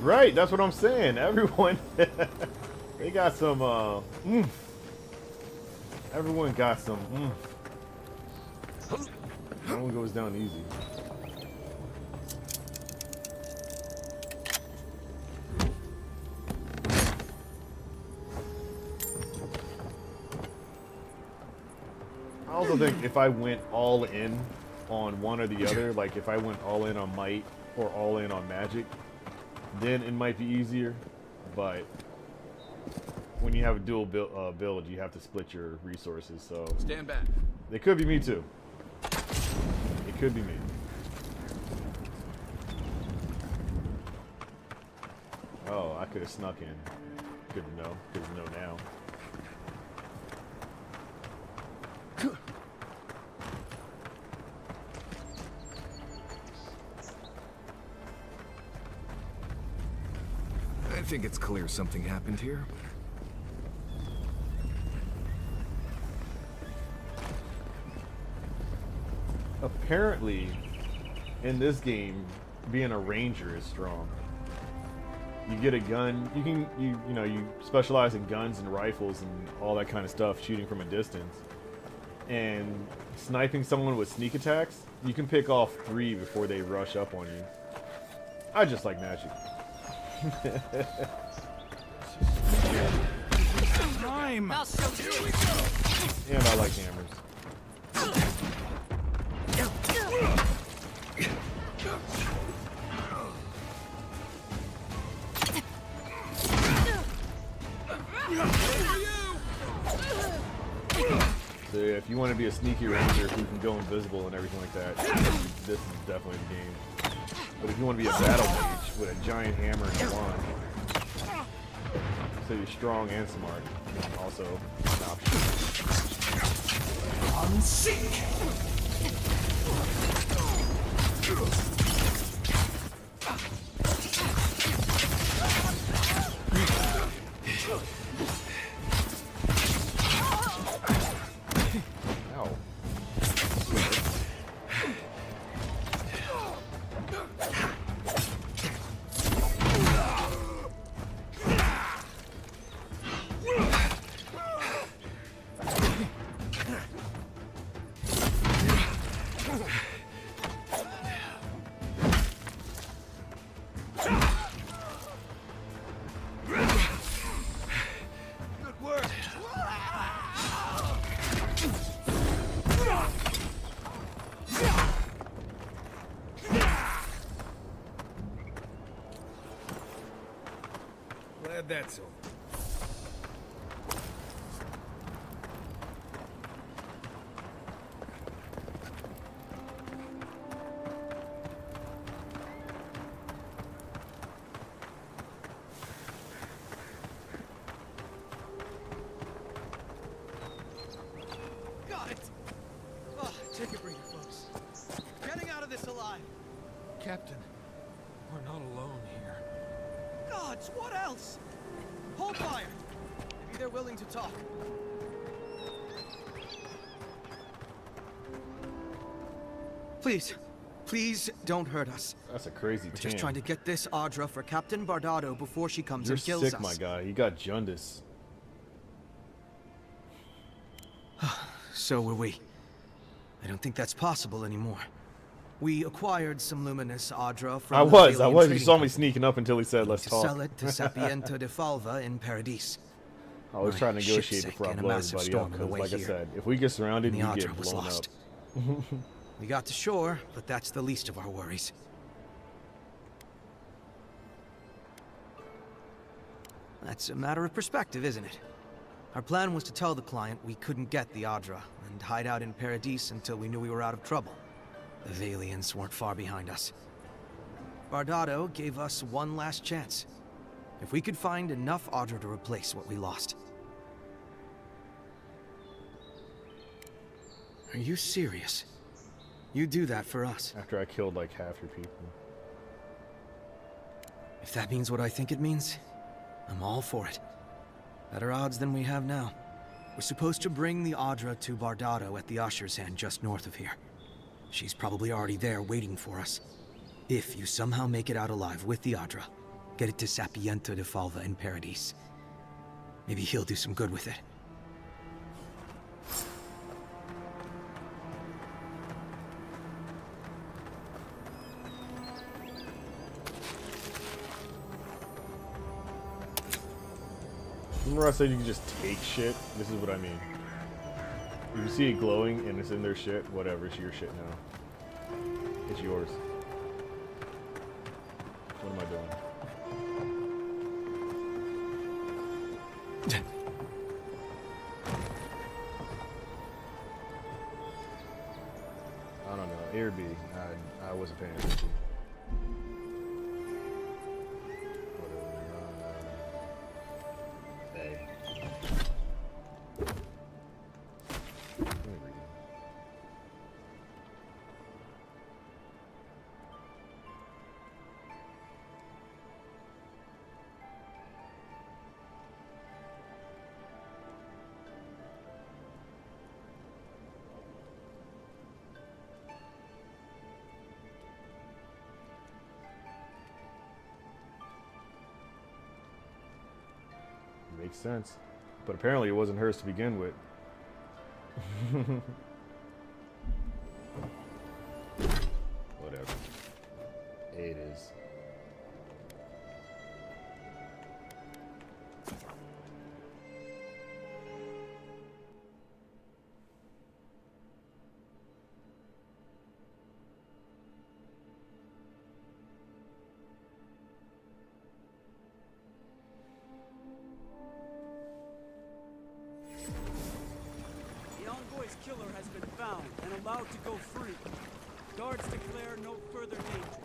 Right, that's what I'm saying. Everyone, they got some, Everyone got some, No one goes down easy. I also think if I went all in on one or the other, like if I went all in on might or all in on magic, then it might be easier. But when you have a dual build, you have to split your resources. So stand back. It could be me too. It could be me. Oh, I could have snuck in. Good to know. Good to know now. I think it's clear something happened here. Apparently, in this game, being a ranger is strong. You get a gun. You know you specialize in guns and rifles and all that kind of stuff, shooting from a distance, and sniping someone with sneak attacks. You can pick off 3 before they rush up on you. I just like magic. Time. And I like hammers. So yeah, if you want to be a sneaky ranger who can go invisible and everything like that, this is definitely the game. But if you want to be a battle mage with a giant hammer and a wand, so you're strong and smart, also an option. Ow. Good work. Glad that's over. Got it! Oh, take a breather, folks. Getting out of this alive. Captain, we're not alone here. Gods, what else? Hold fire. Maybe they're willing to talk. Please, please don't hurt us. That's a crazy We're just trying to get this Audra for Captain Bardado before she comes You're and kills sick, us. my guy. You got jaundice. So were we. I don't think that's possible anymore. We acquired some luminous Audra from I the was. Alien You trading saw me company sneaking up until he said, "Let's to talk." sell it to Sapiento de Falva in Paradis. I was My trying to ship negotiate sank before I in a blow massive everybody storm up. on the Because, way like I here. said, if we get surrounded, And we the get Audra was blown lost. up. We got to shore, but that's the least of our worries. That's a matter of perspective, isn't it? Our plan was to tell the client we couldn't get the Audra and hide out in Paradis until we knew we were out of trouble. The Valians weren't far behind us. Bardado gave us one last chance. If we could find enough Audra to replace what we lost. Are you serious? You do that for us? After I killed like half your people. If that means what I think it means, I'm all for it. Better odds than we have now. We're supposed to bring the Audra to Bardado at the Usher's Hand just north of here. She's probably already there waiting for us. If you somehow make it out alive with the Audra, get it to Sapiento de Falva in Paradis. Maybe he'll do some good with it. Remember I said you can just take shit? This is what I mean. If you see it glowing and it's in their shit, whatever, it's your shit now. It's yours. What am I doing? I don't know. A or B. I wasn't paying attention. Makes sense. But apparently it wasn't hers to begin with. Whatever. It is. The envoy's killer has been found and allowed to go free. Guards declare no further danger.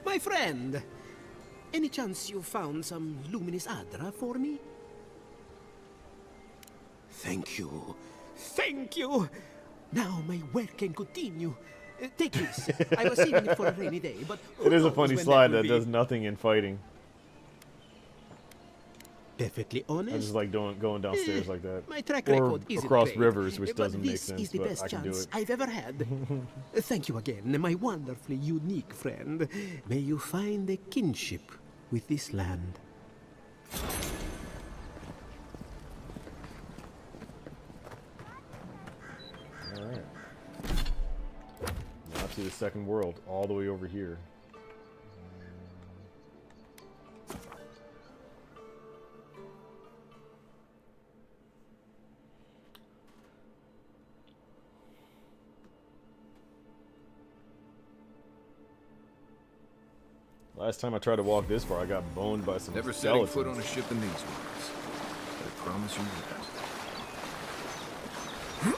My friend, any chance you found some luminous Adra for me? Thank you. Thank you! Now my work can continue. Take this. I was saving it for a rainy day, but It is a knows funny when slide will that be. does nothing in fighting. Perfectly honest. I just like going downstairs like that. My track or record isn't across great, rivers, which but doesn't make this sense, is the but best I can do chance it. I've ever had. Thank you again, my wonderfully unique friend. May you find a kinship with this land. Alright. Now to the second world, all the way over here. Last time I tried to walk this far, I got boned by some Never setting skeletons. foot on a ship in these waters. I promise you that.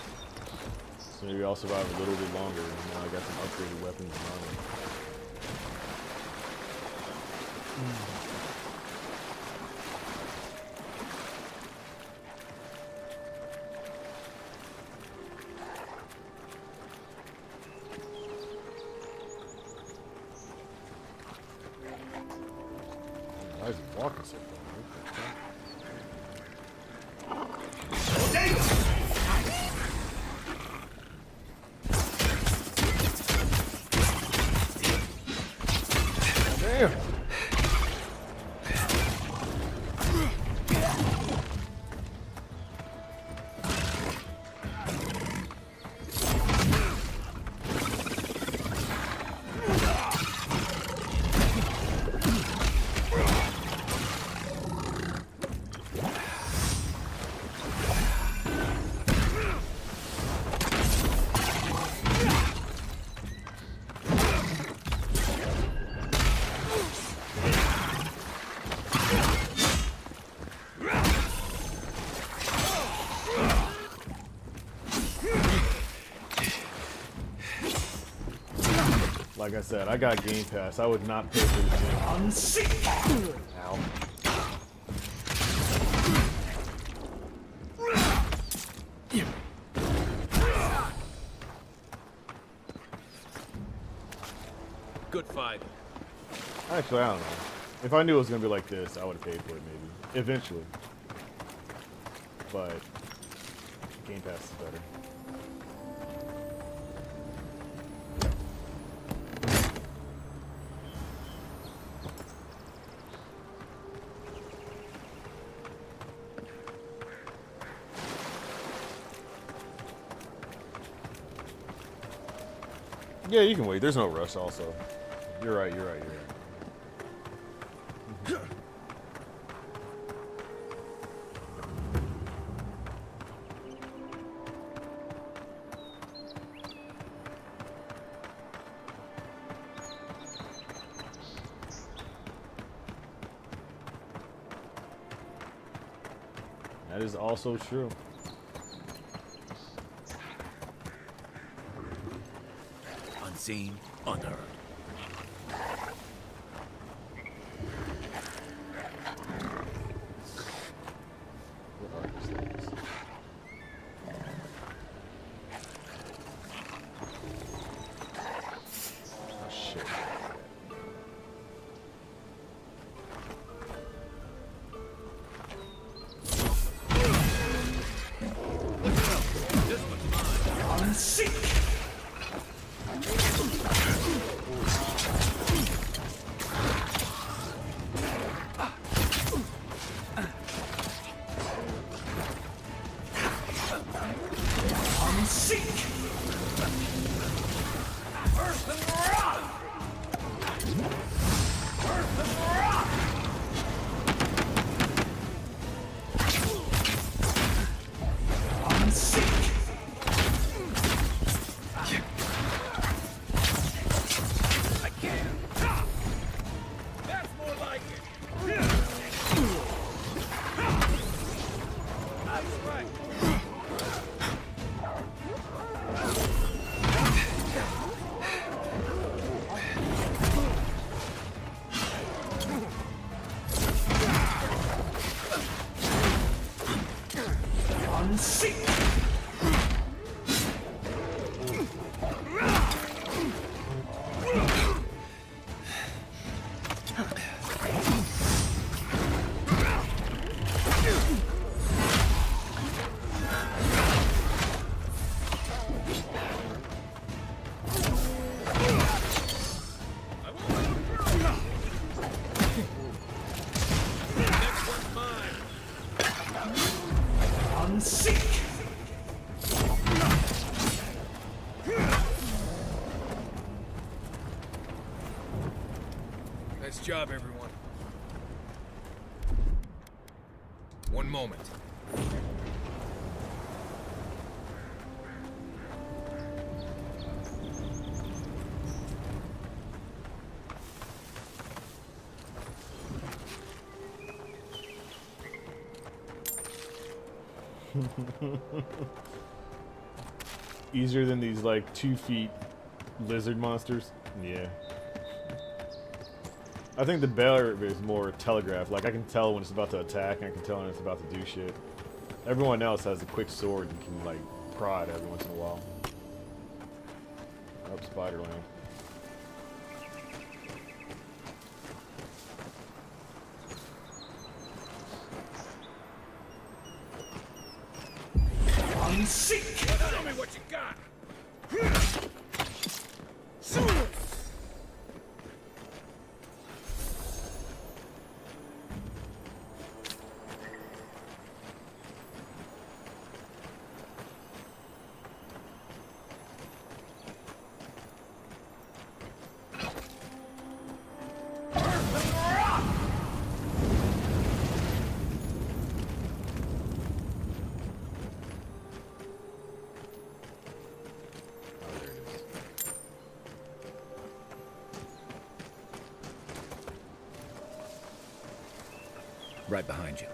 So maybe I'll survive a little bit longer, and now I got some upgraded weapons and armor. Why is he walking so far? Damn! Like I said, I got Game Pass. I would not pay for this game. Ow. Good fight. Actually, I don't know. If I knew it was gonna be like this, I would have paid for it maybe. Eventually. But Game Pass is better. Yeah, you can wait. There's no rush also. You're right, you're right, you're right. That is also true. Unseen, unheard. What are these things? Oh shit. Nice job, everyone. One moment. Easier than these like 2 feet lizard monsters. Yeah. I think the bear is more telegraphed. Like I can tell when it's about to attack, and I can tell when it's about to do shit. Everyone else has a quick sword and can like prod every once in a while. Up Spiderland. Tell me what you got. Right behind you.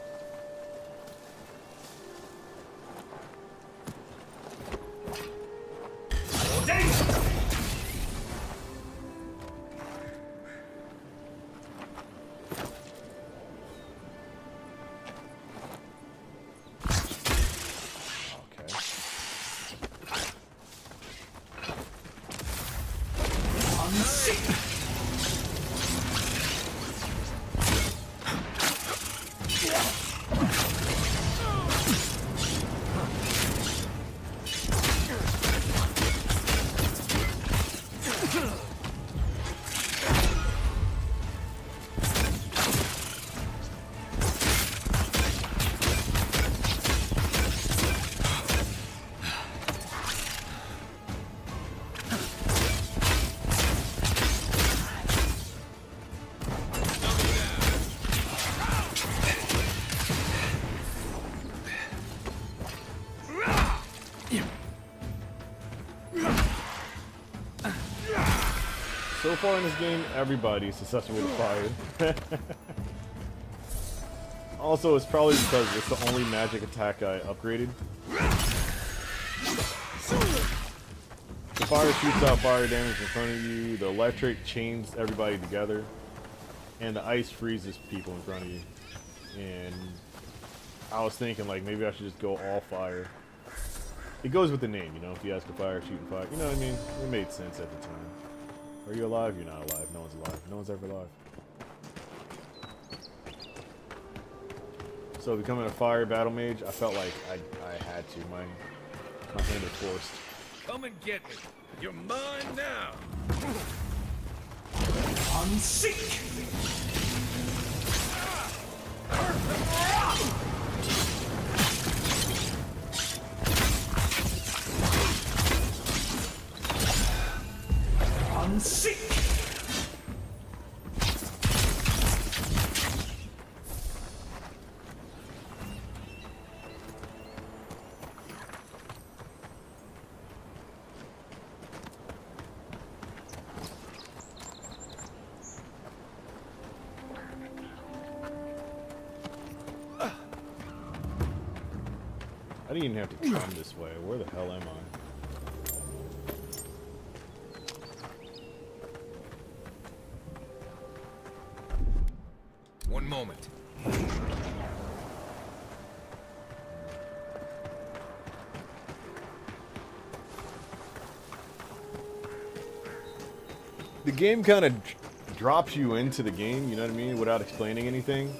So far in this game, everybody's susceptible to fire. Also, it's probably because it's the only magic attack I upgraded. The fire shoots out fire damage in front of you, the electric chains everybody together, and the ice freezes people in front of you. And I was thinking, like, maybe I should just go all fire. It goes with the name, you know, FiascoFire, shooting fire. You know what I mean? It made sense at the time. Are you alive? You're not alive. No one's alive. No one's ever alive. So becoming a fire battle mage, I felt like I had to. My hand was forced. Come and get me. You're mine now. Unseek! Unseek! I didn't even have to come this way. Where the hell am I? One moment. The game kind of drops you into the game, you know what I mean, without explaining anything.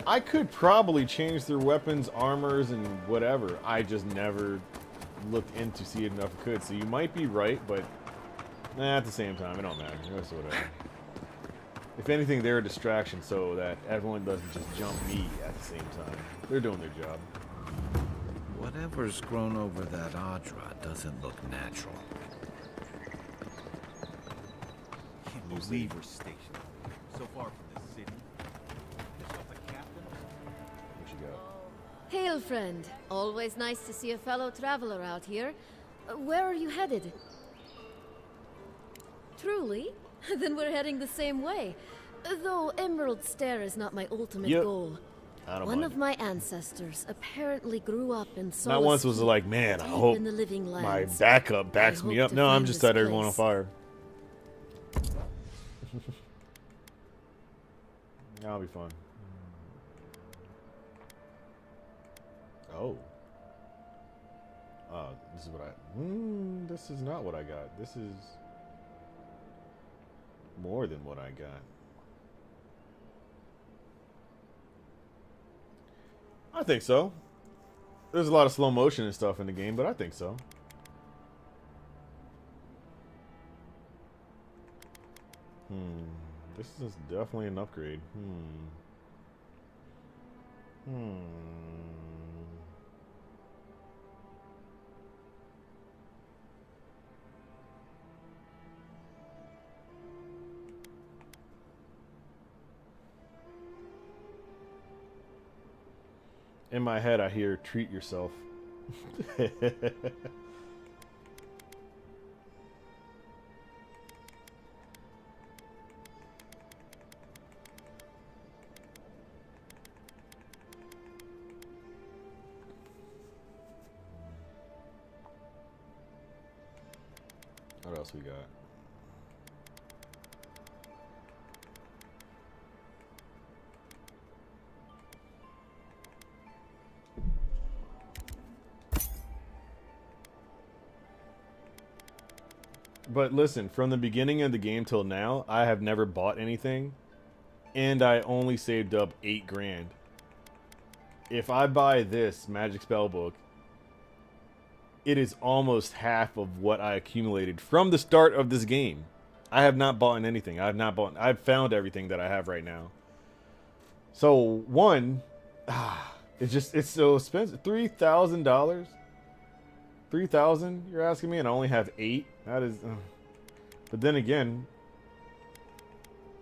I could probably change their weapons, armors, and whatever. I just never looked into see it enough could. So you might be right, but at the same time, it don't matter. It's whatever. If anything, they're a distraction so that everyone doesn't just jump me at the same time. They're doing their job. Whatever's grown over that Audra doesn't look natural. Can't believe we're stationed so far from the city. What you got? Hail, friend. Always nice to see a fellow traveler out here. Where are you headed? Truly? Then we're heading the same way. Though Emerald Stair is not my ultimate goal. One of my ancestors apparently grew up in Solace Not once was it like, man, I hope in the living my lands. backup backs me up. No, I'm just set everyone on fire. That'll be fun. Oh. This is what I... this is not what I got. This is more than what I got. I think so. There's a lot of slow motion and stuff in the game, but I think so. This is definitely an upgrade. In my head, I hear treat yourself. What else we got? But listen, from the beginning of the game till now, I have never bought anything, and I only saved up 8 grand. If I buy this Magic Spellbook, it is almost half of what I accumulated from the start of this game. I have not bought anything. I've found everything that I have right now. So one, it's so expensive. $3,000. 3,000? You're asking me, and I only have 8. That is. But then again,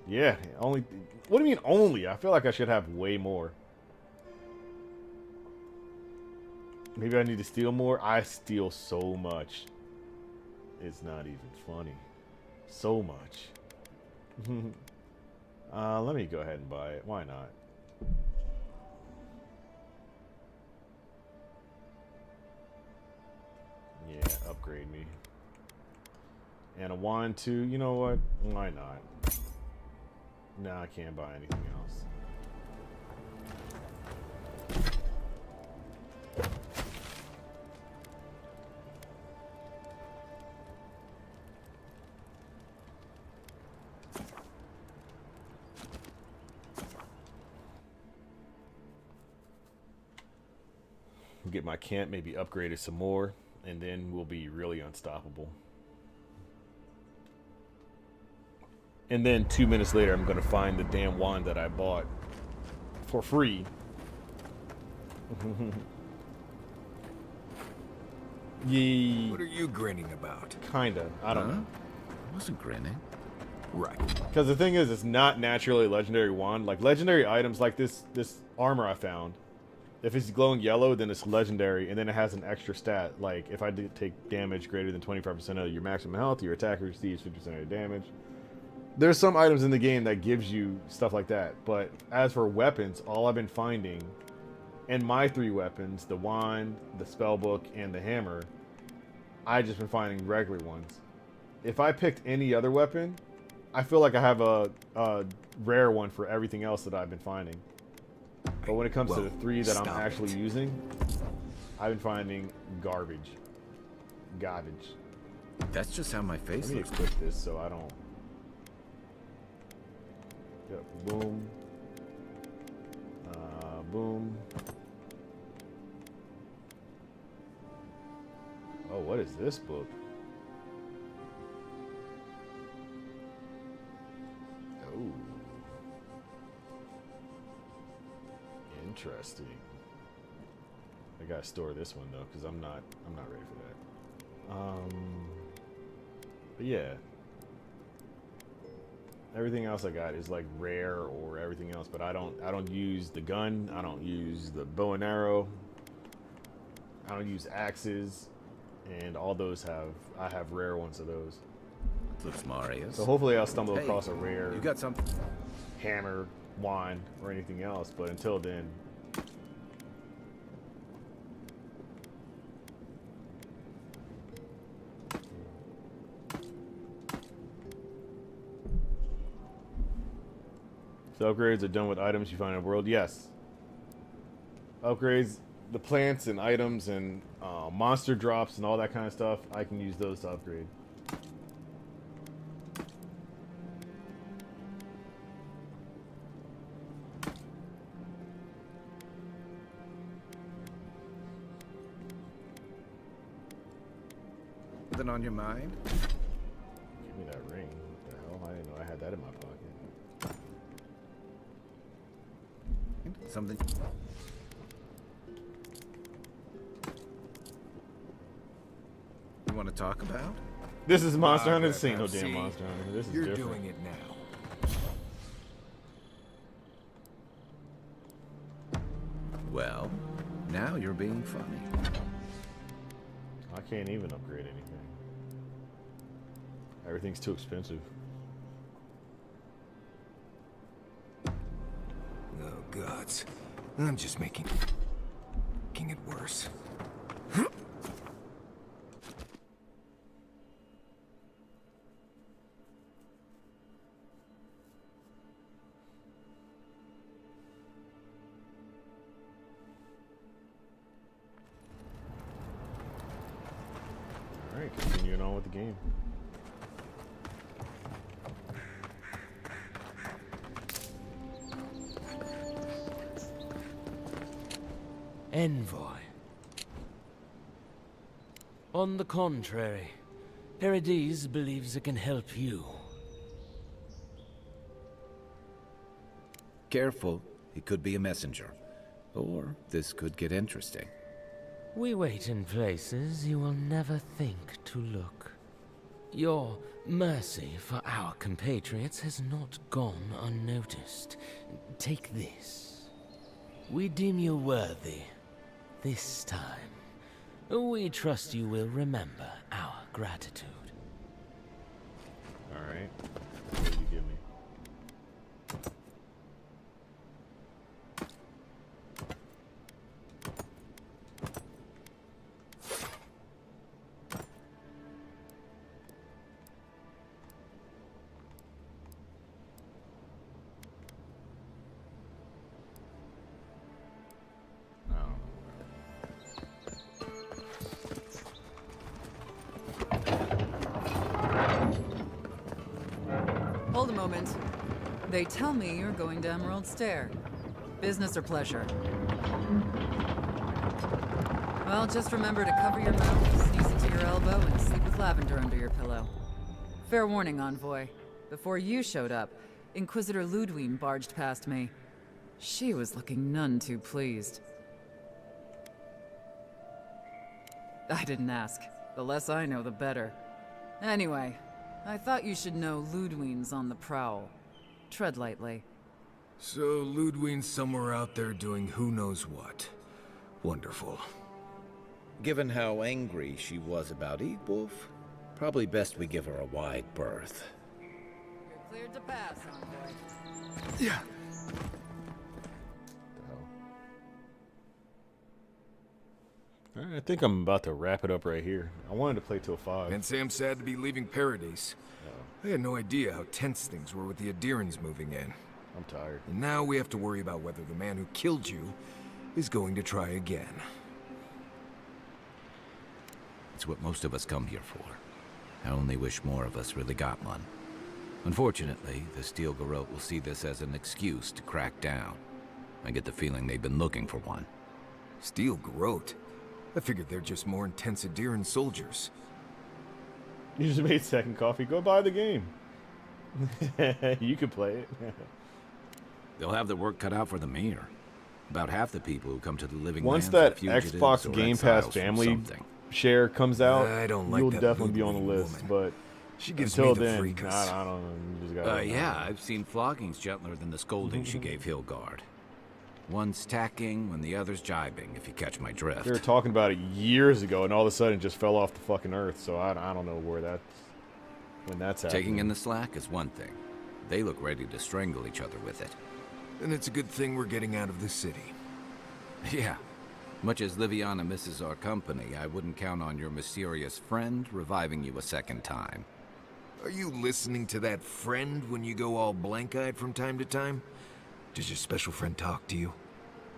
yeah, only. What do you mean only? I feel like I should have way more. Maybe I need to steal more. I steal so much. It's not even funny. So much. Let me go ahead and buy it. Why not? Yeah, upgrade me. And a wand too. You know what? Why not? No, I can't buy anything else. Get my camp maybe upgraded some more, and then we'll be really unstoppable. And then 2 minutes later, I'm gonna find the damn wand that I bought for free. Yee. What are you grinning about? Kinda. I don't know. I wasn't grinning. Right. Because the thing is, it's not naturally a legendary wand. Like legendary items like this armor I found. If it's glowing yellow, then it's legendary, and then it has an extra stat. Like, if I did take damage greater than 25% of your maximum health, your attacker receives 50% of your damage. There's some items in the game that gives you stuff like that. But as for weapons, all I've been finding, and my 3 weapons, the wand, the spellbook, and the hammer, I've just been finding regular ones. If I picked any other weapon, I feel like I have a rare one for everything else that I've been finding. But when it comes to the 3 that I'm actually using, I've been finding garbage. Garbage. That's just how my face Let me looks. equip this so I don't... Yep, boom. Boom. Oh, what is this book? Oh. Interesting. I gotta store this one though, because I'm not ready for that. But yeah. Everything else I got is like rare or everything else, but I don't use the gun, I don't use the bow and arrow, I don't use axes, and all those I have rare ones of those. Looks Marius. So hopefully I'll stumble across a rare you got something? Hammer, wand, or anything else, but until then. So upgrades are done with items you find in the world. Yes. Upgrades, the plants and items and monster drops and all that kind of stuff, I can use those to upgrade. Something on your mind? Give me that ring. What the hell? I didn't know I had that in my pocket. Something. You want to talk about? This is Monster Hunter. This ain't no damn Monster Hunter. This is You're different. doing it now. Well, now you're being funny. I can't even upgrade anything. Everything's too expensive. Oh, gods. I'm just making it worse. Alright, continuing on with the game. Envoy. On the contrary, Paradise believes it can help you. Careful, he could be a messenger. Or this could get interesting. We wait in places you will never think to look. Your mercy for our compatriots has not gone unnoticed. Take this. We deem you worthy. This time, we trust you will remember our gratitude. Alright. What did you give me? Hold a moment. They tell me you're going to Emerald Stair. Business or pleasure? Well, just remember to cover your mouth, sneeze into your elbow, and sleep with lavender under your pillow. Fair warning, Envoy. Before you showed up, Inquisitor Ludwig barged past me. She was looking none too pleased. I didn't ask. The less I know, the better. Anyway, I thought you should know Ludwig's on the prowl. Tread lightly. So Ludwig's somewhere out there doing who knows what. Wonderful. Given how angry she was about Eatwolf, probably best we give her a wide berth. You're cleared to pass, Envoy. Yeah. Alright, I think I'm about to wrap it up right here. I wanted to play till 5. And say I'm sad to be leaving Paradise. I had no idea how tense things were with the Adirans moving in. I'm tired. And now we have to worry about whether the man who killed you is going to try again. It's what most of us come here for. I only wish more of us really got one. Unfortunately, the Steel Garrote will see this as an excuse to crack down. I get the feeling they've been looking for one. Steel Garrote? I figured they're just more intense Adiran soldiers. You just made second coffee. Go buy the game. You could play it. They'll have their work cut out for them here. About half the people who come to the living Once lands are that fugitives Xbox or Game Pass exiles from family something. share comes out, I don't like you'll that definitely be on the Ludwig list. woman. But She gives until me the then, freakers. I don't know. You just gotta Yeah, I've seen floggings gentler than the scolding she gave Hilgard. One's tacking when the other's jibing, if you catch my drift. They were talking about it years ago, and all of a sudden it just fell off the fucking earth. So I don't know when that's happening. Taking in the slack is one thing. They look ready to strangle each other with it. And it's a good thing we're getting out of the city. Yeah. Much as Liviana misses our company, I wouldn't count on your mysterious friend reviving you a second time. Are you listening to that friend when you go all blank-eyed from time to time? Does your special friend talk to you?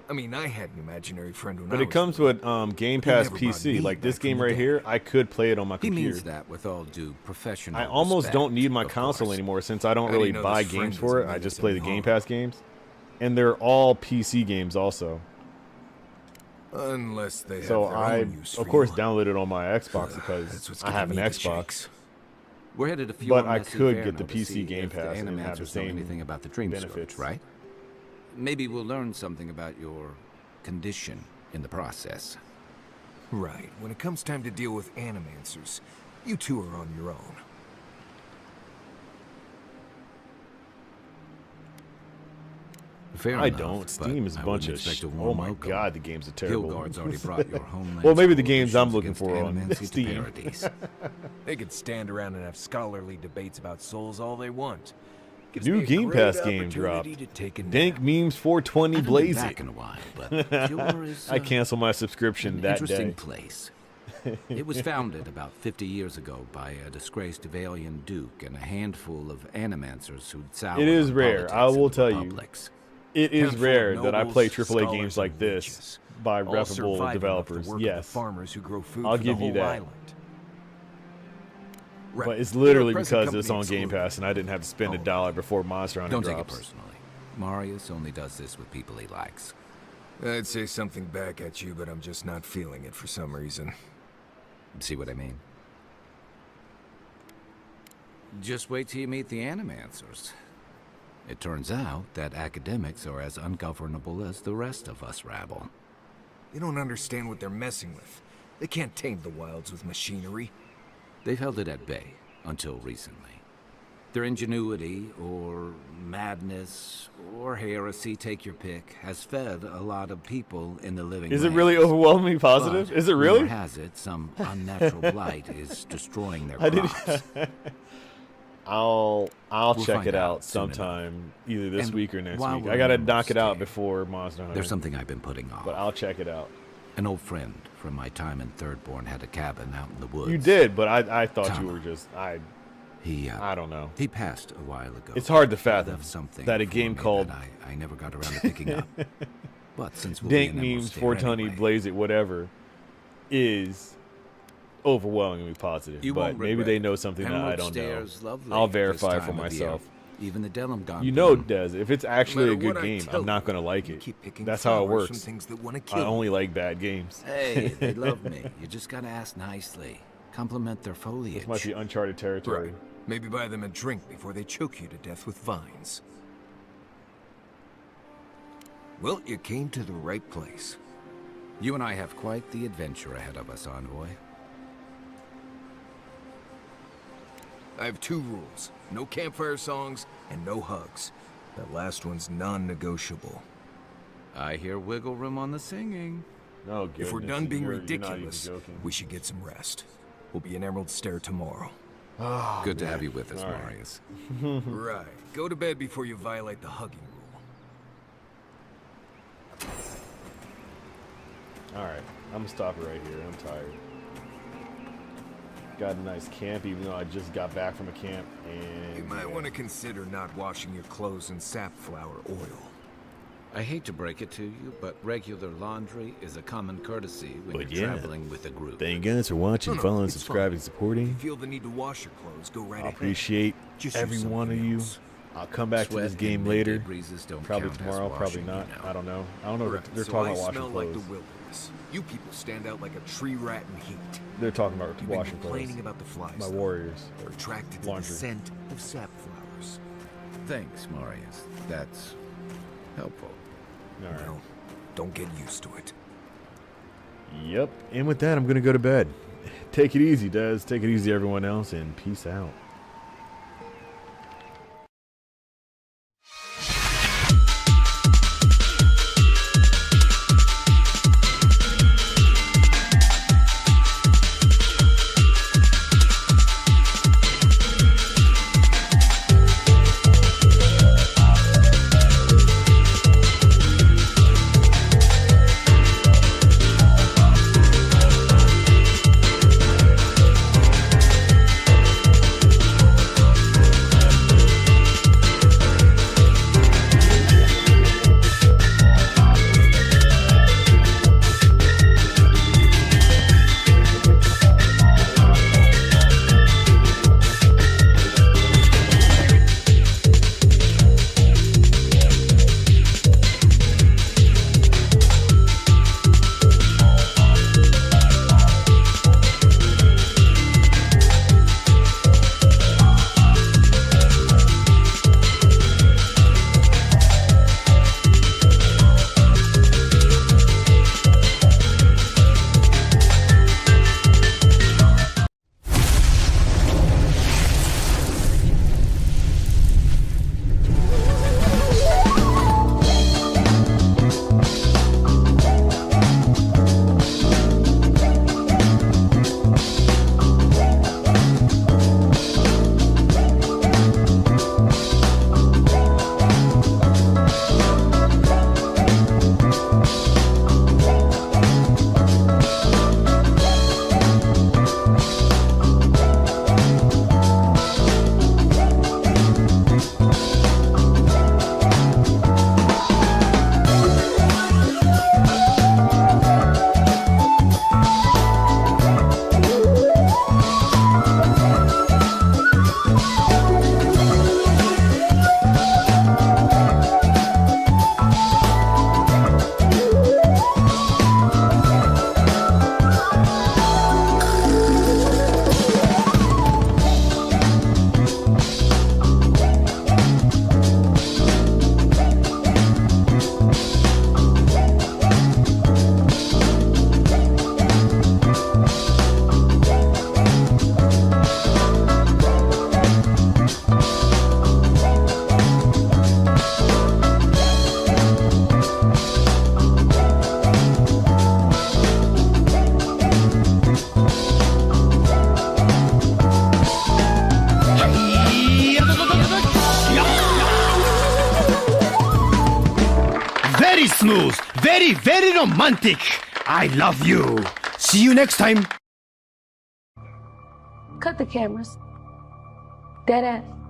I mean, I had an imaginary friend when I But was it comes with Game Pass never brought PC. me Like this back from game the right dead. here, I could play it on my He computer. means that with all due professional I almost respect, don't need my of console course. anymore since I don't How do you really know buy this friend games for it. doesn't I mean just us play any the Game harm? Pass games. And they're all PC games also. Unless they have So their I, own use of for course, you. downloaded it on my Xbox That's because what's I have an giving me the Xbox. shakes. We're headed to But I Messy could Fair get the now to PC see Game if Pass and have the animancers know same anything about the dream benefits. scourge, right? Maybe we'll learn something about your condition in the process. Right. When it comes time to deal with animancers, you two are on your own. Fair I enough, don't. but Steam is a I bunch wouldn't of expect a oh warm my welcome. god, the games are terrible. Hilgard's already brought your homeland. Well, maybe the coalitions games I'm looking against for on Animancy to Steam. paradise. They could stand around and have scholarly debates about souls all they want. Gives New me a Game great Pass game opportunity dropped. to take a Dank nap. memes 420 Haven't been blaze back it. in a while, but Eora is, I canceled my subscription an that interesting day. place. It was founded about 50 years ago by a disgraced Valian duke and a handful of animancers who'd soured It is on rare. I politics will and the tell you. republics. It is Handful of rare that I nobles, play AAA scholars, games like and this witches, by all reputable surviving off the developers. work of the Yes, farmers who grow food I'll for give the you whole that. island. Right. but it's They're a literally present because company it's on Game exclusive. Pass and I didn't have to spend $1 before Monster Hunter Don't take it drops. personally. Marius only does this with people he likes. I'd say something back at you, but I'm just not feeling it for some reason. See what I mean? Just wait till you meet the animancers. It turns out that academics are as ungovernable as the rest of us rabble. You don't understand what they're messing with. They can't tame the wilds with machinery. They've held it at bay until recently. Their ingenuity, or madness, or heresy, take your pick, has fed a lot of people in the living Is it really lands. overwhelmingly positive? But Is it really? rumor has it some unnatural blight is destroying their I didn't. crops. I'll We'll check find it out out soon enough. sometime, either this And week or next while week. we're I gotta on knock it out Steve, before Monster Hunter. There's something I've been putting off. But I'll check it out. An old friend from my time in Thirdborn had a cabin out in the woods. You did, but I thought Tom. you were just I don't know. He passed a while ago. It's hard to He fathom left something that a for game me called that I never got around to picking up. But since we'll Dank be in memes, Emerald 420, anyway, blaze it, whatever, is overwhelmingly positive. you but won't maybe regret they it. know something that I Emerald don't know. Stairs lovely I'll this verify time for of year. myself. Even the Delum Gone. You know, Des, if it's actually a No matter good what I game, tell I'm not you, gonna like you it. keep picking That's how it flowers from works. things that wanna I kill only like bad games. Hey, they love me. You just gotta ask nicely. Compliment their foliage. This might be uncharted territory. Right. Maybe buy them a drink before they choke you to death with vines. Well, you came to the right place. You and I have quite the adventure ahead of us, Envoy. I have 2 rules. No campfire songs and no hugs. That last one's non-negotiable. I hear wiggle room on the singing. No, goodness, If we're done being you're not even ridiculous, joking. we should get some rest. We'll be in Emerald Stair tomorrow. Oh, Good to man. have you with us, All right. Marius. Right. Go to bed before you violate the hugging rule. Alright, I'm gonna stop it right here. I'm tired. Got a nice camp, even though I just got back from a camp, and You might want to consider not washing your clothes in safflower oil. I hate to break it to you, but regular laundry is a common courtesy when But you're yeah. traveling with a group. Thank you guys for watching, No, following, it's subscribing, fine. supporting. If you feel the need to wash your clothes, go right I ahead. appreciate Just every use one of something you. else. I'll come back to Sweat this game and later. midday breezes don't Probably count as tomorrow, probably washing, not. you know. I don't know. I don't know. Right, They're so talking I about washing smell clothes. like the wilderness. us. You people stand out like a tree rat in heat. They're talking about You've been washing complaining clothes. about the flies. My though. warriors. They're attracted to Laundry. the scent of sapflowers. Thanks, Marius. That's helpful. All right. Well, don't get used to it. Yep. And with that, I'm going to go to bed. Take it easy, Des. Take it easy, everyone else, and peace out. Very smooth, very, very romantic. I love you. See you next time. Cut the cameras. Dead ass.